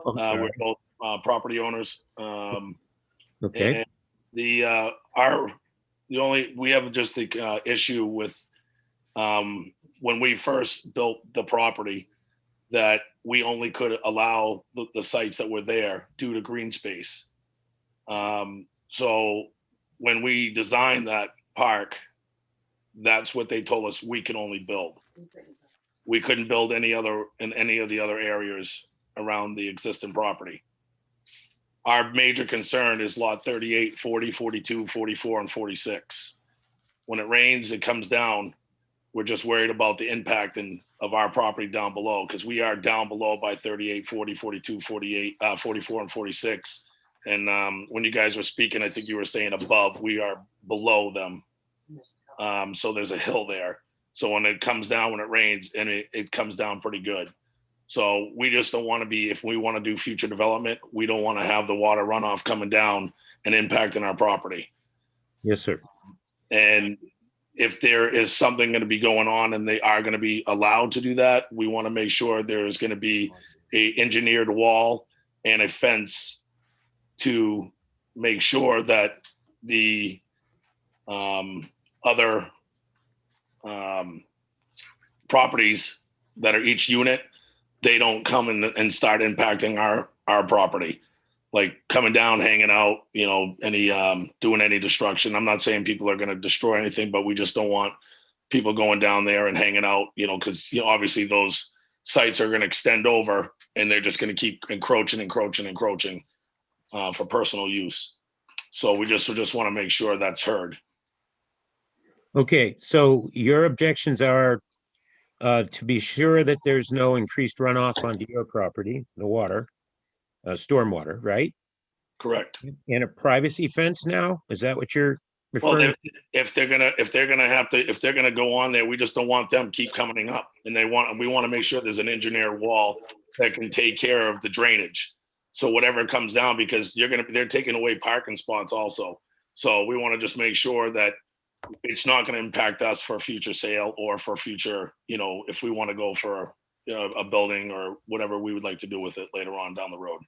We're both property owners. Okay. And we have just the issue with when we first built the property, that we only could allow the sites that were there due to green space. So when we designed that park, that's what they told us we can only build. We couldn't build in any of the other areas around the existing property. Our major concern is lot 38, 40, 42, 44, and 46. When it rains, it comes down. We're just worried about the impact of our property down below, because we are down below by 38, 40, 42, 48, 44, and 46. And when you guys were speaking, I think you were saying above, we are below them. So there's a hill there. So when it comes down, when it rains, and it comes down pretty good. So we just don't want to be, if we want to do future development, we don't want to have the water runoff coming down and impacting our property. Yes, sir. And if there is something going to be going on and they are going to be allowed to do that, we want to make sure there is going to be a engineered wall and a fence to make sure that the other properties that are each unit, they don't come in and start impacting our property, like coming down, hanging out, doing any destruction. I'm not saying people are going to destroy anything, but we just don't want people going down there and hanging out, because obviously those sites are going to extend over and they're just going to keep encroaching for personal use. So we just want to make sure that's heard. Okay, so your objections are to be sure that there's no increased runoff onto your property, the water, stormwater, right? Correct. And a privacy fence now? Is that what you're Well, referring, if they're gonna go on there, we just don't want them keep coming up. And we want to make sure there's an engineered wall that can take care of the drainage. So whatever comes down, because they're taking away parking spots also. So we want to just make sure that it's not going to impact us for future sale or for future, if we want to go for a building or whatever we would like to do with it later on down the road.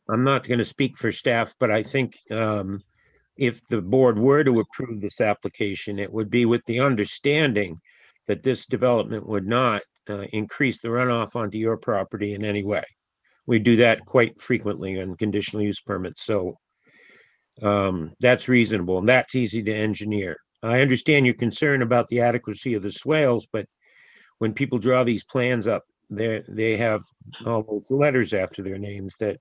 I'm not going to speak for staff, but I think if the board were to approve this application, it would be with the understanding that this development would not increase the runoff onto your property in any way. We do that quite frequently on conditional use permits, so that's reasonable and that's easy to engineer. I understand your concern about the adequacy of the swales, but when people draw these plans up, they have all those letters after their names that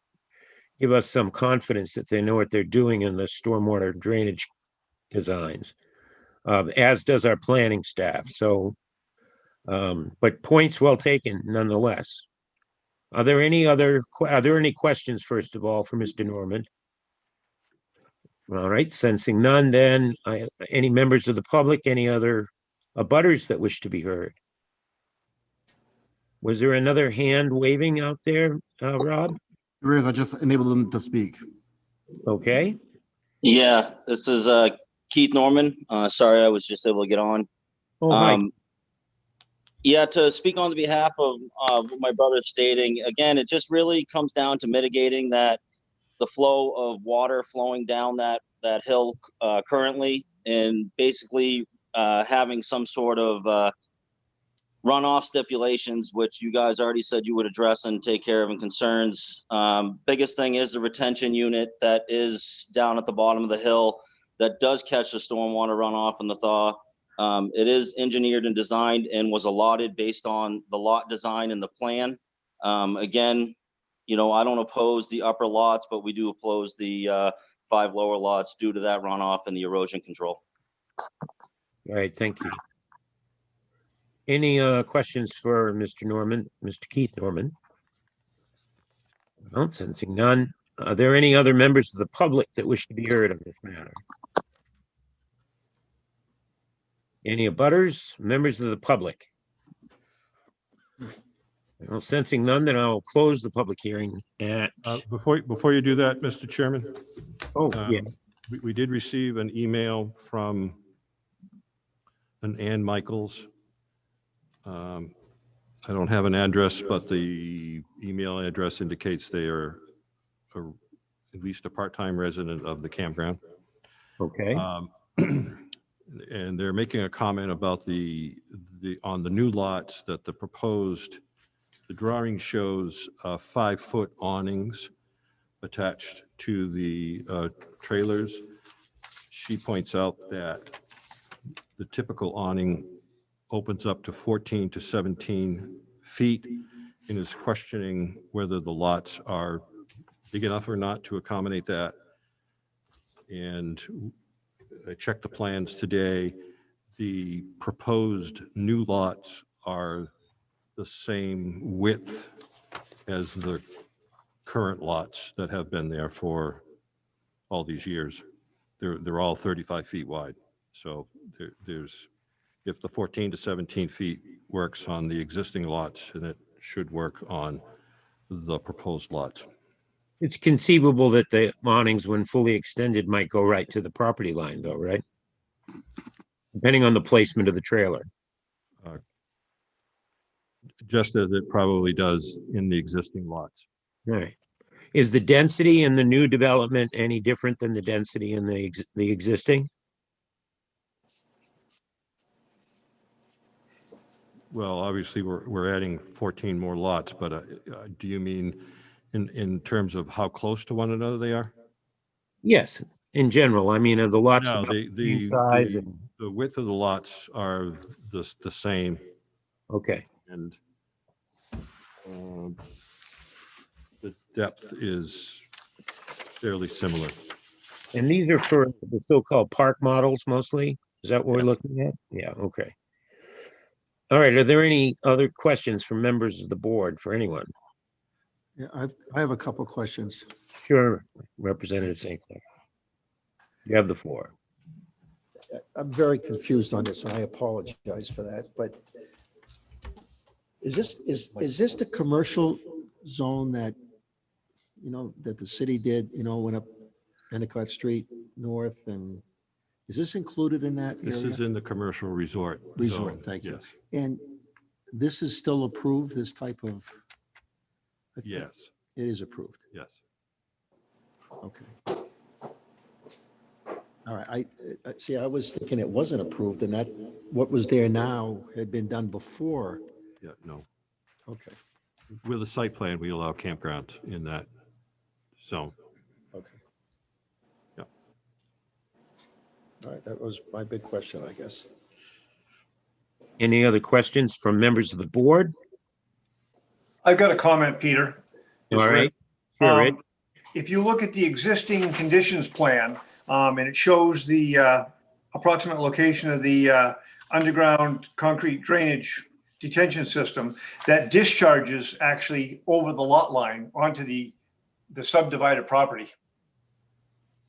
give us some confidence that they know what they're doing in the stormwater drainage designs, as does our planning staff. So, but points well taken nonetheless. Are there any questions, first of all, for Mr. Norman? All right, sensing none, then any members of the public, any other abutters that wish to be heard? Was there another hand waving out there, Rob? There is, I just enabled them to speak. Okay. Yeah, this is Keith Norman. Sorry, I was just able to get on. Oh, hi. Yeah, to speak on the behalf of what my brother's stating, again, it just really comes down to mitigating the flow of water flowing down that hill currently, and basically having some sort of runoff stipulations, which you guys already said you would address and take care of in concerns. Biggest thing is the retention unit that is down at the bottom of the hill that does catch the stormwater runoff and the thaw. It is engineered and designed and was allotted based on the lot design and the plan. Again, I don't oppose the upper lots, but we do oppose the 5 lower lots due to that runoff and the erosion control. All right, thank you. Any questions for Mr. Norman, Mr. Keith Norman? Well, sensing none. Are there any other members of the public that wish to be heard on this matter? Any abutters, members of the public? Well, sensing none, then I'll close the public hearing at. Before you do that, Mr. Chairman. Oh, yeah. We did receive an email from an Ann Michaels. I don't have an address, but the email address indicates they are at least a part-time resident of the campground. Okay. And they're making a comment about on the new lots that the drawing shows 5-foot awnings attached to the trailers. She points out that the typical awning opens up to 14 to 17 feet and is questioning whether the lots are big enough or not to accommodate that. And I checked the plans today. The proposed new lots are the same width as the current lots that have been there for all these years. They're all 35 feet wide. So there's, if the 14 to 17 feet works on the existing lots, and it should work on the proposed lots. It's conceivable that the awnings, when fully extended, might go right to the property line though, right? Depending on the placement of the trailer. Just as it probably does in the existing lots. All right. Is the density in the new development any different than the density in the existing? Well, obviously, we're adding 14 more lots, but do you mean in terms of how close to one another they are? Yes, in general. I mean, are the lots No, about the same size? the width of the lots are the same. Okay. And the depth is fairly similar. And these are for the so-called park models mostly? Is that what we're looking at? Yeah, okay. All right, are there any other questions from members of the board for anyone? Yeah, I have a couple of questions. Sure, Representative St. Clair. You have the floor. I'm very confused on this, and I apologize for that, but is this the commercial zone that, that the city did, went up Endicott Street North, and is this included in that This area? is in the commercial resort. Resort, zone, thank you. Yes, And this is still approved, this type of? yes, It is approved. yes. Okay. All right, I see, I was thinking it wasn't approved and that what was there now had been done before. Yeah, no. Okay, With a site plan, we allow campgrounds in that zone. okay. Yeah. All right, that was my big question, I guess. Any other questions from members of the board? I've got a comment, Peter. All right. Sure, Rich. If you look at the existing conditions plan, and it shows the approximate location of the underground concrete drainage detention system that discharges actually over the lot line onto the subdivided property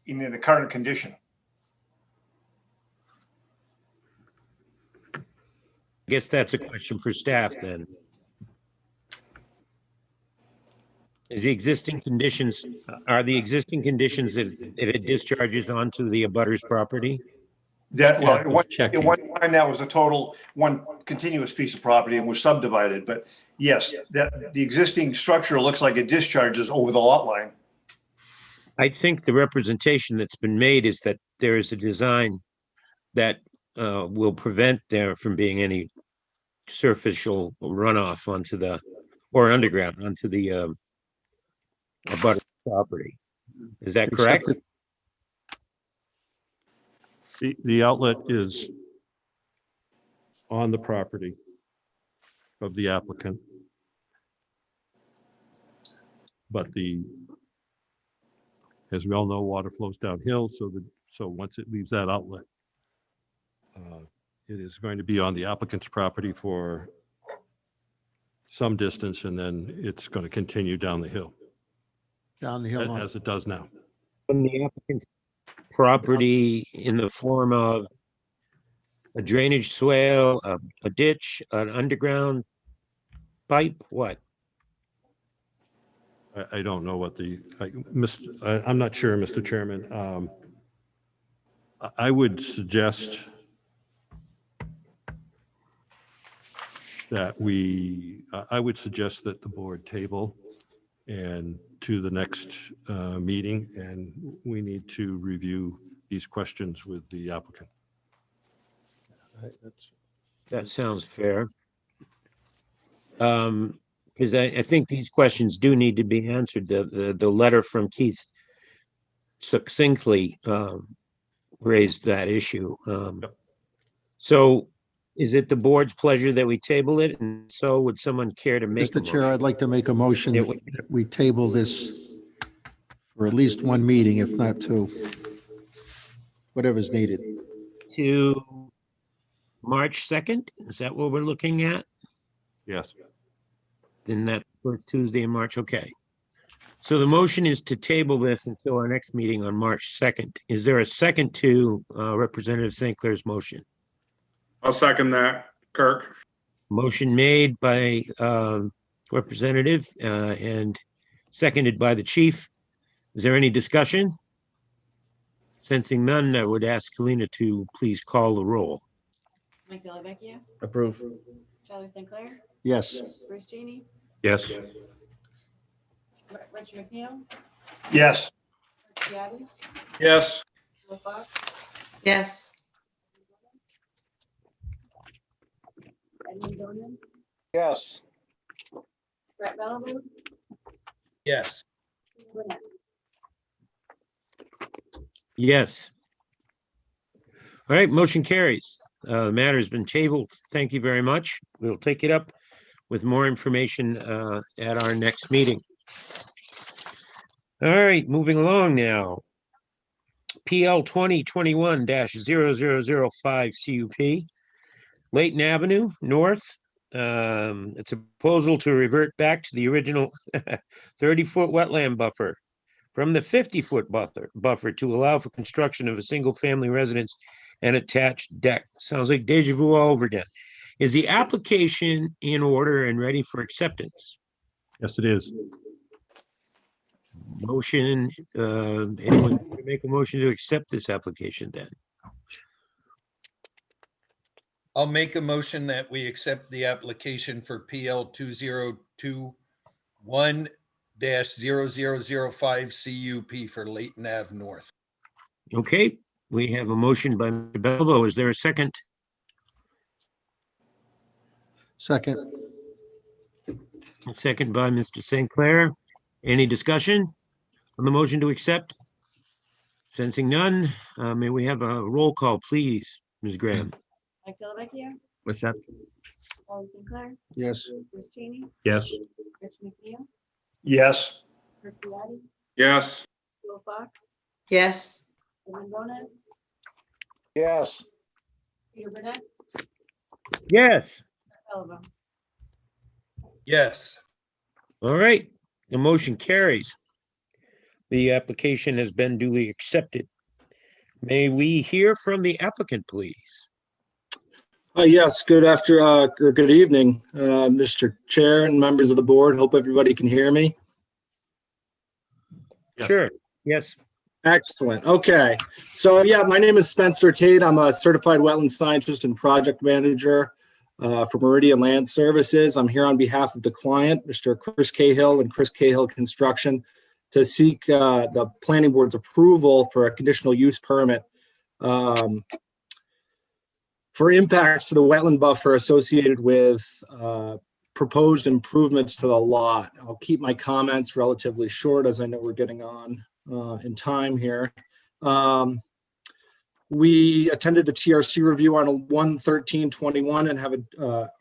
in the current condition. I guess that's a question for staff then. Are the existing conditions that it discharges onto the abutter's property? That, well, Checking. at one time that was a total, one continuous piece of property and was subdivided, but yes, that the existing structure looks like it discharges over the lot line. I think the representation that's been made is that there is a design that will prevent there from being any surficial runoff onto the, or underground onto the abutter property. Is that correct? Except The outlet is on the property of the applicant. But as we all know, water flows downhill, so once it leaves that outlet, it is going to be on the applicant's property for some distance, and then it's going to continue down the hill, Down the hill. as it does now. From the applicant's property in the form of a drainage swale, a ditch, an underground pipe, what? I don't know what I'm not sure, Mr. Chairman. I would suggest that the board table and to the next meeting, and we need to review these questions with the applicant. That sounds fair. Because I think these questions do need to be answered. The letter from Keith succinctly raised that issue. So is it the board's pleasure that we table it? And so would someone care to make a Mr. Chair, motion? I'd like to make a motion It would- that we table this for at least one meeting, if not two, whatever's needed. To March 2nd? Is that what we're looking at? Yes. Then that first Tuesday in March, okay. So the motion is to table this until our next meeting on March 2nd. Is there a second to Representative St. Clair's motion? I'll second that, Kirk. Motion made by Representative and seconded by the chief. Is there any discussion? Sensing none, I would ask Kalina to please call the roll. Mike Dellavecchia, Approve. Charlie St. Clair, Yes. Bruce Genie, Yes. Richard McNeil, Yes. Gabby, Yes. Jill Fox, Yes. Edmund Donan, Yes. Brett Bellevue, Yes. Peter Burnett. Yes. All right, motion carries. The matter has been tabled. Thank you very much. We'll take it up with more information at our next meeting. All right, moving along now. PL 2021-0005 CUP, Layton Avenue North. It's a proposal to revert back to the original 30-foot wetland buffer from the 50-foot buffer to allow for construction of a single-family residence and attached deck. Sounds like deja vu all over again. Is the application in order and ready for acceptance? Yes, it is. Motion, anyone make a motion to accept this application then? I'll make a motion that we accept the application for PL 2021-0005 CUP for Layton Ave North. Okay, we have a motion by Mr. Belvo. Is there a second? Second. A second by Mr. St. Clair. Any discussion on the motion to accept? Sensing none, may we have a roll call, please, Ms. Graham? Mike Delvecchio, What's that? Paul Sinclair, Yes. Bruce Cheney, Yes. Rich McNeil, Yes. Kirk Deity, Yes. Joe Fox, Yes. Edwin Bonas, Yes. Peter Burnett, Yes. Brett Belvin. Yes. All right, the motion carries. The application has been duly accepted. May we hear from the applicant, please? Yes, good evening, Mr. Chair and members of the board. Hope everybody can hear me. Sure, yes. Excellent. Okay. So yeah, my name is Spencer Tate. I'm a certified wetland scientist and project manager for Meridian Land Services. I'm here on behalf of the client, Mr. Chris Cahill and Chris Cahill Construction, to seek the planning board's approval for a conditional use permit for impacts to the wetland buffer associated with proposed improvements to the lot. I'll keep my comments relatively short as I know we're getting on in time here. We attended the TRC review on 1/13/21 and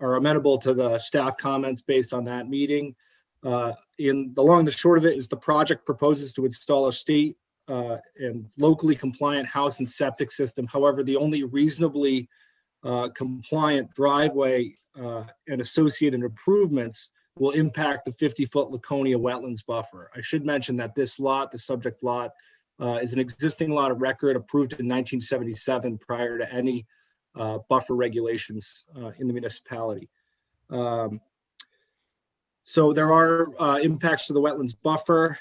are amenable to the staff comments based on that meeting. The long and the short of it is the project proposes to install a state and locally compliant house and septic system. However, the only reasonably compliant driveway and associated improvements will impact the 50-foot Laconia wetlands buffer. I should mention that this lot, the subject lot, is an existing lot of record approved in 1977 prior to any buffer regulations in the municipality. So there are impacts to the wetlands buffer.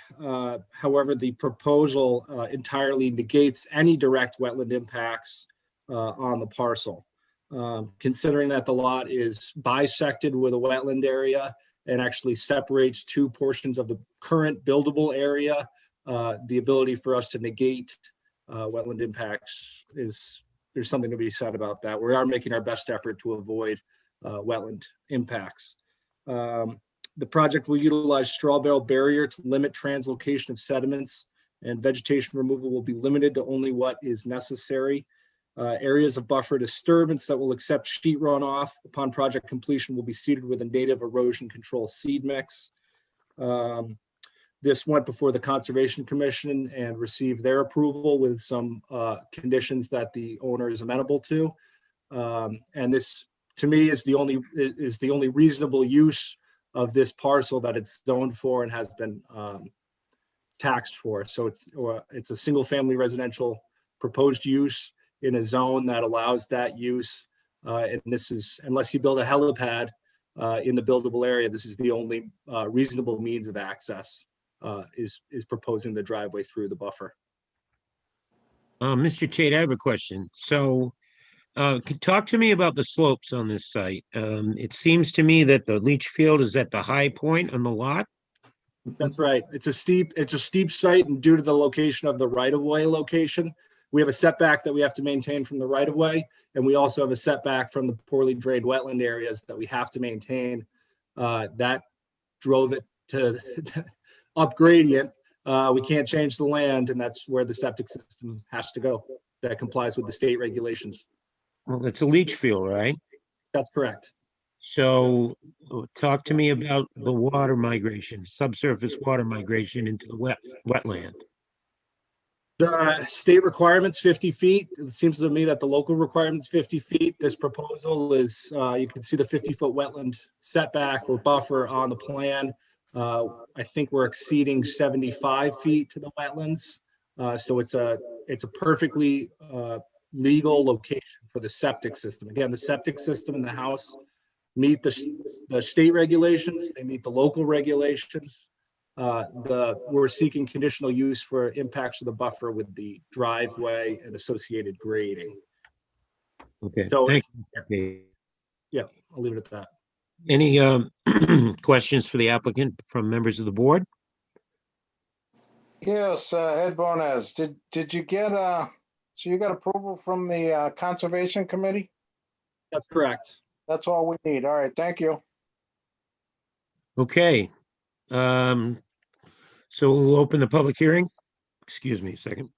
However, the proposal entirely negates any direct wetland impacts on the parcel. Considering that the lot is bisected with a wetland area and actually separates two portions of the current buildable area, the ability for us to negate wetland impacts there's something to be said about that. We are making our best effort to avoid wetland impacts. The project will utilize straw bale barrier to limit translocation of sediments, and vegetation removal will be limited to only what is necessary. Areas of buffer disturbance that will accept sheet runoff upon project completion will be seeded with a native erosion control seed mix. This went before the Conservation Commission and received their approval with some conditions that the owner is amenable to. And this, to me, is the only reasonable use of this parcel that it's zoned for and has been taxed for. So it's a single family residential proposed use in a zone that allows that use. And this is, unless you build a helipad in the buildable area, this is the only reasonable means of access is proposing the driveway through the buffer. Mr. Tate, I have a question. So talk to me about the slopes on this site. It seems to me that the leach field is at the high point on the lot. That's right. It's a steep site, and due to the location of the right-of-way location, we have a setback that we have to maintain from the right-of-way, and we also have a setback from the poorly drained wetland areas that we have to maintain. That drove it to up gradient. We can't change the land, and that's where the septic system has to go. That complies with the state regulations. Well, it's a leach field, right? That's correct. So talk to me about the water migration, subsurface water migration into the wetland. The state requirement's 50 feet. It seems to me that the local requirement's 50 feet. This proposal is, you can see the 50-foot wetland setback or buffer on the plan. I think we're exceeding 75 feet to the wetlands. So it's a perfectly legal location for the septic system. Again, the septic system in the house meet the state regulations, they meet the local regulations. We're seeking conditional use for impacts to the buffer with the driveway and associated grading. Okay, So, thank you. yeah, I'll leave it at that. Any questions for the applicant from members of the board? Yes, Ed Bonez, did you get, so you got approval from the Conservation Committee? That's correct. That's all we need. All right, thank you. Okay. So we'll open the public hearing. Excuse me a second.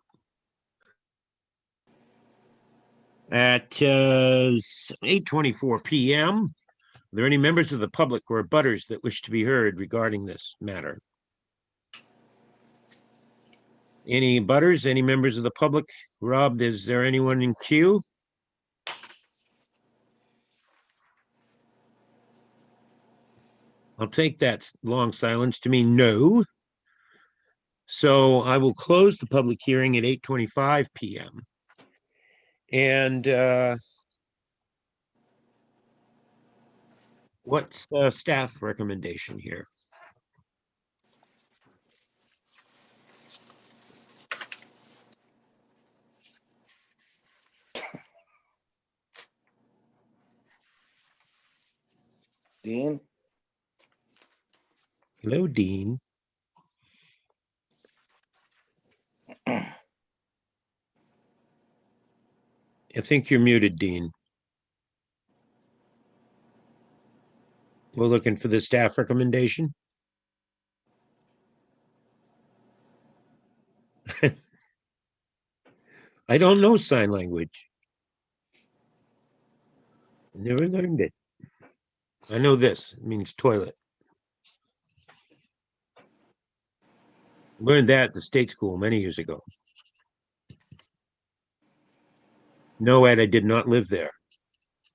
At 8:24 p.m. Are there any members of the public or butters that wish to be heard regarding this matter? Any butters, any members of the public? Rob, is there anyone in queue? I'll take that long silence to mean no. So I will close the public hearing at 8:25 p.m. And what's the staff recommendation here? Dean? Hello, Dean. I think you're muted, Dean. We're looking for the staff recommendation. I don't know sign language. Never learned it. I know this, it means toilet. Learned that at the state school many years ago. No, Ed, I did not live there.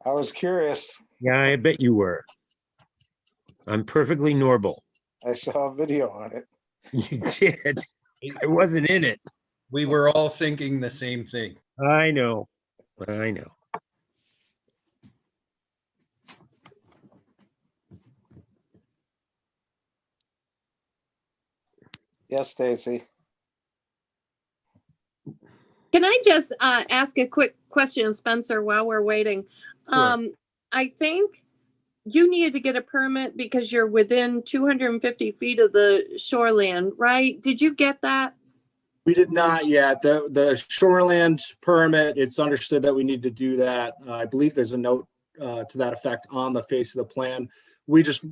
I was curious. Yeah, I bet you were. I'm perfectly normal. I saw a video on it. You did. I wasn't in it. We were all thinking the same thing. I know. I know. Yes, Stacy. Can I just ask a quick question, Spencer, while we're waiting? I think you needed to get a permit because you're within 250 feet of the shoreline, right? Did you get that? We did not yet. The shoreland permit, it's understood that we need to do that. I believe there's a note to that effect on the face of the plan. We just,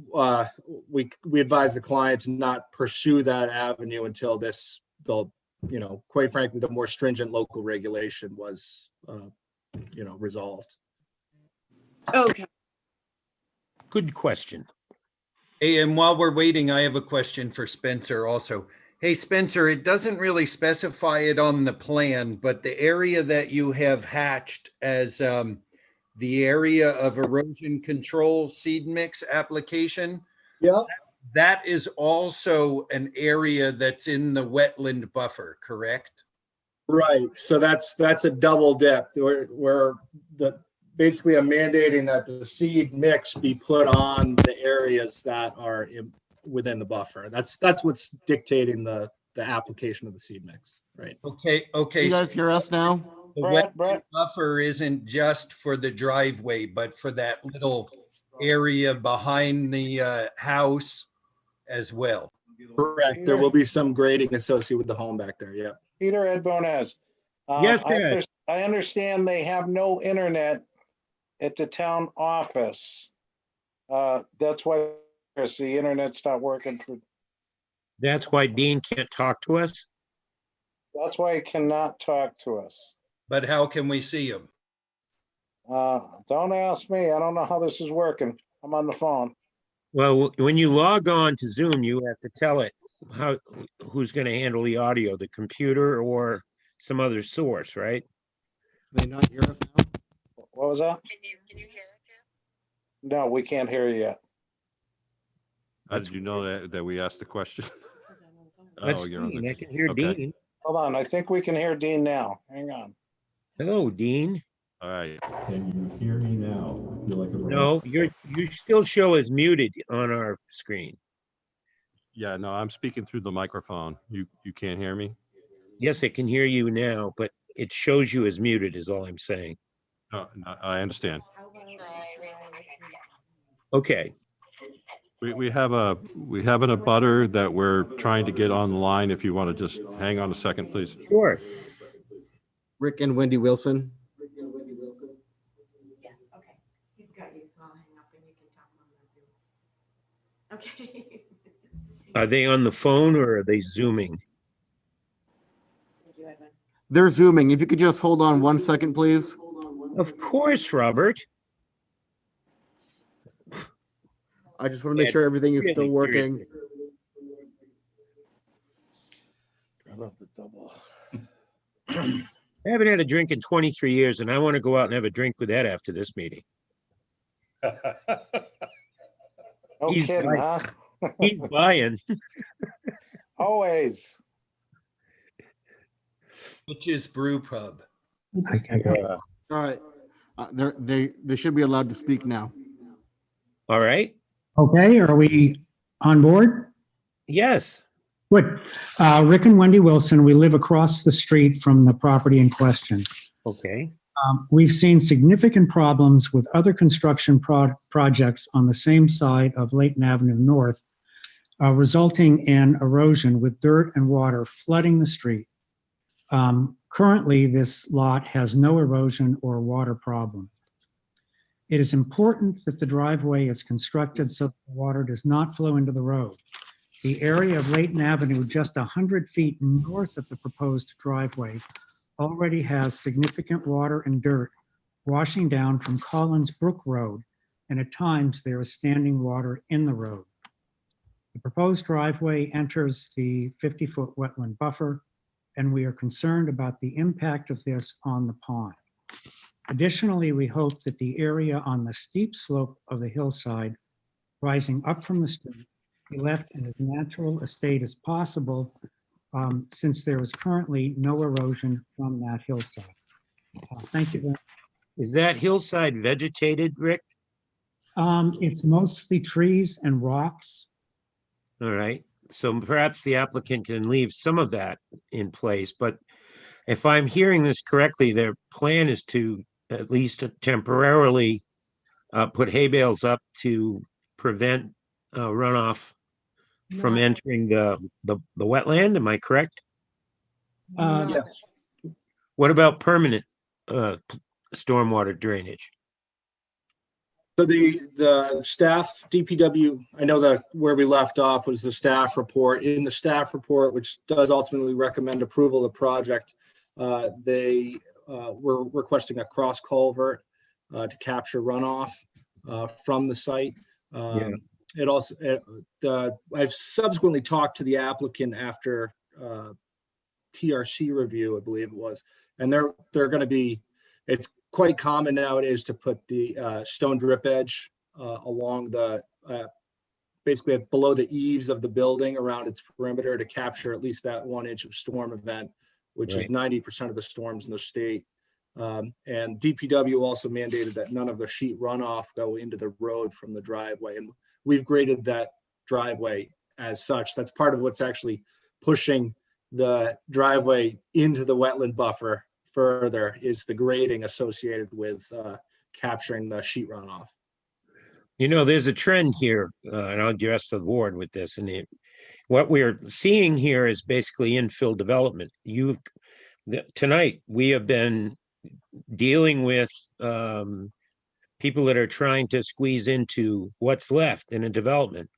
we advise the client to not pursue that avenue until quite frankly, the more stringent local regulation was, resolved. Okay. Good question. Hey, and while we're waiting, I have a question for Spencer also. Hey, Spencer, it doesn't really specify it on the plan, but the area that you have hatched as the area of erosion control seed mix application. Yeah. That is also an area that's in the wetland buffer, correct? Right. So that's a double dip where basically I'm mandating that the seed mix be put on the areas that are within the buffer. That's what's dictating the application of the seed mix. Right. Okay. You guys hear us now? The wetland buffer isn't just for the driveway, but for that little area behind the house as well. Correct. There will be some grading associated with the home back there. Yeah. Peter, Ed Bonez. Yes, Ed. I understand they have no internet at the town office. That's why the internet's not working for. That's why Dean can't talk to us? That's why he cannot talk to us. But how can we see him? Don't ask me. I don't know how this is working. I'm on the phone. Well, when you log on to Zoom, you have to tell it who's going to handle the audio, the computer or some other source, right? They not hear us now? What was that? Can you hear us yet? No, we can't hear you yet. How did you know that we asked the question? That's you're on Dean. the. I can hear Okay. Dean. Hold on. I think we can hear Dean now. Hang on. Hello, Dean. All right. Can you hear me now? I feel like a No, you still show as muted on our screen. Yeah, no, I'm speaking through the microphone. You can't hear me? Yes, I can hear you now, but it shows you as muted is all I'm saying. No, I understand. Okay. We have an abutter that we're trying to get on the line. If you want to just hang on a second, please. Sure. Rick and Wendy Wilson. Yes, okay. He's got you, so I'll hang up and you can talk on Zoom. Okay. Are they on the phone or are they Zooming? They're Zooming. If you could just hold on 1 second, please. Of course, Robert. I just want to make sure everything is still working. I love the double. I haven't had a drink in 23 years, and I want to go out and have a drink with Ed after this meeting. No He's kidding, buying. huh? He's buying. Always. Which is Brew Pub. All right. They should be allowed to speak now. All right. Okay, are we on board? Yes. Good. Rick and Wendy Wilson, we live across the street from the property in question. Okay. We've seen significant problems with other construction projects on the same side of Layton Avenue North, resulting in erosion with dirt and water flooding the street. Currently, this lot has no erosion or water problem. It is important that the driveway is constructed so the water does not flow into the road. The area of Layton Avenue, just 100 feet north of the proposed driveway, already has significant water and dirt washing down from Collins Brook Road, and at times there is standing water in the road. The proposed driveway enters the 50-foot wetland buffer, and we are concerned about the impact of this on the pond. Additionally, we hope that the area on the steep slope of the hillside rising up from the street be left in as natural a state as possible, since there is currently no erosion from that hillside. Thank you. Is that hillside vegetated, Rick? It's mostly trees and rocks. All right. So perhaps the applicant can leave some of that in place, but if I'm hearing this correctly, their plan is to at least temporarily put hay bales up to prevent runoff from entering the wetland. Am I correct? Yes. What about permanent stormwater drainage? So the staff DPW, I know that where we left off was the staff report. In the staff report, which does ultimately recommend approval of the project, they were requesting a cross culvert to capture runoff from the site. It also, I've subsequently talked to the applicant after TRC review, I believe it was, and they're going to be, it's quite common nowadays to put the stone drip edge along the, basically below the eaves of the building around its perimeter to capture at least that 1 inch of storm event, which is 90% of the storms in the state. And DPW also mandated that none of the sheet runoff go into the road from the driveway. And we've graded that driveway as such. That's part of what's actually pushing the driveway into the wetland buffer further, is the grading associated with capturing the sheet runoff. You know, there's a trend here, and I'll address the board with this. And what we're seeing here is basically infill development. Tonight, we have been dealing with people that are trying to squeeze into what's left in a development.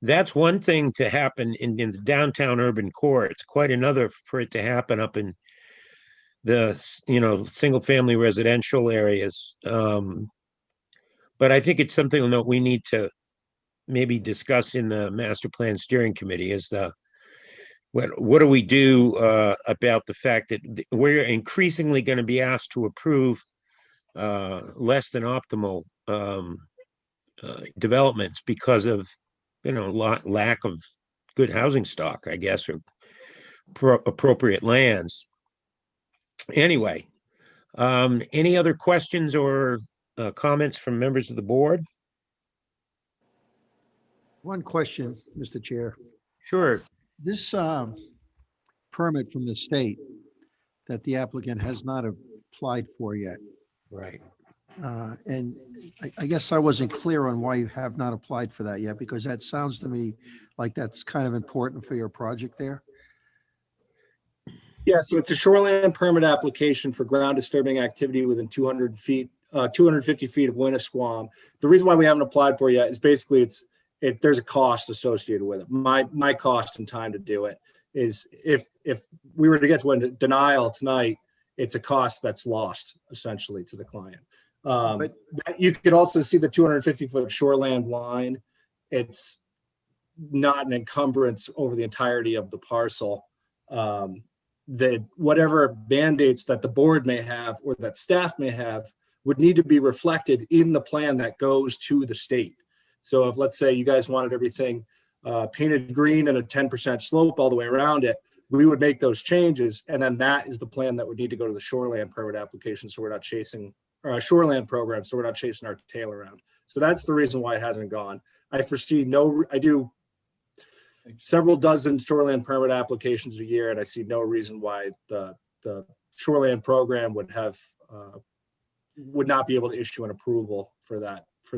That's one thing to happen in the downtown urban core. It's quite another for it to happen up in the, single family residential areas. But I think it's something that we need to maybe discuss in the master plan steering committee, is what do we do about the fact that we're increasingly going to be asked to approve less than optimal developments because of lack of good housing stock, I guess, or appropriate lands. Anyway, any other questions or comments from members of the board? One question, Mr. Chair. Sure. This permit from the state that the applicant has not applied for yet. Right. And I guess I wasn't clear on why you have not applied for that yet, because that sounds to me like that's kind of important for your project there. Yeah, so it's a shoreline permit application for ground disturbing activity within 200 feet, 250 feet of Winnisquam. The reason why we haven't applied for it yet is basically there's a cost associated with it. My cost and time to do it is if we were to get to a denial tonight, it's a cost that's lost essentially to the client. But you could also see the 250-foot shoreland line. It's not an encumbrance over the entirety of the parcel. That whatever mandates that the board may have or that staff may have would need to be reflected in the plan that goes to the state. So if, let's say, you guys wanted everything painted green and a 10% slope all the way around it, we would make those changes. And then that is the plan that would need to go to the shoreland permit application. So we're not chasing shoreland program. So we're not chasing our tail around. So that's the reason why it hasn't gone. I foresee I do several dozen shoreland permit applications a year, and I see no reason why the shoreland program would not be able to issue an approval for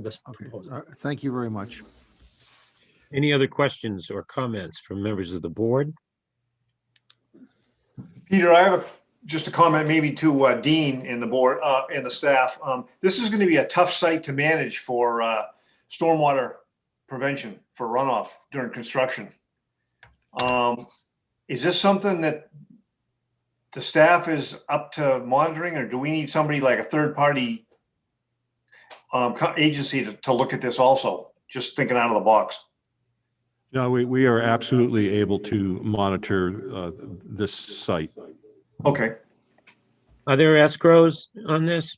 this proposal. Thank you very much. Any other questions or comments from members of the board? Peter, I have just a comment maybe to Dean and the board and the staff. This is going to be a tough site to manage for stormwater prevention for runoff during construction. Is this something that the staff is up to monitoring, or do we need somebody like a third party agency to look at this also? Just thinking out of the box. No, we are absolutely able to monitor this site. Okay. Are there escrows on this?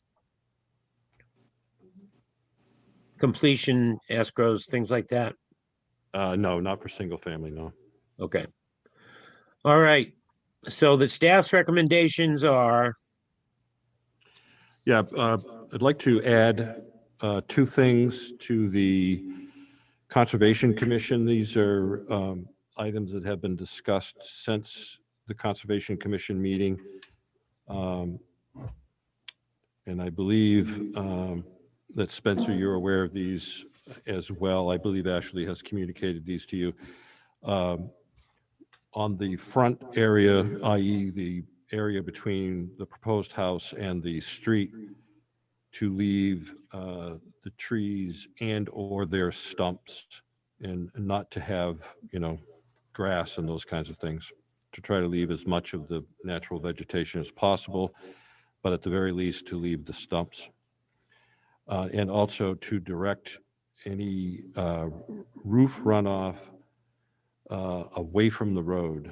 Completion escrows, things like that? No, not for single family, no. Okay. All right. So the staff's recommendations are? Yeah, I'd like to add two things to the Conservation Commission. These are items that have been discussed since the Conservation Commission meeting. And I believe that Spencer, you're aware of these as well. I believe Ashley has communicated these to you. On the front area, i.e. the area between the proposed house and the street, to leave the trees and or their stumps, and not to have, grass and those kinds of things, to try to leave as much of the natural vegetation as possible, but at the very least to leave the stumps. And also to direct any roof runoff away from the road,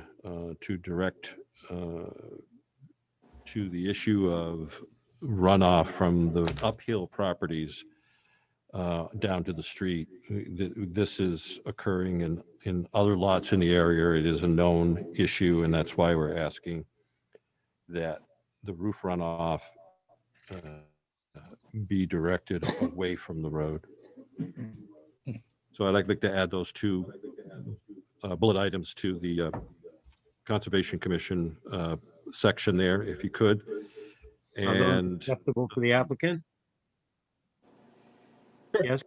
to direct to the issue of runoff from the uphill properties down to the street. This is occurring in other lots in the area. It is a known issue, and that's why we're asking that the roof runoff be directed away from the road. So I'd like to add those two bullet items to the Conservation Commission section there, if you could. Are those And acceptable for the applicant? Yes.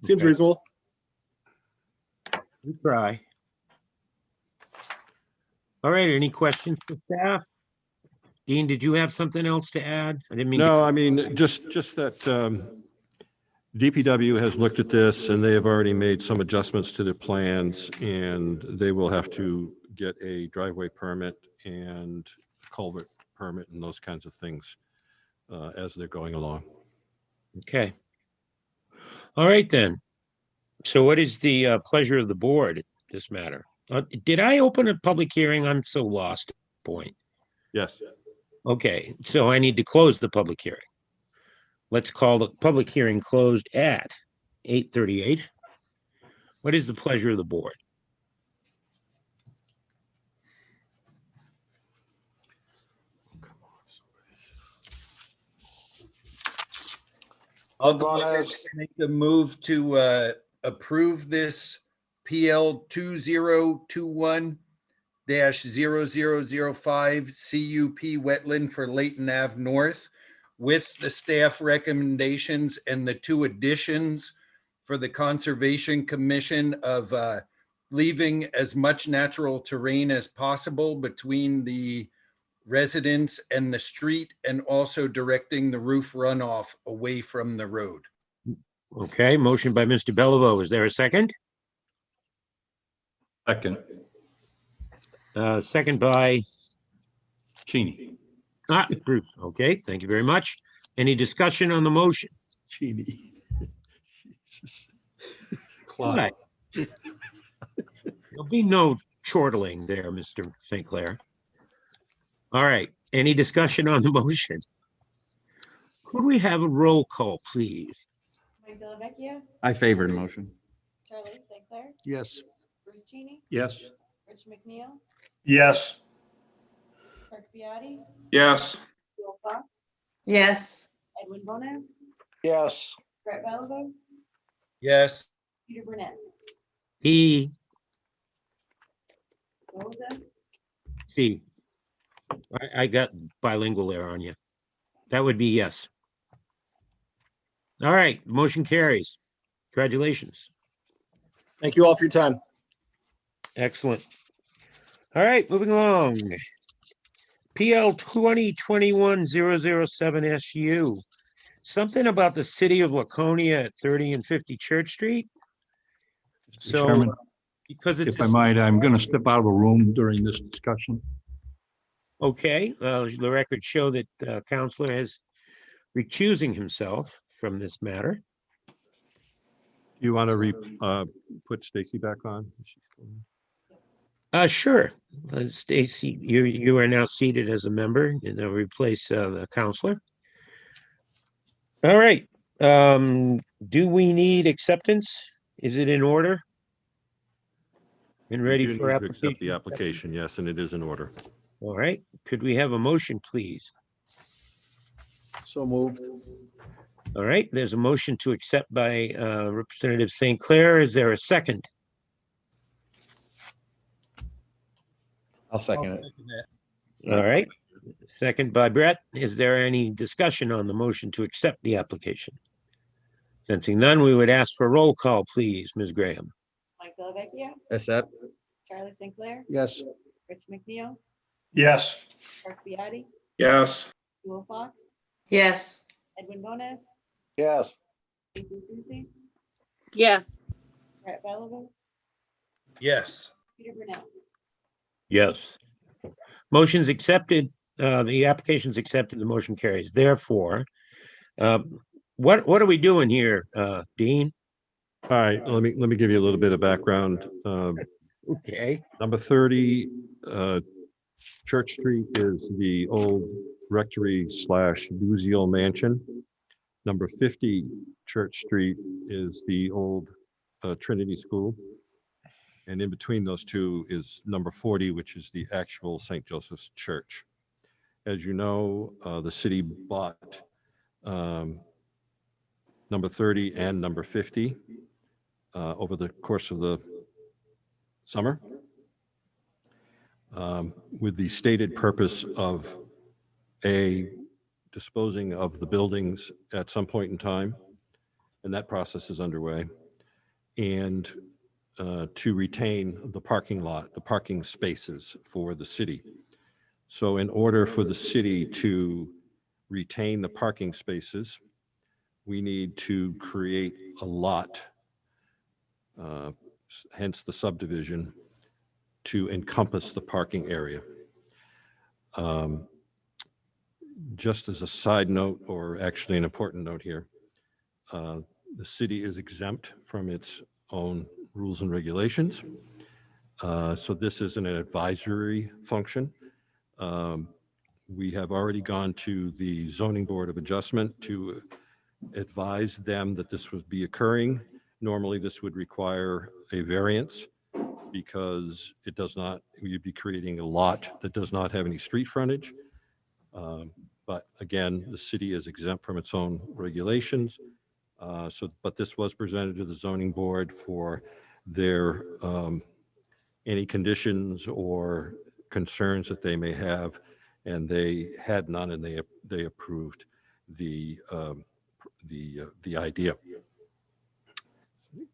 Seems Okay. reasonable. We try. All right, any questions for staff? Dean, did you have something else to add? I didn't mean to. no, I mean, just that DPW has looked at this and they have already made some adjustments to their plans, and they will have to get a driveway permit and culvert permit and those kinds of things as they're going along. Okay. All right, then. So what is the pleasure of the board at this matter? Did I open a public hearing? I'm so lost at this point. Yes. Okay, so I need to close the public hearing. Let's call the public hearing closed at 8:38. What is the pleasure of the board? I'll go ahead and Gomez. make a move to approve this PL 2021-0005 CUP wetland for Layton Ave North with the staff recommendations and the two additions for the Conservation Commission of leaving as much natural terrain as possible between the residents and the street, and also directing the roof runoff away from the road. Okay, motion by Mr. Bellevue. Is there a second? Second. Second by Cheney. Bruce. Okay, thank you very much. Any discussion on the motion? Cheney. Jesus. Right. There'll be no chortling there, Mr. St. Clair. All right, any discussion on the motion? Could we have a roll call, please? Mike Delvecchio, I favor the motion. Charlie St. Clair, Yes. Bruce Cheney, Yes. Rich McNeil, Yes. Kirk Biati, Yes. Joel Fox, Yes. Edwin Bonas, Yes. Brett Bellevue, Yes. Peter Burnett. What was that? See, I got bilingual there on you. That would be yes. All right, motion carries. Congratulations. Thank you all for your time. Excellent. All right, moving along. PL 2021-007 SU. Something about the city of Laconia at 30 and 50 Church Street. So, Chairman, because it's if I might, I'm going to step out of the room during this discussion. okay, the records show that Counselor is recusing himself from this matter. You want to put Stacy back on? Sure. Stacy, you are now seated as a member and they'll replace the counselor. All right. Do we need acceptance? Is it in order? And ready You for need to accept application? the application, yes, and it is in order. All right. Could we have a motion, please? So moved. All right. There's a motion to accept by Representative St. Clair. Is there a second? I'll second it. All right. Second by Brett. Is there any discussion on the motion to accept the application? Sensing none, we would ask for a roll call, please, Ms. Graham. Mike Delvecchio, Accept. Charlie St. Clair, Yes. Rich McNeil, Yes. Kirk Biati, Yes. Joel Fox, Yes. Edwin Bonas, Yes. Stacy Susie, Yes. Brett Bellevue, Yes. Peter Burnett. Yes. Motion's accepted. The application's accepted. The motion carries. Therefore, what are we doing here, Dean? All right, let me give you a little bit of background. Okay. Number 30 Church Street is the old rectory / Luzial Mansion. Number 50 Church Street is the old Trinity School. And in between those two is number 40, which is the actual St. Joseph's Church. As you know, the city bought number 30 and number 50 over the course of the summer, with the stated purpose of disposing of the buildings at some point in time, and that process is underway, and to retain the parking lot, the parking spaces for the city. So in order for the city to retain the parking spaces, we need to create a lot, hence the subdivision, to encompass the parking area. Just as a side note, or actually an important note here, the city is exempt from its own rules and regulations. So this isn't an advisory function. We have already gone to the Zoning Board of Adjustment to advise them that this would be occurring. Normally, this would require a variance because it does not, you'd be creating a lot that does not have any street frontage. But again, the city is exempt from its own regulations, But this was presented to the zoning board for their, any conditions or concerns that they may have, and they had none, and they approved the idea.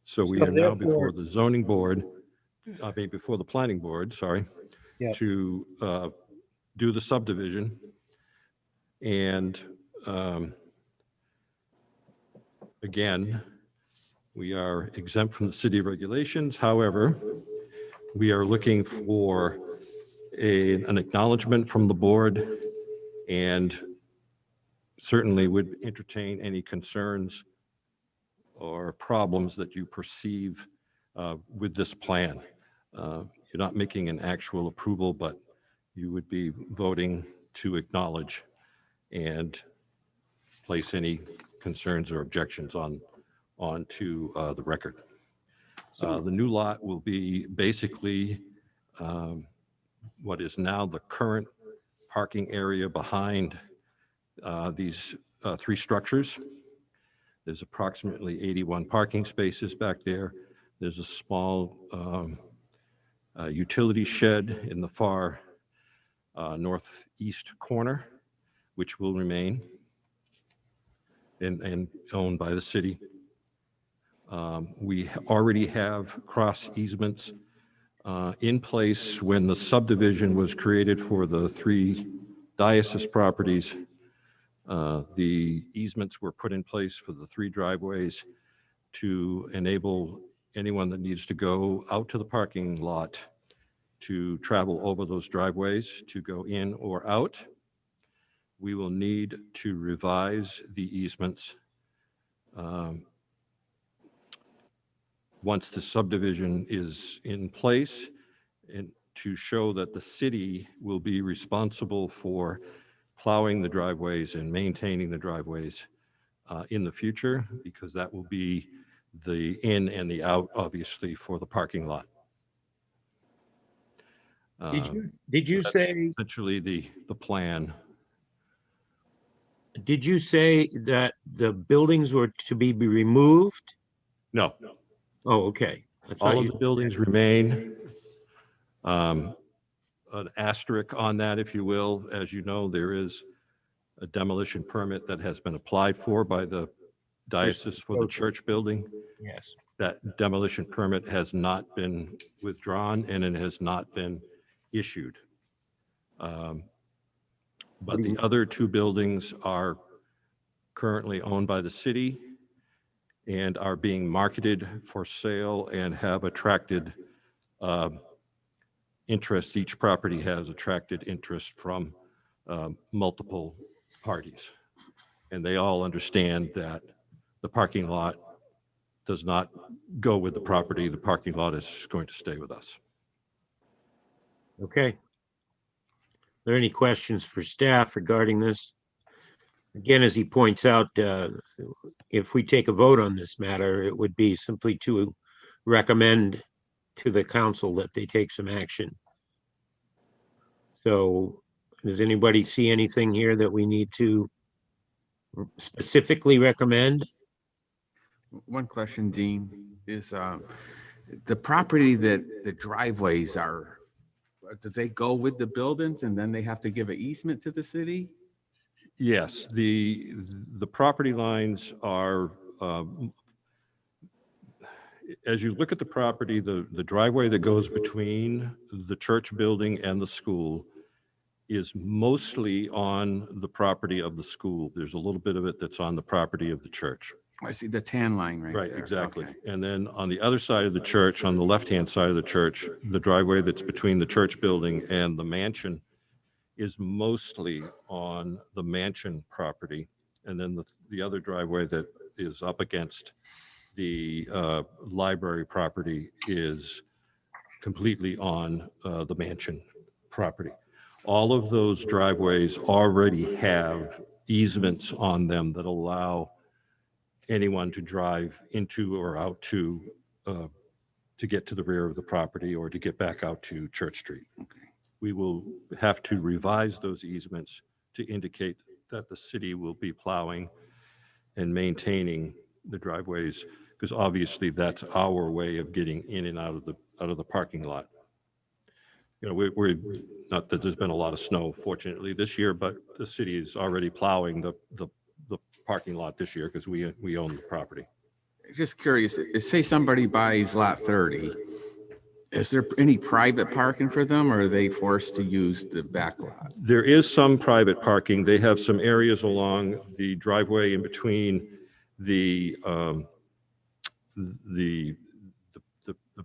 So we So are now before therefore- the zoning board, before the planning board, sorry, Yep. to do the subdivision. And again, we are exempt from the city regulations. However, we are looking for an acknowledgement from the board, and certainly would entertain any concerns or problems that you perceive with this plan. You're not making an actual approval, but you would be voting to acknowledge and place any concerns or objections onto the record. The new lot will be basically what is now the current parking area behind these three structures. There's approximately 81 parking spaces back there. There's a small utility shed in the far northeast corner, which will remain and owned by the city. We already have cross easements in place when the subdivision was created for the three diocese properties. The easements were put in place for the three driveways to enable anyone that needs to go out to the parking lot to travel over those driveways to go in or out. We will need to revise the easements once the subdivision is in place, and to show that the city will be responsible for plowing the driveways and maintaining the driveways in the future, because that will be the in and the out, obviously, for the parking lot. Did you That's say, essentially the plan? did you say that the buildings were to be removed? No. Oh, okay. I thought All of you- the buildings remain. An asterisk on that, if you will. As you know, there is a demolition permit that has been applied for by the diocese for the church building. Yes. That demolition permit has not been withdrawn, and it has not been issued. But the other two buildings are currently owned by the city and are being marketed for sale and have attracted interest. Each property has attracted interest from multiple parties. And they all understand that the parking lot does not go with the property. The parking lot is going to stay with us. Okay. Are there any questions for staff regarding this? Again, as he points out, if we take a vote on this matter, it would be simply to recommend to the council that they take some action. So does anybody see anything here that we need to specifically recommend? One question, Dean, is the property that the driveways are, do they go with the buildings and then they have to give an easement to the city? Yes, the property lines are, as you look at the property, the driveway that goes between the church building and the school is mostly on the property of the school. There's a little bit of it that's on the property of the church. I see the tan line right Right, there. exactly. Okay. And then on the other side of the church, on the left-hand side of the church, the driveway that's between the church building and the mansion is mostly on the mansion property. And then the other driveway that is up against the library property is completely on the mansion property. All of those driveways already have easements on them that allow anyone to drive into or out to get to the rear of the property or to get back out to Church Street. We will have to revise those easements to indicate that the city will be plowing and maintaining the driveways, because obviously that's our way of getting in and out of the parking lot. You know, we're not that there's been a lot of snow fortunately this year, but the city is already plowing the parking lot this year because we own the property. Just curious, say somebody buys lot 30, is there any private parking for them, or are they forced to use the back lot? There is some private parking. They have some areas along the driveway in between the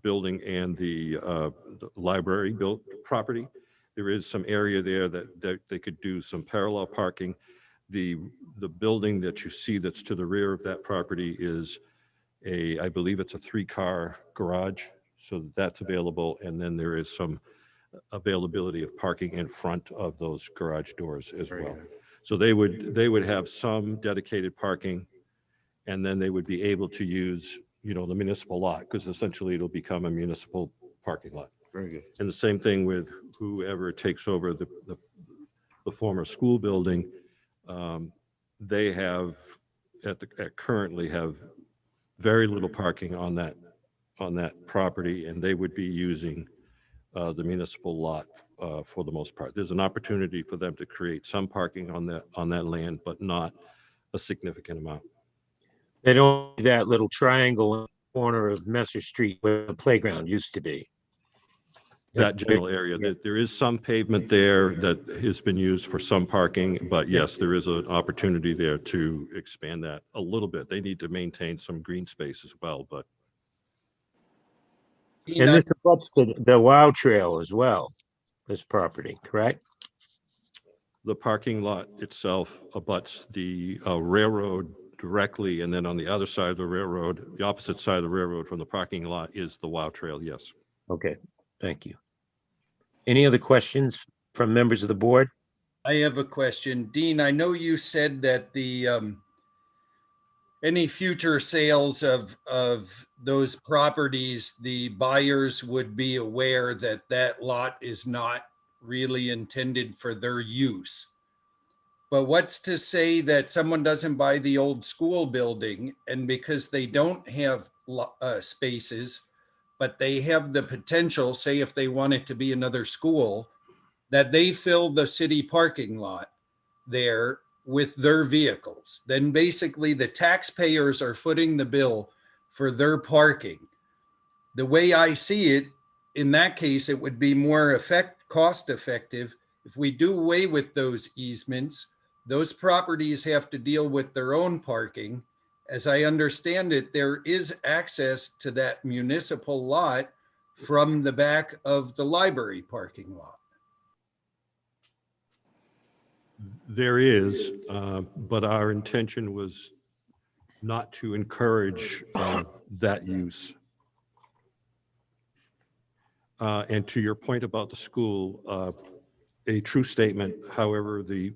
building and the library built property. There is some area there that they could do some parallel parking. The building that you see that's to the rear of that property is I believe it's a 3-car garage, so that's available. And then there is some availability of parking in front of those garage doors as well. So they would have some dedicated parking, and then they would be able to use, you know, the municipal lot, because essentially it'll become a municipal parking lot. Very good. And the same thing with whoever takes over the former school building. They have currently have very little parking on that property, and they would be using the municipal lot for the most part. There's an opportunity for them to create some parking on that land, but not a significant amount. They don't see that little triangle in the corner of Messer Street where the playground used to be. That general area, there is some pavement there that has been used for some parking, but yes, there is an opportunity there to expand that a little bit. They need to maintain some green space as well, but. And this abuts the WOW Trail as well, this property, correct? The parking lot itself abuts the railroad directly, and then on the other side of the railroad, the opposite side of the railroad from the parking lot is the WOW Trail, yes. Okay, thank you. Any other questions from members of the board? I have a question. Dean, I know you said that the any future sales of those properties, the buyers would be aware that that lot is not really intended for their use. But what's to say that someone doesn't buy the old school building, and because they don't have spaces, but they have the potential, say if they want it to be another school, that they fill the city parking lot there with their vehicles. Then basically the taxpayers are footing the bill for their parking. The way I see it, in that case, it would be more cost effective if we do away with those easements. Those properties have to deal with their own parking. As I understand it, there is access to that municipal lot from the back of the library parking lot. There is, but our intention was not to encourage that use. And to your point about the school, a true statement. However, the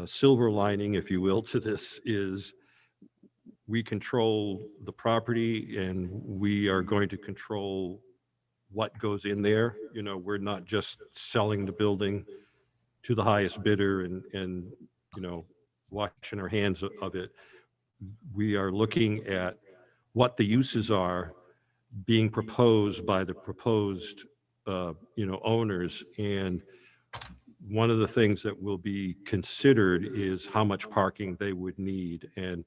silver lining, if you will, to this is we control the property, and we are going to control what goes in there. You know, we're not just selling the building to the highest bidder and you know, washing our hands of it. We are looking at what the uses are being proposed by the proposed you know, owners, and one of the things that will be considered is how much parking they would need. And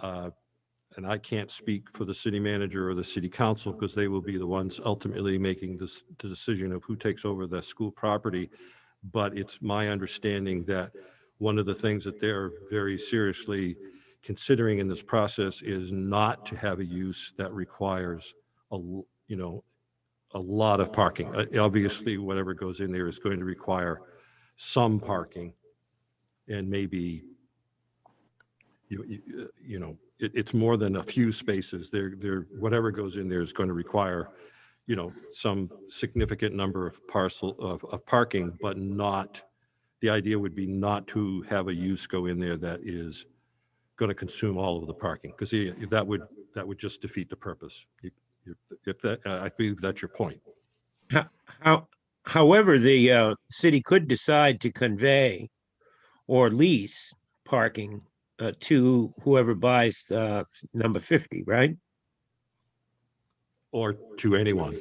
I can't speak for the city manager or the city council, because they will be the ones ultimately making the decision of who takes over the school property. But it's my understanding that one of the things that they're very seriously considering in this process is not to have a use that requires you know, a lot of parking. Obviously, whatever goes in there is going to require some parking, and maybe you know, it's more than a few spaces. Whatever goes in there is going to require, you know, some significant number of of parking, but not, the idea would be not to have a use go in there that is going to consume all of the parking, because that would just defeat the purpose. If that, I believe that's your point. However, the city could decide to convey or lease parking to whoever buys number 50, right? Or to anyone.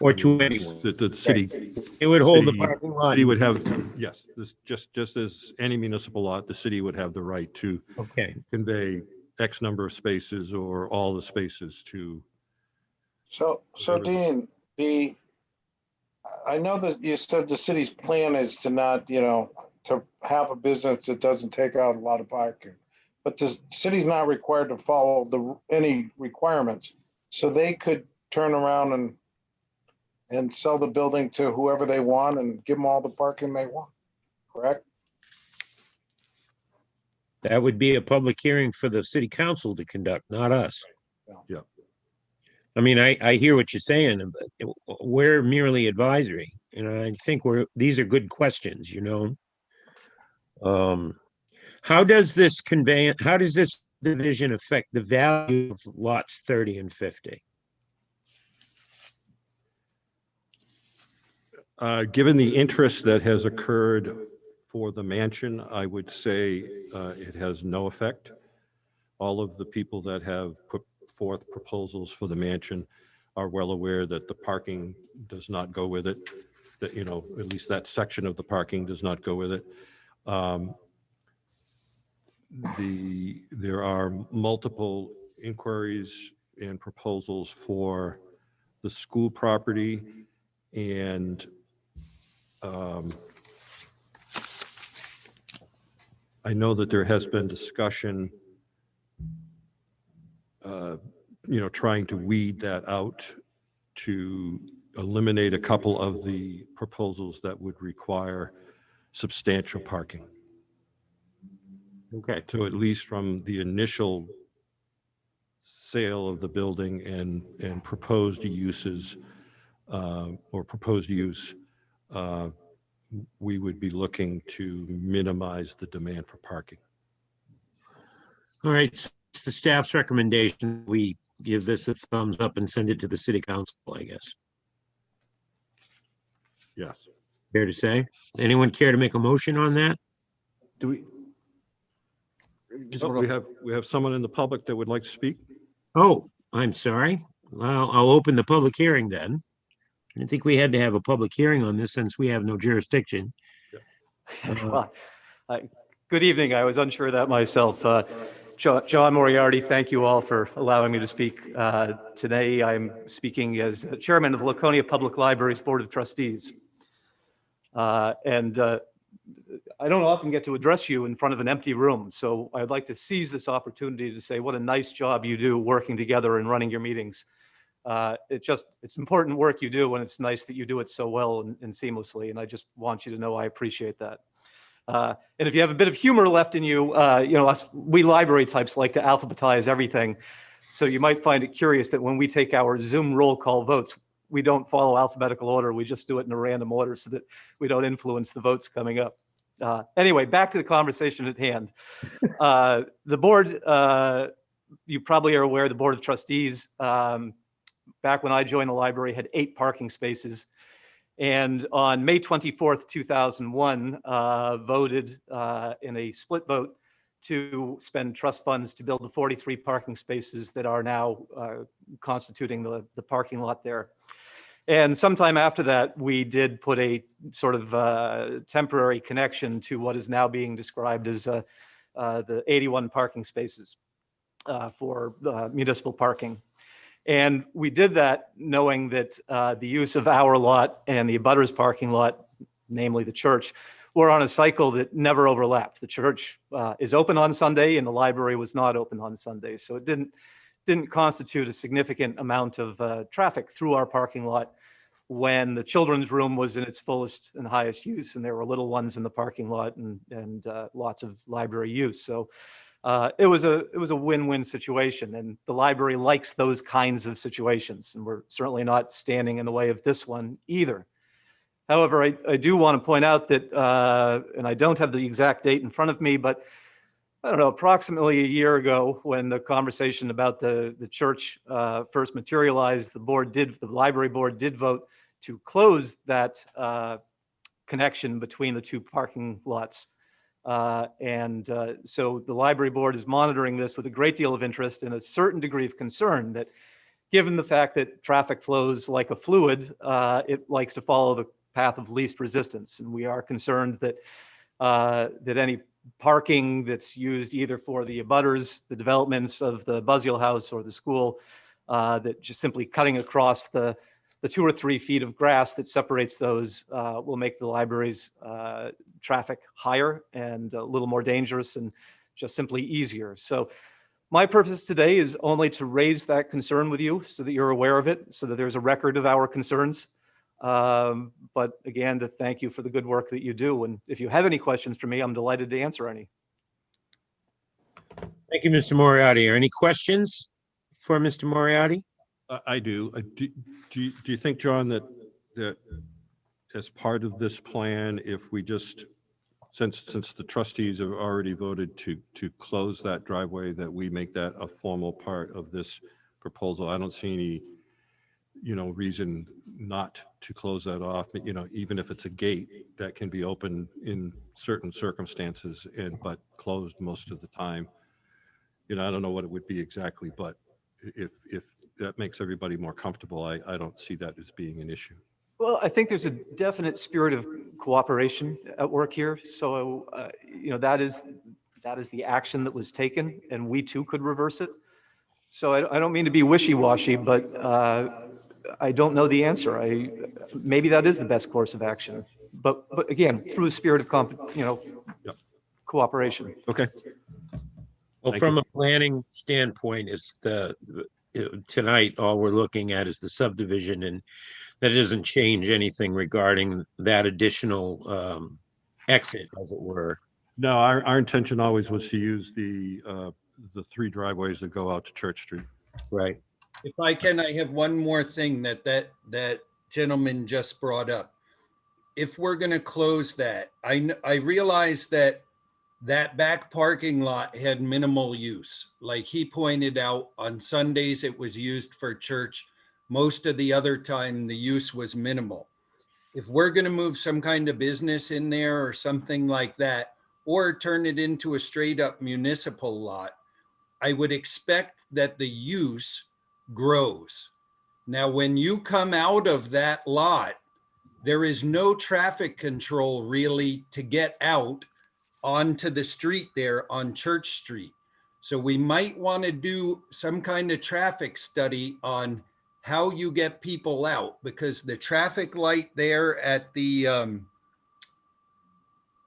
Or I to mean, anyone. The city. It would hold the city- parking lot. City would have, yes, this, just as any municipal lot, the city would have the right to Okay. convey X number of spaces or all the spaces to. So Dean, I know that you said the city's plan is to not, to have a business that doesn't take out a lot of parking. But the city's not required to follow any requirements. So they could turn around and sell the building to whoever they want and give them all the parking they want, correct? That would be a public hearing for the city council to conduct, not us. Yeah. I mean, I hear what you're saying, but we're merely advisory. And I think these are good questions, How does this division affect the value of lots 30 and 50? Given the interest that has occurred for the mansion, I would say it has no effect. All of the people that have put forth proposals for the mansion are well aware that the parking does not go with it, that, at least that section of the parking does not go with it. There are multiple inquiries and proposals for the school property, and I know that there has been discussion, trying to weed that out to eliminate a couple of the proposals that would require substantial parking. Okay. So at least from the initial sale of the building and proposed uses or proposed use, we would be looking to minimize the demand for parking. All right, so it's the staff's recommendation. We give this a thumbs up and send it to the city council, I guess. Yes. Fair to say? Anyone care to make a motion on that? Do we? Oh, we have someone in the public that would like to speak. Oh, I'm sorry. Well, I'll open the public hearing then. I didn't think we had to have a public hearing on this since we have no jurisdiction. Well, good evening. I was unsure of that myself. John Moriarty, thank you all for allowing me to speak. Today, I'm speaking as chairman of the Laconia Public Library's Board of Trustees. I don't often get to address you in front of an empty room, so I'd like to seize this opportunity to say what a nice job you do working together and running your meetings. It's important work you do, and it's nice that you do it so well and seamlessly, and I just want you to know I appreciate that. And if you have a bit of humor left in you, we library types like to alphabetize everything, so you might find it curious that when we take our Zoom roll call votes, we don't follow alphabetical order, we just do it in a random order so that we don't influence the votes coming up. Anyway, back to the conversation at hand. The board, you probably are aware, the Board of Trustees, back when I joined the library, had 8 parking spaces. And on May 24th, 2001, voted in a split vote to spend trust funds to build the 43 parking spaces that are now constituting the parking lot there. And sometime after that, we did put a sort of temporary connection to what is now being described as the 81 parking spaces for municipal parking. And we did that knowing that the use of our lot and the abutters parking lot, namely the church, were on a cycle that never overlapped. The church is open on Sunday and the library was not open on Sunday. So it didn't constitute a significant amount of traffic through our parking lot when the children's room was in its fullest and highest use and there were little ones in the parking lot and lots of library use. So it was a win-win situation, and the library likes those kinds of situations, and we're certainly not standing in the way of this one either. However, I do want to point out that, and I don't have the exact date in front of me, but I don't know, approximately a year ago, when the conversation about the church first materialized, the library board did vote to close that connection between the 2 parking lots. So the library board is monitoring this with a great deal of interest and a certain degree of concern that, given the fact that traffic flows like a fluid, it likes to follow the path of least resistance. And we are concerned that that any parking that's used either for the abutters, the developments of the Buzzell House or the school, that just simply cutting across the 2 or 3 feet of grass that separates those will make the library's traffic higher and a little more dangerous and just simply easier. So my purpose today is only to raise that concern with you so that you're aware of it, so that there's a record of our concerns. But again, to thank you for the good work that you do. And if you have any questions for me, I'm delighted to answer any. Thank you, Mr. Moriarty. Are any questions for Mr. Moriarty? I do. Do you think, John, that as part of this plan, if we just, since the trustees have already voted to close that driveway, that we make that a formal part of this proposal? I don't see any, reason not to close that off. But, even if it's a gate that can be open in certain circumstances but closed most of the time. I don't know what it would be exactly, but if that makes everybody more comfortable, I don't see that as being an issue. Well, I think there's a definite spirit of cooperation at work here. So, that is the action that was taken, and we too could reverse it. So I don't mean to be wishy-washy, but I don't know the answer. Maybe that is the best course of action. But again, through the spirit of cooperation. Okay. Well, Thank from you. a planning standpoint, it's tonight, all we're looking at is the subdivision, and that doesn't change anything regarding that additional exit, as it were. No, our intention always was to use the 3 driveways that go out to Church Street. Right. If I can, I have one more thing that gentleman just brought up. If we're going to close that, I realize that back parking lot had minimal use. Like he pointed out, on Sundays it was used for church. Most of the other time the use was minimal. If we're going to move some kind of business in there or something like that, or turn it into a straight up municipal lot, I would expect that the use grows. Now, when you come out of that lot, there is no traffic control really to get out onto the street there on Church Street. So we might want to do some kind of traffic study on how you get people out, because the traffic light there at the,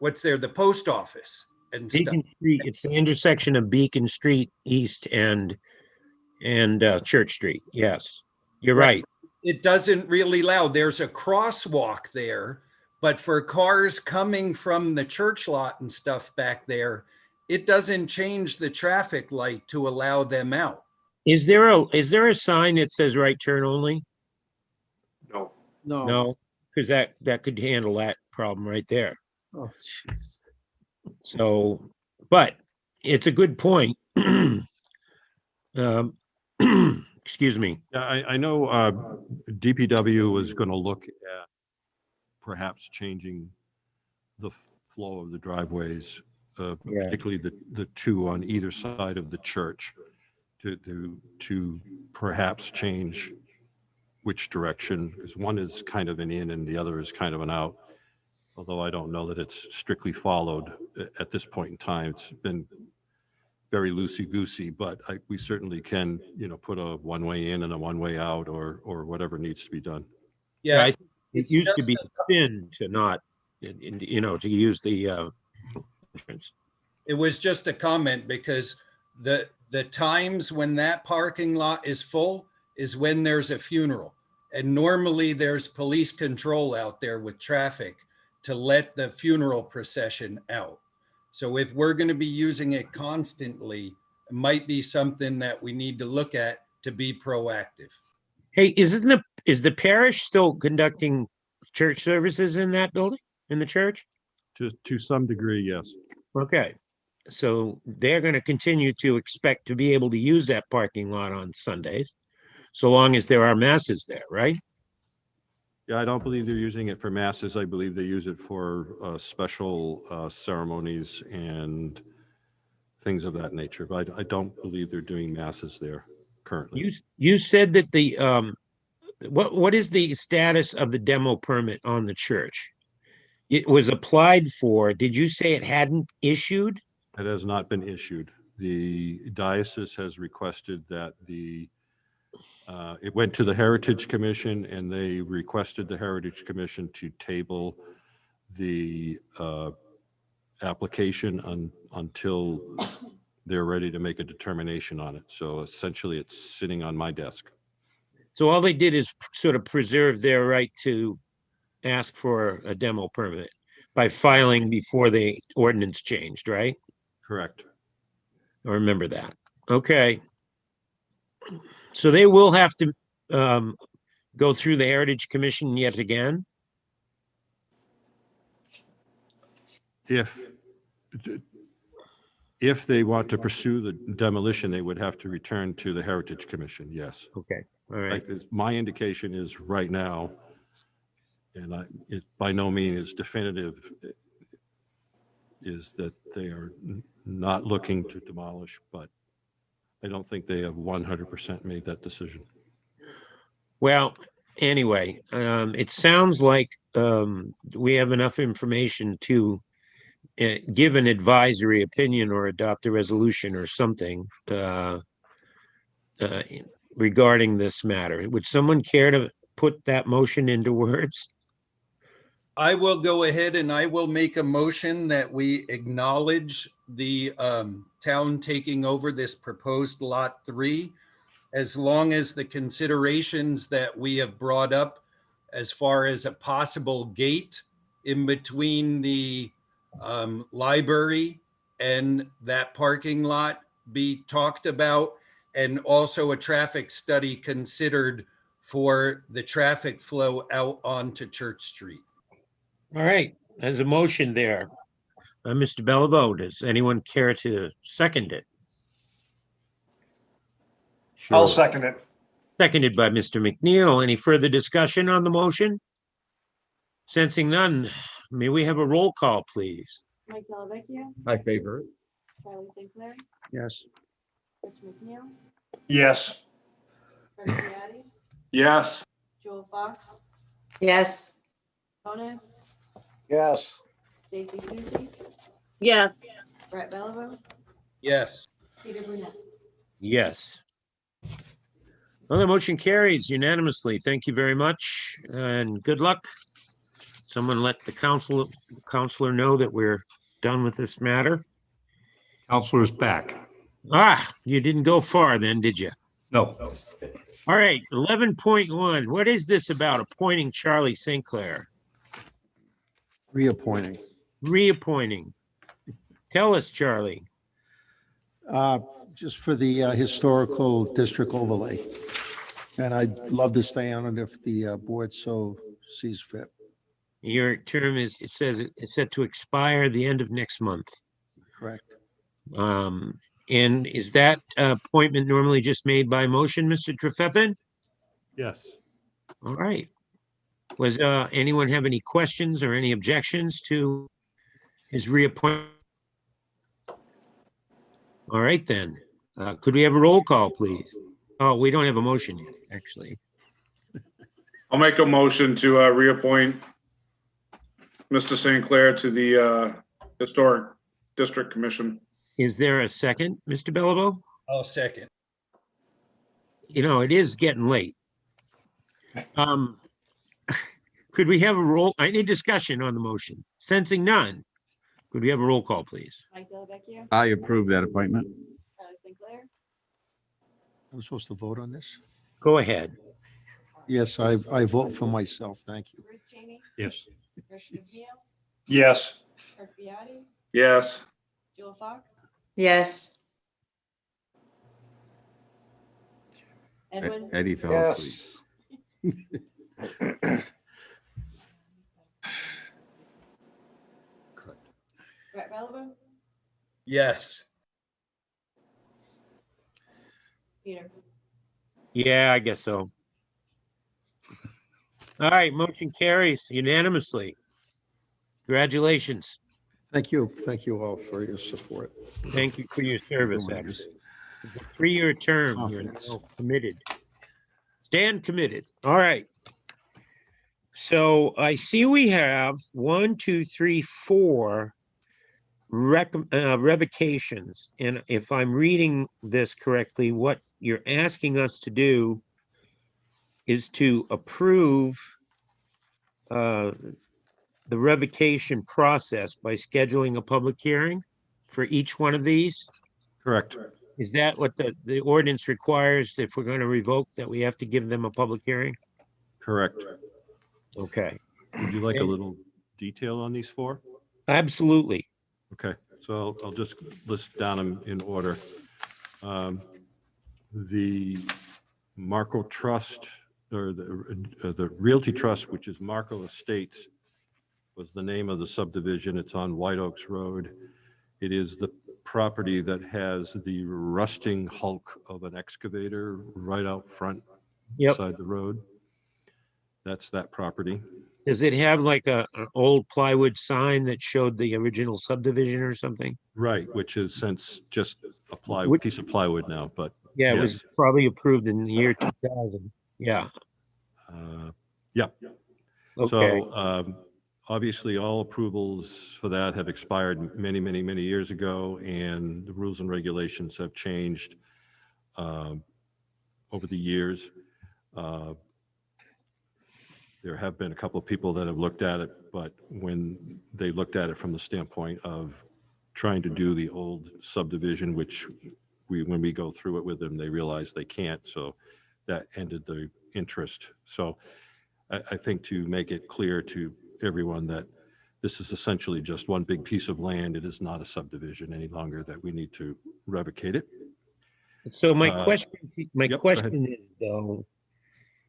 the post office and Beacon stuff. Street, it's the intersection of Beacon Street East and Church Street. Yes, you're right. It doesn't really allow, there's a crosswalk there, but for cars coming from the church lot and stuff back there, it doesn't change the traffic light to allow them out. Is there a sign that says right turn only? No. No, because that could handle that problem right there. Oh, jeez. So, but it's a good point. Excuse me. Yeah, I know DPW was going to look at perhaps changing the flow of the driveways, particularly the 2 on either side of the church, to perhaps change which direction, because one is kind of an in and the other is kind of an out. Although I don't know that it's strictly followed at this point in time. It's been very loosey-goosey, but we certainly can, put a one-way in and a one-way out, or whatever needs to be done. Yeah, I think it used to be thin to not, to use the entrance. It was just a comment, because the times when that parking lot is full is when there's a funeral. And normally there's police control out there with traffic to let the funeral procession out. So if we're going to be using it constantly, it might be something that we need to look at to be proactive. Hey, is the parish still conducting church services in that building, in the church? To some degree, yes. Okay. So they're going to continue to expect to be able to use that parking lot on Sundays, so long as there are masses there, right? Yeah, I don't believe they're using it for masses. I believe they use it for special ceremonies and things of that nature. But I don't believe they're doing masses there currently. You said that the, what is the status of the demo permit on the church? It was applied for. Did you say it hadn't issued? It has not been issued. The diocese has requested that it went to the Heritage Commission, and they requested the Heritage Commission to table the application until they're ready to make a determination on it. So essentially, it's sitting on my desk. So all they did is sort of preserve their right to ask for a demo permit by filing before the ordinance changed, right? Correct. I remember that. Okay. So they will have to go through the Heritage Commission yet again? If they want to pursue the demolition, they would have to return to the Heritage Commission, yes. Okay, all right. My indication is right now, and it by no means is definitive, is that they are not looking to demolish, but I don't think they have 100% made that decision. Well, anyway, it sounds like we have enough information to give an advisory opinion or adopt a resolution or something regarding this matter. Would someone care to put that motion into words? I will go ahead and I will make a motion that we acknowledge the town taking over this proposed Lot 3, as long as the considerations that we have brought up as far as a possible gate in between the library and that parking lot be talked about, and also a traffic study considered for the traffic flow out onto Church Street. All right, there's a motion there. Mr. Bellavo, does anyone care to second it? I'll second it. Seconded by Mr. McNeil. Any further discussion on the motion? Sensing none, may we have a roll call, please? Mike Delvecchio, I favor it. Charlie St. Clair, Yes. Rich McNeil, Yes. Craig Biatti, Yes. Joel Fox, Yes. Bonus, Yes. Stacy Susie, Yes. Brett Belavo, Yes. Peter Burnett. Yes. Well, the motion carries unanimously. Thank you very much and good luck. Someone let the counselor know that we're done with this matter. Counselor is back. Ah, you didn't go far then, did you? No. All right, 11.1. What is this about appointing Charlie St. Clair? Reappointing. Reappointing. Tell us, Charlie. Just for the historical district overlay. And I'd love to stay on it if the board so sees fit. Your term is, it says it's set to expire the end of next month. Correct. And is that appointment normally just made by motion, Mr. Trefethan? Yes. All right. Was anyone have any questions or any objections to his reappointment? All right, then. Could we have a roll call, please? Oh, we don't have a motion yet, actually. I'll make a motion to reappoint Mr. St. Clair to the Historic District Commission. Is there a second, Mr. Bellavo? I'll second. You know, it is getting late. Could we have a roll? I need discussion on the motion. Sensing none. Could we have a roll call, please? Mike Delvecchio, I approve that appointment. Charlie St. Clair, I'm supposed to vote on this? Go ahead. Yes, I vote for myself. Thank you. Bruce Cheney, Yes. Rich McNeil, Yes. Craig Biatti, Yes. Joel Fox, Yes. Edwin, Eddie fell asleep. Yes. Brett Belavo, Yes. Peter. Yeah, I guess so. All right, motion carries unanimously. Congratulations. Thank you. Thank you all for your support. Thank you for your service, Doing this. actually. It's a 3-year term. You're Confidence. now committed. Stand committed. All right. So I see we have 1, 2, 3, 4 revocations. And if I'm reading this correctly, what you're asking us to do is to approve the revocation process by scheduling a public hearing for each one of these? Correct. Is that what the ordinance requires? If we're going to revoke, that we have to give them a public hearing? Correct. Okay, Would you like a little detail on these 4? absolutely. Okay, so I'll just list down them in order. The Marco Trust, or the Realty Trust, which is Marco Estates, was the name of the subdivision. It's on White Oaks Road. It is the property that has the rusting hulk of an excavator right out front beside the road. That's that property. Does it have like an old plywood sign that showed the original subdivision or something? Right, which is since just a piece of plywood now, but Yeah, it yes. was probably approved in the year 2000. Yeah. Yeah. Okay. So obviously, all approvals for that have expired many, many, many years ago, and the rules and regulations have changed over the years. There have been a couple of people that have looked at it, but when they looked at it from the standpoint of trying to do the old subdivision, which when we go through it with them, they realize they can't. So that ended the interest. So I think to make it clear to everyone that this is essentially just one big piece of land. It is not a subdivision any longer, that we need to revocate it. So my question go ahead. is though,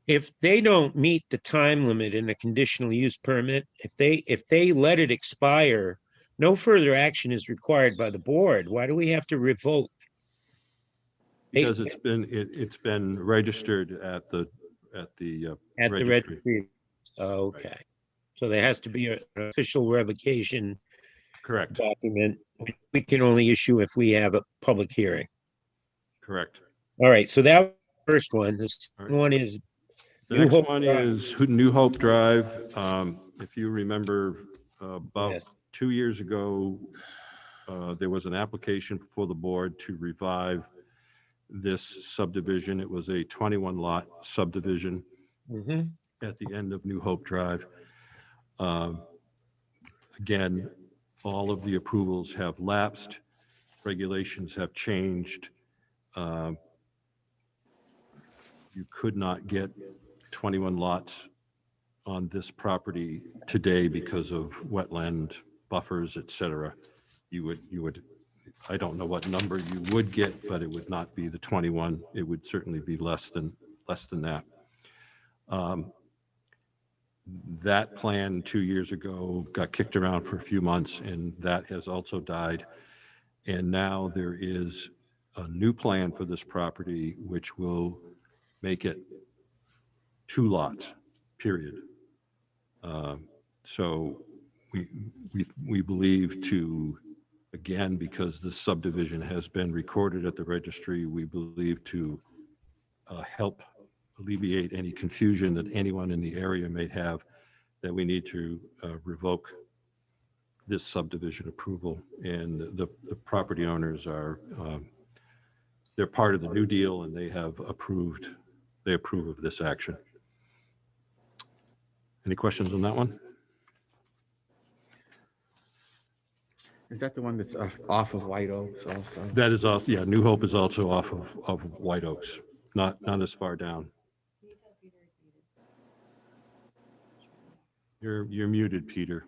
if they don't meet the time limit in a conditional use permit, if they let it expire, no further action is required by the board. Why do we have to revoke? Because it's been registered at the registry. Okay. So there has to be an official revocation. Correct. Document. We can only issue if we have a public hearing. Correct. All right. So that first one. The second one is. The next one is New Hope Drive. If you remember, about 2 years ago, there was an application for the board to revive this subdivision. It was a 21 lot subdivision at the end of New Hope Drive. Again, all of the approvals have lapsed. Regulations have changed. You could not get 21 lots on this property today because of wetland buffers, et cetera. You would, I don't know what number you would get, but it would not be the 21. It would certainly be less than that. That plan 2 years ago got kicked around for a few months, and that has also died. And now there is a new plan for this property, which will make it 2 lots, period. So we believe to, again, because the subdivision has been recorded at the registry, we believe to help alleviate any confusion that anyone in the area may have, that we need to revoke this subdivision approval. And the property owners are, they're part of the New Deal, and they approve of this action. Any questions on that one? Is that the one that's off of White Oaks also? That is off, yeah, New Hope is also off of White Oaks, not as far down. You're muted, Peter.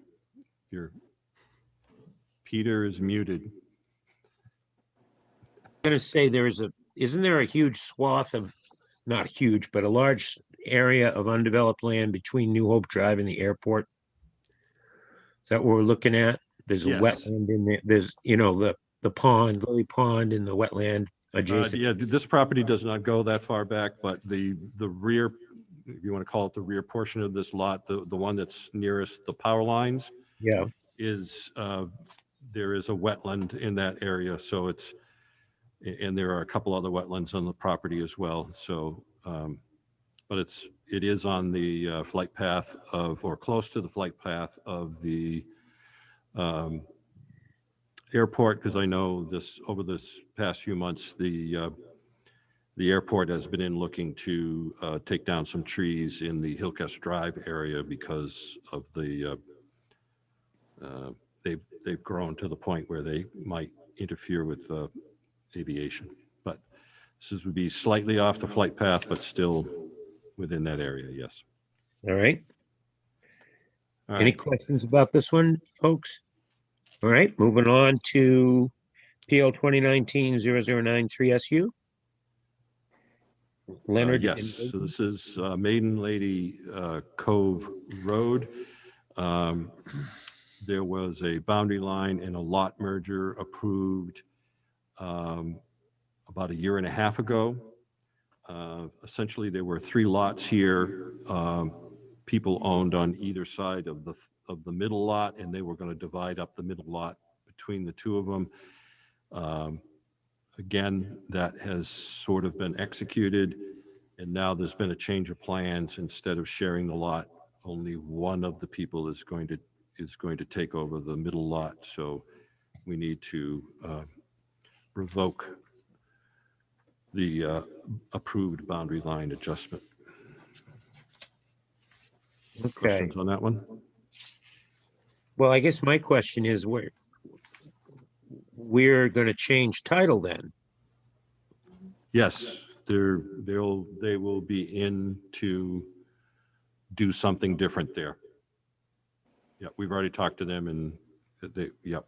Peter is muted. I'm going to say isn't there a huge swath of, not huge, but a large area of undeveloped land between New Hope Drive and the airport? Is that what we're looking at? There's a wetland in there. There's, the pond, Lily Pond, in the wetland adjacent. Yeah, this property does not go that far back, but the rear if you want to call it the rear portion of this lot, the one that's nearest the power lines, Yeah. is, there is a wetland in that area, so it's, and there are a couple other wetlands on the property as well, so, but it is on the flight path of, or close to the flight path of the airport, because I know over this past few months, the airport has been in looking to take down some trees in the Hillcrest Drive area because of they've grown to the point where they might interfere with aviation. But this would be slightly off the flight path, but still within that area, yes. All right. All Any right. questions about this one, folks? All right, moving on to PL 2019-0093 SU. Leonard. Yes, so this is Maiden Lady Cove Road. There was a boundary line and a lot merger approved about a year and a half ago. Essentially, there were 3 lots here. People owned on either side of the middle lot, and they were going to divide up the middle lot between the 2 of them. Again, that has sort of been executed, and now there's been a change of plans. Instead of sharing the lot, only one of the people is going to take over the middle lot. So we need to revoke the approved boundary line adjustment. Okay. Questions on that one? Well, I guess my question is we're going to change title then. Yes, they will be in to do something different there. Yeah, we've already talked to them, and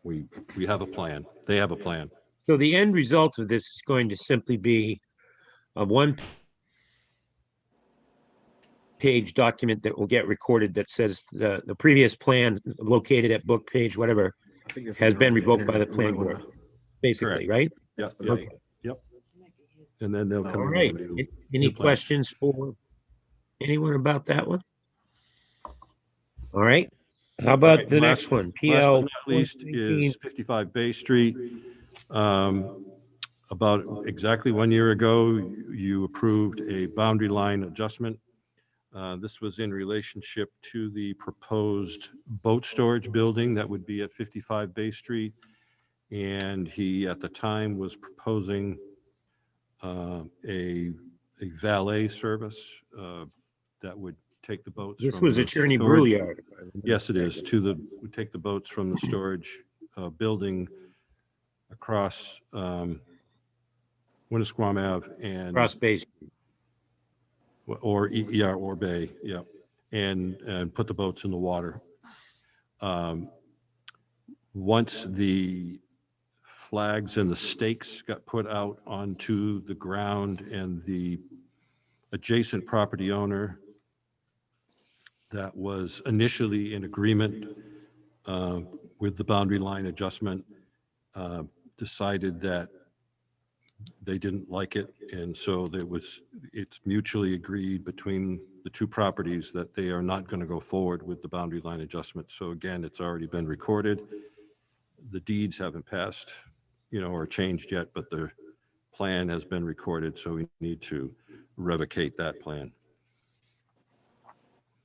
we have a plan. They have a plan. So the end result of this is going to simply be a 1-page document that will get recorded that says the previous plan located at book page, whatever, has been revoked by the planning board, basically, right? Yep. Okay. Yep. And then they'll come All in right. with a Any new plan. questions for anyone about that one? All right. How about Right, the last- next one? Last but PL not least is 55 Bay Street. About exactly 1 year ago, you approved a boundary line adjustment. This was in relationship to the proposed boat storage building that would be at 55 Bay Street. And he, at the time, was proposing a valet service that would take the boats. This from was the Attorney storage- Brouillard. Yes, it is. We take the boats from the storage building across Winnisquam Ave and Cross Bay. or Bay, yeah, and put the boats in the water. Once the flags and the stakes got put out onto the ground, and the adjacent property owner that was initially in agreement with the boundary line adjustment decided that they didn't like it. And so it's mutually agreed between the 2 properties that they are not going to go forward with the boundary line adjustment. So again, it's already been recorded. The deeds haven't passed, or changed yet, but the plan has been recorded. So we need to revocate that plan.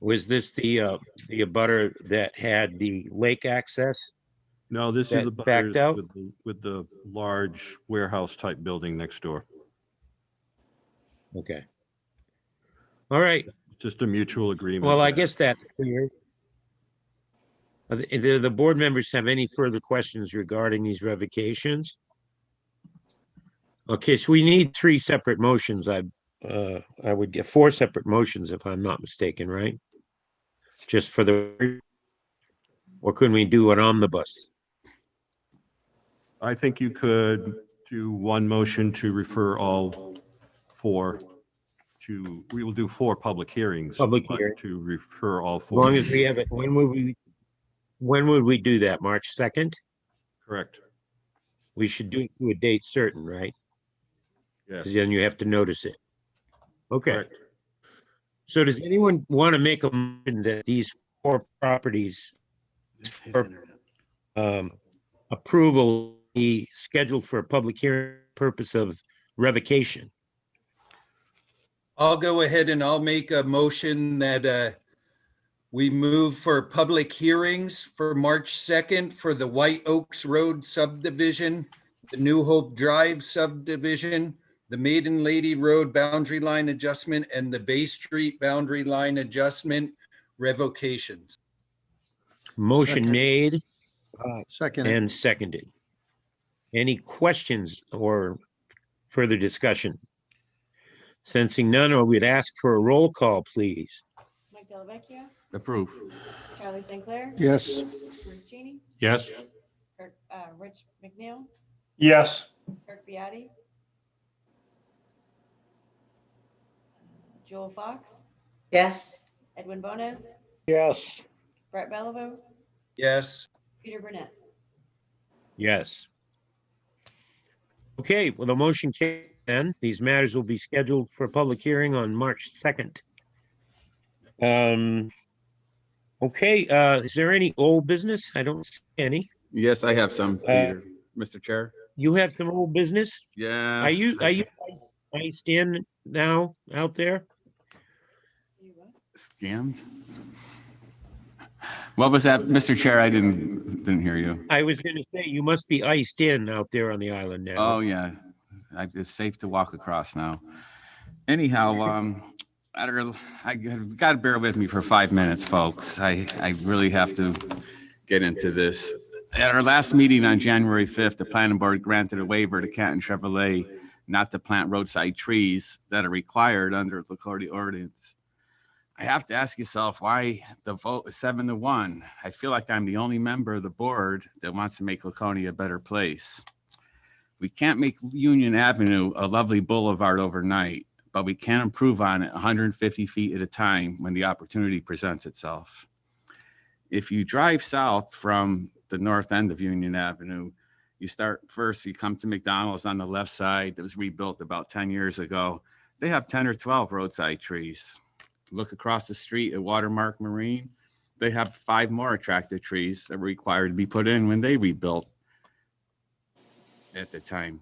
Was this the abutter that had the lake access? No, this is That the backed butters out? with the large warehouse type building next door. Okay. All right. Just a mutual agreement. Well, I guess that's clear. The board members have any further questions regarding these revocations? Okay, so we need 3 separate motions. I would get 4 separate motions if I'm not mistaken, right? Just for or couldn't we do an omnibus? I think you could do one motion to refer all 4 to, we will do 4 public hearings. Public but hearing. To refer all As 4. long as we have it, when would we do that? March 2nd? Correct. We should do it to a date certain, right? Yes. Because then you have to notice it. Okay. Correct. So does anyone want to make a motion that these 4 properties for approval be scheduled for a public hearing purpose of revocation? I'll go ahead and I'll make a motion that we move for public hearings for March 2nd for the White Oaks Road subdivision, the New Hope Drive subdivision, the Maiden Lady Road boundary line adjustment, and the Bay Street boundary line adjustment revocations. Motion Second. made Second. and seconded. Any questions or further discussion? Sensing none, I would ask for a roll call, please. Mike Delvecchio, Approve. Charlie St. Clair. Yes. Bruce Cheney, Yes. Rich McNeil, Yes. Kirk Biati, Joel Fox, Yes. Edwin Bones, Yes. Brett Bellevue, Yes. Peter Burnett. Yes. Okay, well, the motion carries then. These matters will be scheduled for a public hearing on March 2nd. Okay, is there any old business? I don't see any. Yes, I have some, Peter, Mr. Chair. You have some old business? Yeah. Are you iced in now out there? Scammed? What was that, Mr. Chair? I didn't hear you. I was gonna say, you must be iced in out there on the island now. Oh, yeah. It's safe to walk across now. Anyhow, I got to bear with me for 5 minutes, folks. I really have to get into this. At our last meeting on January 5th, the planning board granted a waiver to Canton Chevrolet not to plant roadside trees that are required under the Laconia ordinance. I have to ask yourself why the vote is 7-1. I feel like I'm the only member of the board that wants to make Laconia a better place. We can't make Union Avenue a lovely boulevard overnight, but we can improve on it 150 feet at a time when the opportunity presents itself. If you drive south from the north end of Union Avenue, you come to McDonald's on the left side that was rebuilt about 10 years ago. They have 10 or 12 roadside trees. Look across the street at Watermark Marine. They have 5 more attractive trees that were required to be put in when they rebuilt at the time.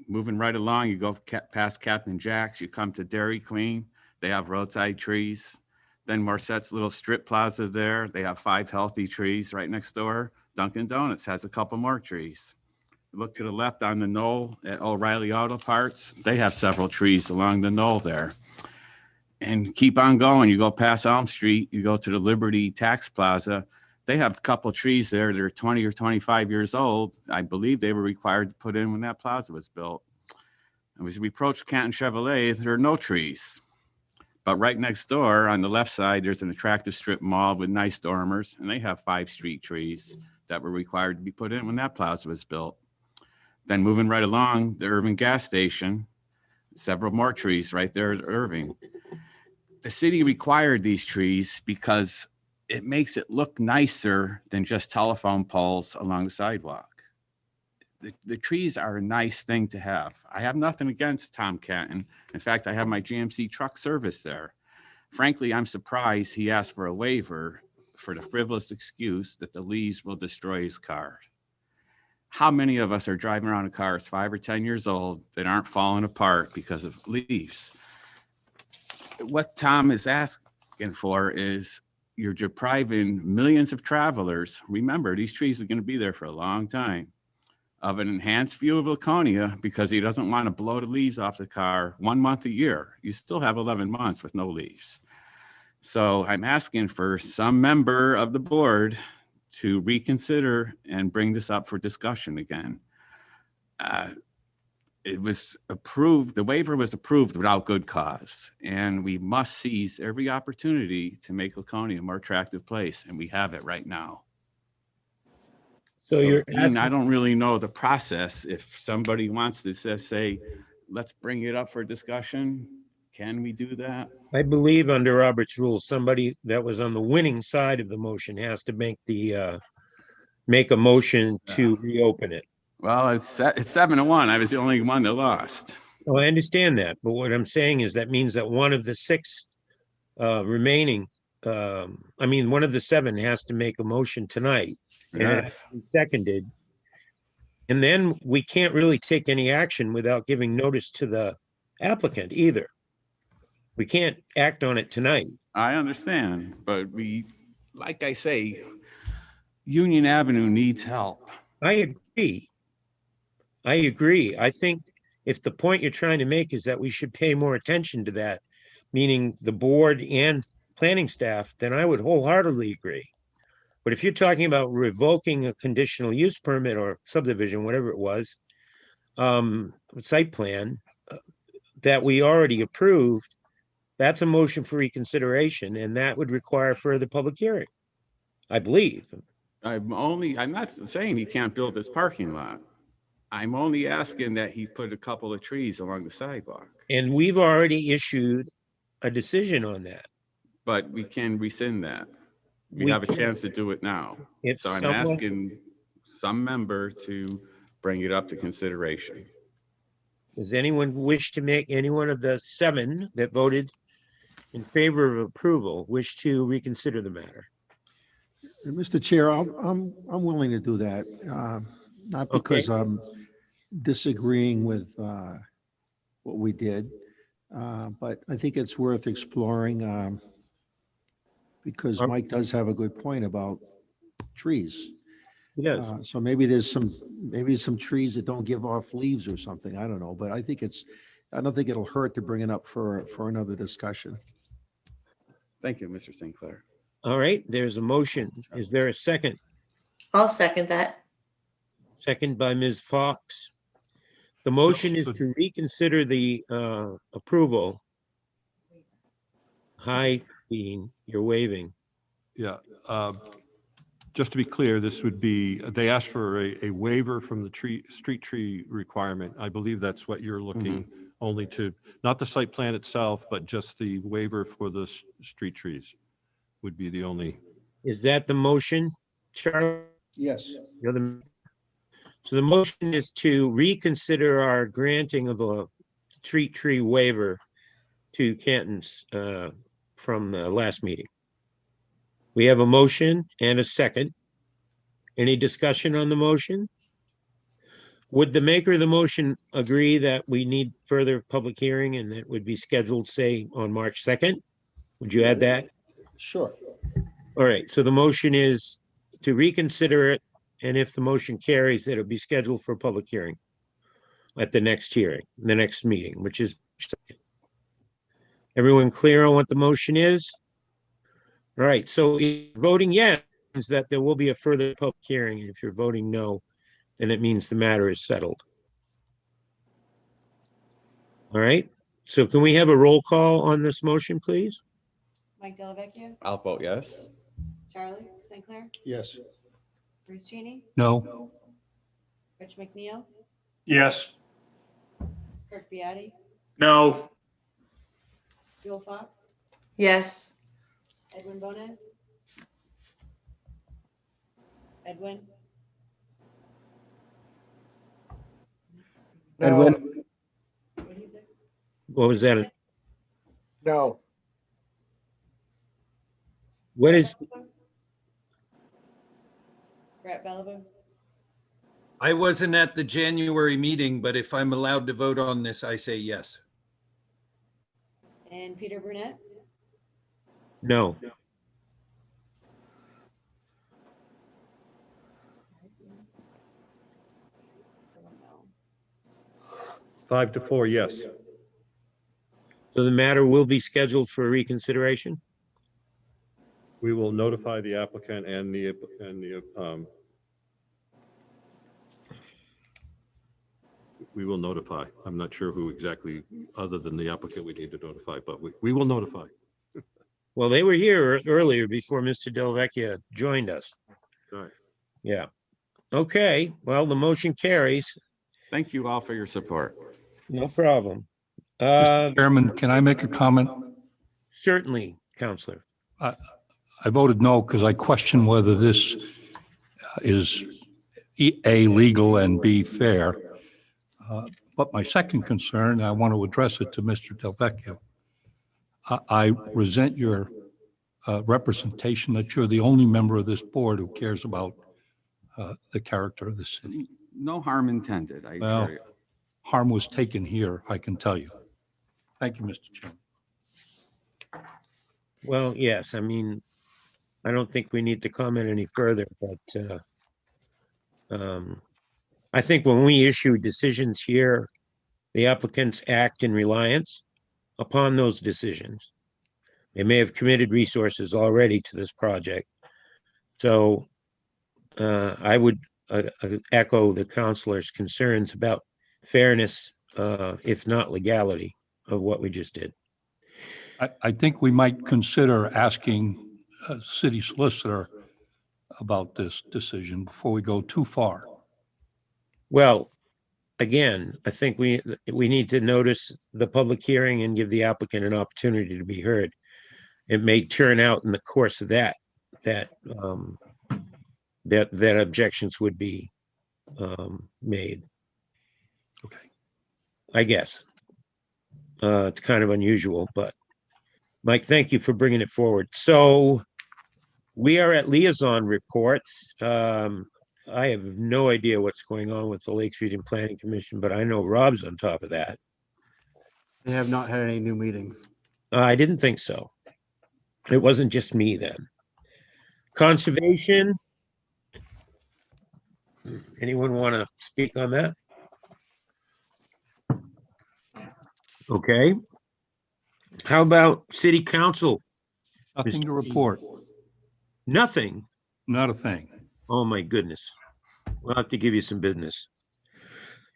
Moving right along, you go past Captain Jack's, you come to Dairy Queen. They have roadside trees. Then Morset's little strip plaza there. They have 5 healthy trees right next door. Dunkin' Donuts has a couple more trees. Look to the left on the knoll at O'Reilly Auto Parts. They have several trees along the knoll there. And keep on going. You go past Elm Street, you go to the Liberty Tax Plaza. They have a couple trees there that are 20 or 25 years old. I believe they were required to put in when that plaza was built. And as we approach Canton Chevrolet, there are no trees. But right next door on the left side, there's an attractive strip mall with nice dormers, and they have 5 street trees that were required to be put in when that plaza was built. Then moving right along, the Irving gas station, several more trees right there at Irving. The city required these trees because it makes it look nicer than just telephone poles along the sidewalk. The trees are a nice thing to have. I have nothing against Tom Canton. In fact, I have my GMC truck service there. Frankly, I'm surprised he asked for a waiver for the frivolous excuse that the leaves will destroy his car. How many of us are driving around in cars 5 or 10 years old that aren't falling apart because of leaves? What Tom is asking for is you're depriving millions of travelers. Remember, these trees are going to be there for a long time, of an enhanced view of Laconia because he doesn't want to blow the leaves off the car 1 month a year. You still have 11 months with no leaves. So I'm asking for some member of the board to reconsider and bring this up for discussion again. It was approved, the waiver was approved without good cause, and we must seize every opportunity to make Laconia a more attractive place, and we have it right now. So you're Dean, asking, I don't really know the process. If somebody wants to say, let's bring it up for discussion, can we do that? I believe under Robert's rules, somebody that was on the winning side of the motion has to make a motion to reopen it. Well, it's 7-1. I was the only one that lost. Well, I understand that, but what I'm saying is that means that one of the 6 remaining, I mean, one of the 7 has to make a motion tonight. And it has Yes. to be seconded. And then we can't really take any action without giving notice to the applicant either. We can't act on it tonight. I understand, but like I say, Union Avenue needs help. I agree. I think if the point you're trying to make is that we should pay more attention to that, meaning the board and planning staff, then I would wholeheartedly agree. But if you're talking about revoking a conditional use permit or subdivision, whatever it was, site plan that we already approved, that's a motion for reconsideration, and that would require further public hearing, I believe. I'm not saying he can't build this parking lot. I'm only asking that he put a couple of trees along the sidewalk. And we've already issued a decision on that. But we can rescind that. We We have a can. chance to do it now. If So I'm someone- asking some member to bring it up to consideration. Does anyone wish to make, any one of the 7 that voted in favor of approval, wish to reconsider the matter? Mr. Chair, I'm willing to do that. Not because I'm disagreeing with what we did, but I think it's worth exploring because Mike does have a good point about trees. Yes. So maybe there's some trees that don't give off leaves or something. I don't know, but I don't think it'll hurt to bring it up for another discussion. Thank you, Mr. St. Clair. All right, there's a motion. Is there a second? I'll second that. Second by Ms. Fox. The motion is to reconsider the approval. Hi, Dean, you're waving. Yeah. Just to be clear, this would be, they asked for a waiver from the street tree requirement. I believe that's what you're looking only to, not the site plan itself, but just the waiver for the street trees would be the only. Is that the motion, Charlie? Yes. So the motion is to reconsider our granting of a street tree waiver to Canton's from the last meeting. We have a motion and a second. Any discussion on the motion? Would the maker of the motion agree that we need further public hearing and that would be scheduled, say, on March 2nd? Would you add that? Sure. All right, so the motion is to reconsider it, and if the motion carries, it'll be scheduled for a public hearing at the next hearing, the next meeting, which is. Everyone clear on what the motion is? All right, so if you're voting yes, means that there will be a further public hearing, and if you're voting no, then it means the matter is settled. All right, so can we have a roll call on this motion, please? Mike Delvecchio, I'll vote yes. Charlie St. Clair, Yes. Bruce Cheney, No. Rich McNeil, Yes. Kirk Biati, No. Jewel Fox, Yes. Edwin Bones. Edwin, No, what did he say? What was that? no, What is, Brett Bellevue, I wasn't at the January meeting, but if I'm allowed to vote on this, I say yes. and Peter Burnett. no, 5-4, yes. so the matter will be scheduled for reconsideration? We will notify the applicant and the we will notify. I'm not sure who exactly, other than the applicant, we need to notify, but we will notify. Well, they were here earlier before Mr. Delvecchia joined us. All right. Yeah. Okay, well, the motion carries. Thank you all for your support. No problem. Chairman, can I make a comment? Certainly, Counselor. I voted no because I question whether this is A, legal, and B, fair. But my second concern, I want to address it to Mr. Delvecchio. I resent your representation that you're the only member of this board who cares about the character of the city. No harm intended, I Well, assure you. harm was taken here, I can tell you. Thank you, Mr. Chairman. Well, yes, I mean, I don't think we need to comment any further, but I think when we issue decisions here, the applicants act in reliance upon those decisions. They may have committed resources already to this project. So I would echo the counselor's concerns about fairness, if not legality, of what we just did. I think we might consider asking a city solicitor about this decision before we go too far. Well, again, I think we need to notice the public hearing and give the applicant an opportunity to be heard. It may turn out in the course of that objections would be made. Okay. I guess. It's kind of unusual, but Mike, thank you for bringing it forward. So we are at liaison reports. I have no idea what's going on with the Lakes Region Planning Commission, but I know Rob's on top of that. They have not had any new meetings. I didn't think so. It wasn't just me then. Conservation. Anyone want to speak on that? Okay. How about city council? Nothing to report. Nothing? Not a thing. Oh, my goodness. We'll have to give you some business.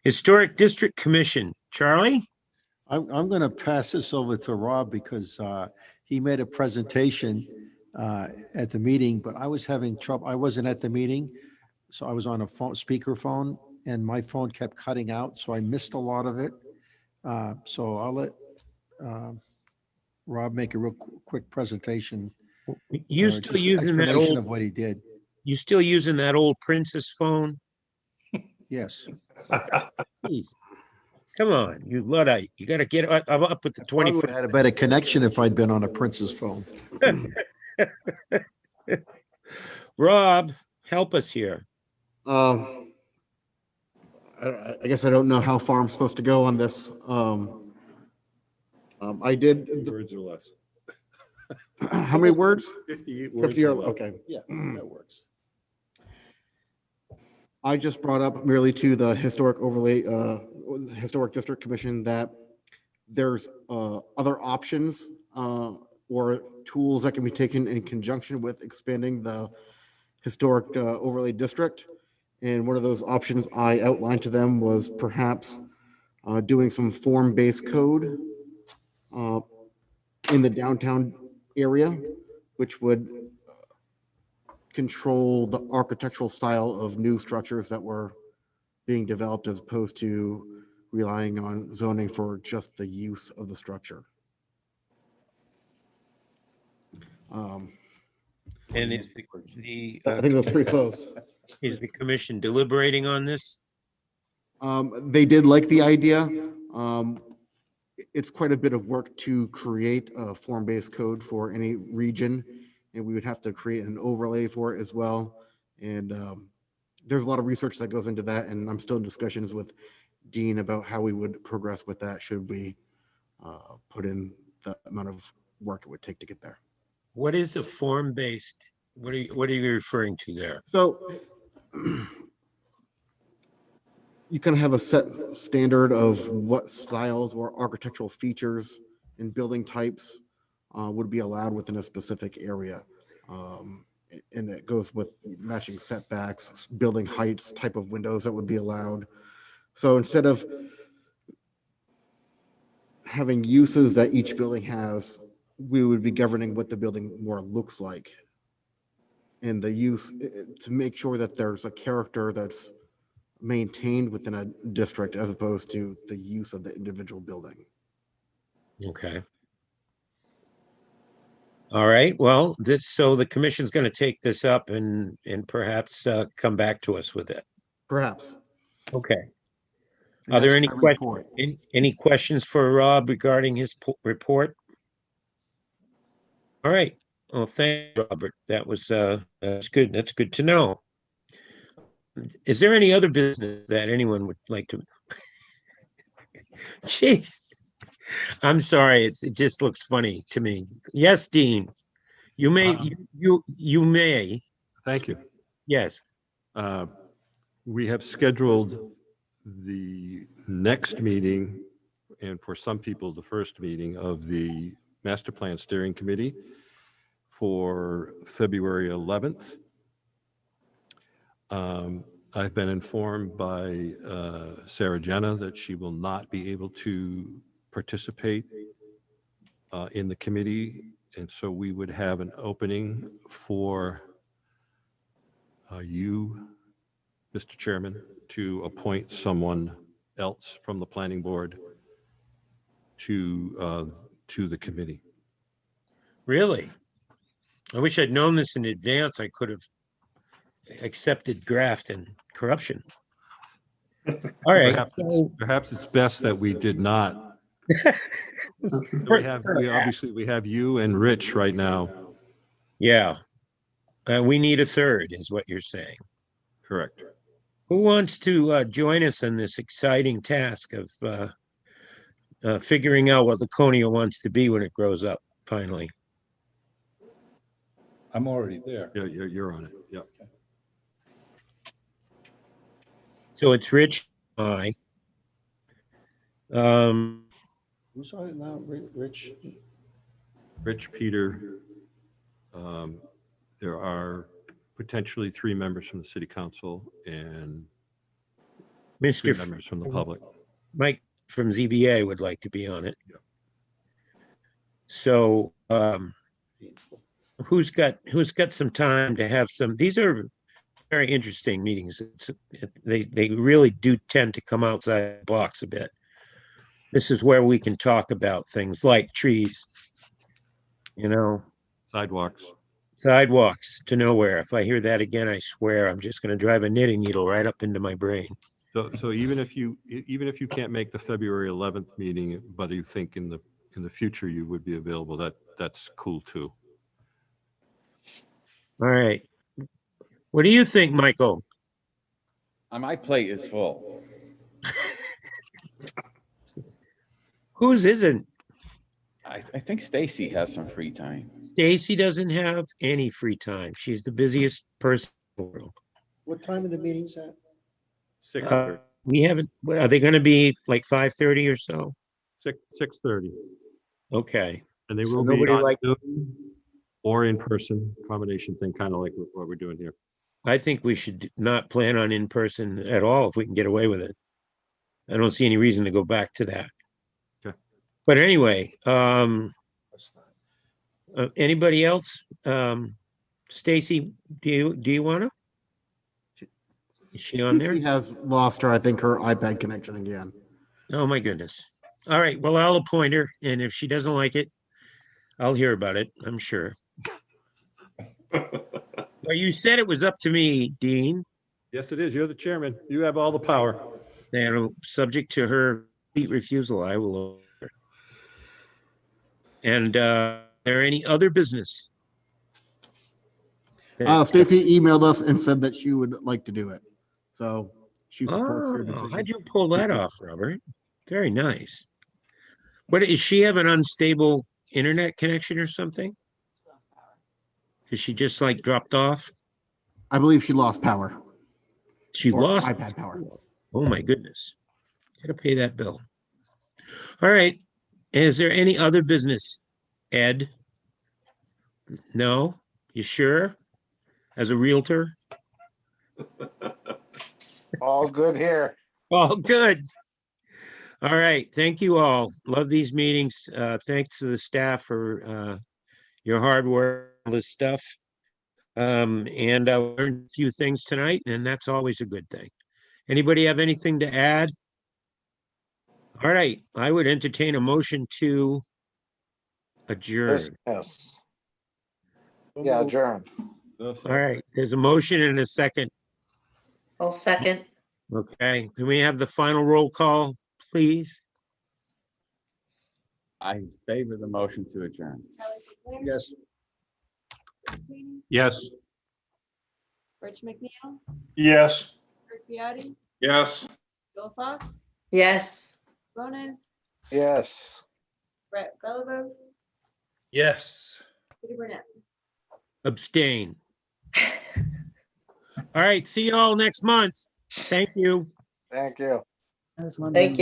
Historic District Commission, Charlie? I'm going to pass this over to Rob because he made a presentation at the meeting, but I was having trouble. I wasn't at the meeting, so I was on a speakerphone and my phone kept cutting out, so I missed a lot of it. So I'll let Rob make a real quick presentation. You still just using that explanation old, of what he did. you still using that old Princess phone? Yes. Jeez. Come on, you Luddite. You got to get up with the Probably 20. would have had a better connection if I'd been on a Prince's phone. Rob, help us here. I guess I don't know how far I'm supposed to go on this. I did. Words or less. How many words? 50 words 50 or or, less. okay. Yeah, that works. I just brought up merely to the historic overlay, historic district commission that there's other options or tools that can be taken in conjunction with expanding the historic overlay district. And one of those options I outlined to them was perhaps doing some form-based code in the downtown area, which would control the architectural style of new structures that were being developed as opposed to relying on zoning for just the use of the structure. And is the I think that's pretty close. Is the commission deliberating on this? They did like the idea. It's quite a bit of work to create a form-based code for any region, and we would have to create an overlay for it as well. And there's a lot of research that goes into that, and I'm still in discussions with Dean about how we would progress with that should we put in the amount of work it would take to get there. What is a form-based? What are you referring to there? So you kind of have a set standard of what styles or architectural features and building types would be allowed within a specific area. And it goes with matching setbacks, building heights, type of windows that would be allowed. So instead of having uses that each building has, we would be governing what the building more looks like. And the use to make sure that there's a character that's maintained within a district as opposed to the use of the individual building. Okay. All right, well, so the commission's going to take this up and perhaps come back to us with it. Perhaps. Okay. And Are there that's any my questions? report. Any questions for Rob regarding his report? All right. Well, thank you, Robert. That's good. That's good to know. Is there any other business that anyone would like to? Jeez, I'm sorry. It just looks funny to me. Yes, Dean, you may, you may. Thank you. Yes. We have scheduled the next meeting, and for some people, the first meeting of the Master Plan Steering Committee for February 11th. I've been informed by Sarah Jenna that she will not be able to participate in the committee, and so we would have an opening for you, Mr. Chairman, to appoint someone else from the planning board to the committee. Really? I wish I'd known this in advance. I could have accepted graft and corruption. All right. Perhaps it's best that we did not. We have you and Rich right now. Yeah. We need a third, is what you're saying. Correct. Who wants to join us in this exciting task of figuring out what Laconia wants to be when it grows up, finally? I'm already there. Yeah, you're on it. Yeah. So it's Rich, I. Who's on it now? Rich? Rich, Peter. There are potentially 3 members from the city council and Mr. 3 members from the public. Mike from ZBA would like to be on it. So who's got some time to have some? These are very interesting meetings. They really do tend to come outside the box a bit. This is where we can talk about things like trees, sidewalks to nowhere. If I hear that again, I swear I'm just going to drive a knitting needle right up into my brain. So even if you can't make the February 11th meeting, but you think in the future you would be available, that's cool too. All right. What do you think, Michael? My plate is full. Whose isn't? I think Stacy has some free time. Stacy doesn't have any free time. She's the busiest person in the world. What time of the meeting's at? 6:30. We haven't, are they going to be like 5:30 or so? 6:30. Okay. And they So will be nobody on like- Zoom or in person, combination thing, kind of like what we're doing here. I think we should not plan on in person at all if we can get away with it. I don't see any reason to go back to that. Okay. But anyway, anybody else? Stacy, do you want to? Is she on there? She has lost her, I think, her iPad connection again. Oh, my goodness. All right. Well, I'll appoint her. And if she doesn't like it, I'll hear about it, I'm sure. Well, you said it was up to me, Dean. Yes, it is. You're the chairman. You have all the power. And subject to her complete refusal, I will. And are there any other business? Stacy emailed us and said that she would like to do it. So she supports your decision. How'd you pull that off, Robert? Very nice. What, does she have an unstable internet connection or something? Did she just like dropped off? I believe she lost power. She lost iPad power. Oh my goodness. Gotta pay that bill. All right. Is there any other business? Ed? No? You sure? As a realtor? All good here. All good. All right. Thank you all. Love these meetings. Thanks to the staff for your hard work, all this stuff. And I learned a few things tonight, and that's always a good thing. Anybody have anything to add? All right. I would entertain a motion to adjourn. Yes. Yeah, adjourn. All right. There's a motion and a second. I'll second. Okay. Can we have the final roll call, please? I favor the motion to adjourn. Yes. Cheney, Yes. Rich McNeil, Yes. Rick Biotti, Yes. Joel Fox, Yes. Bonas, Yes. Brett Belvo, Yes. Peter Burnett. Abstain. All right, see you all next month. Thank you. Thank you. Thank you.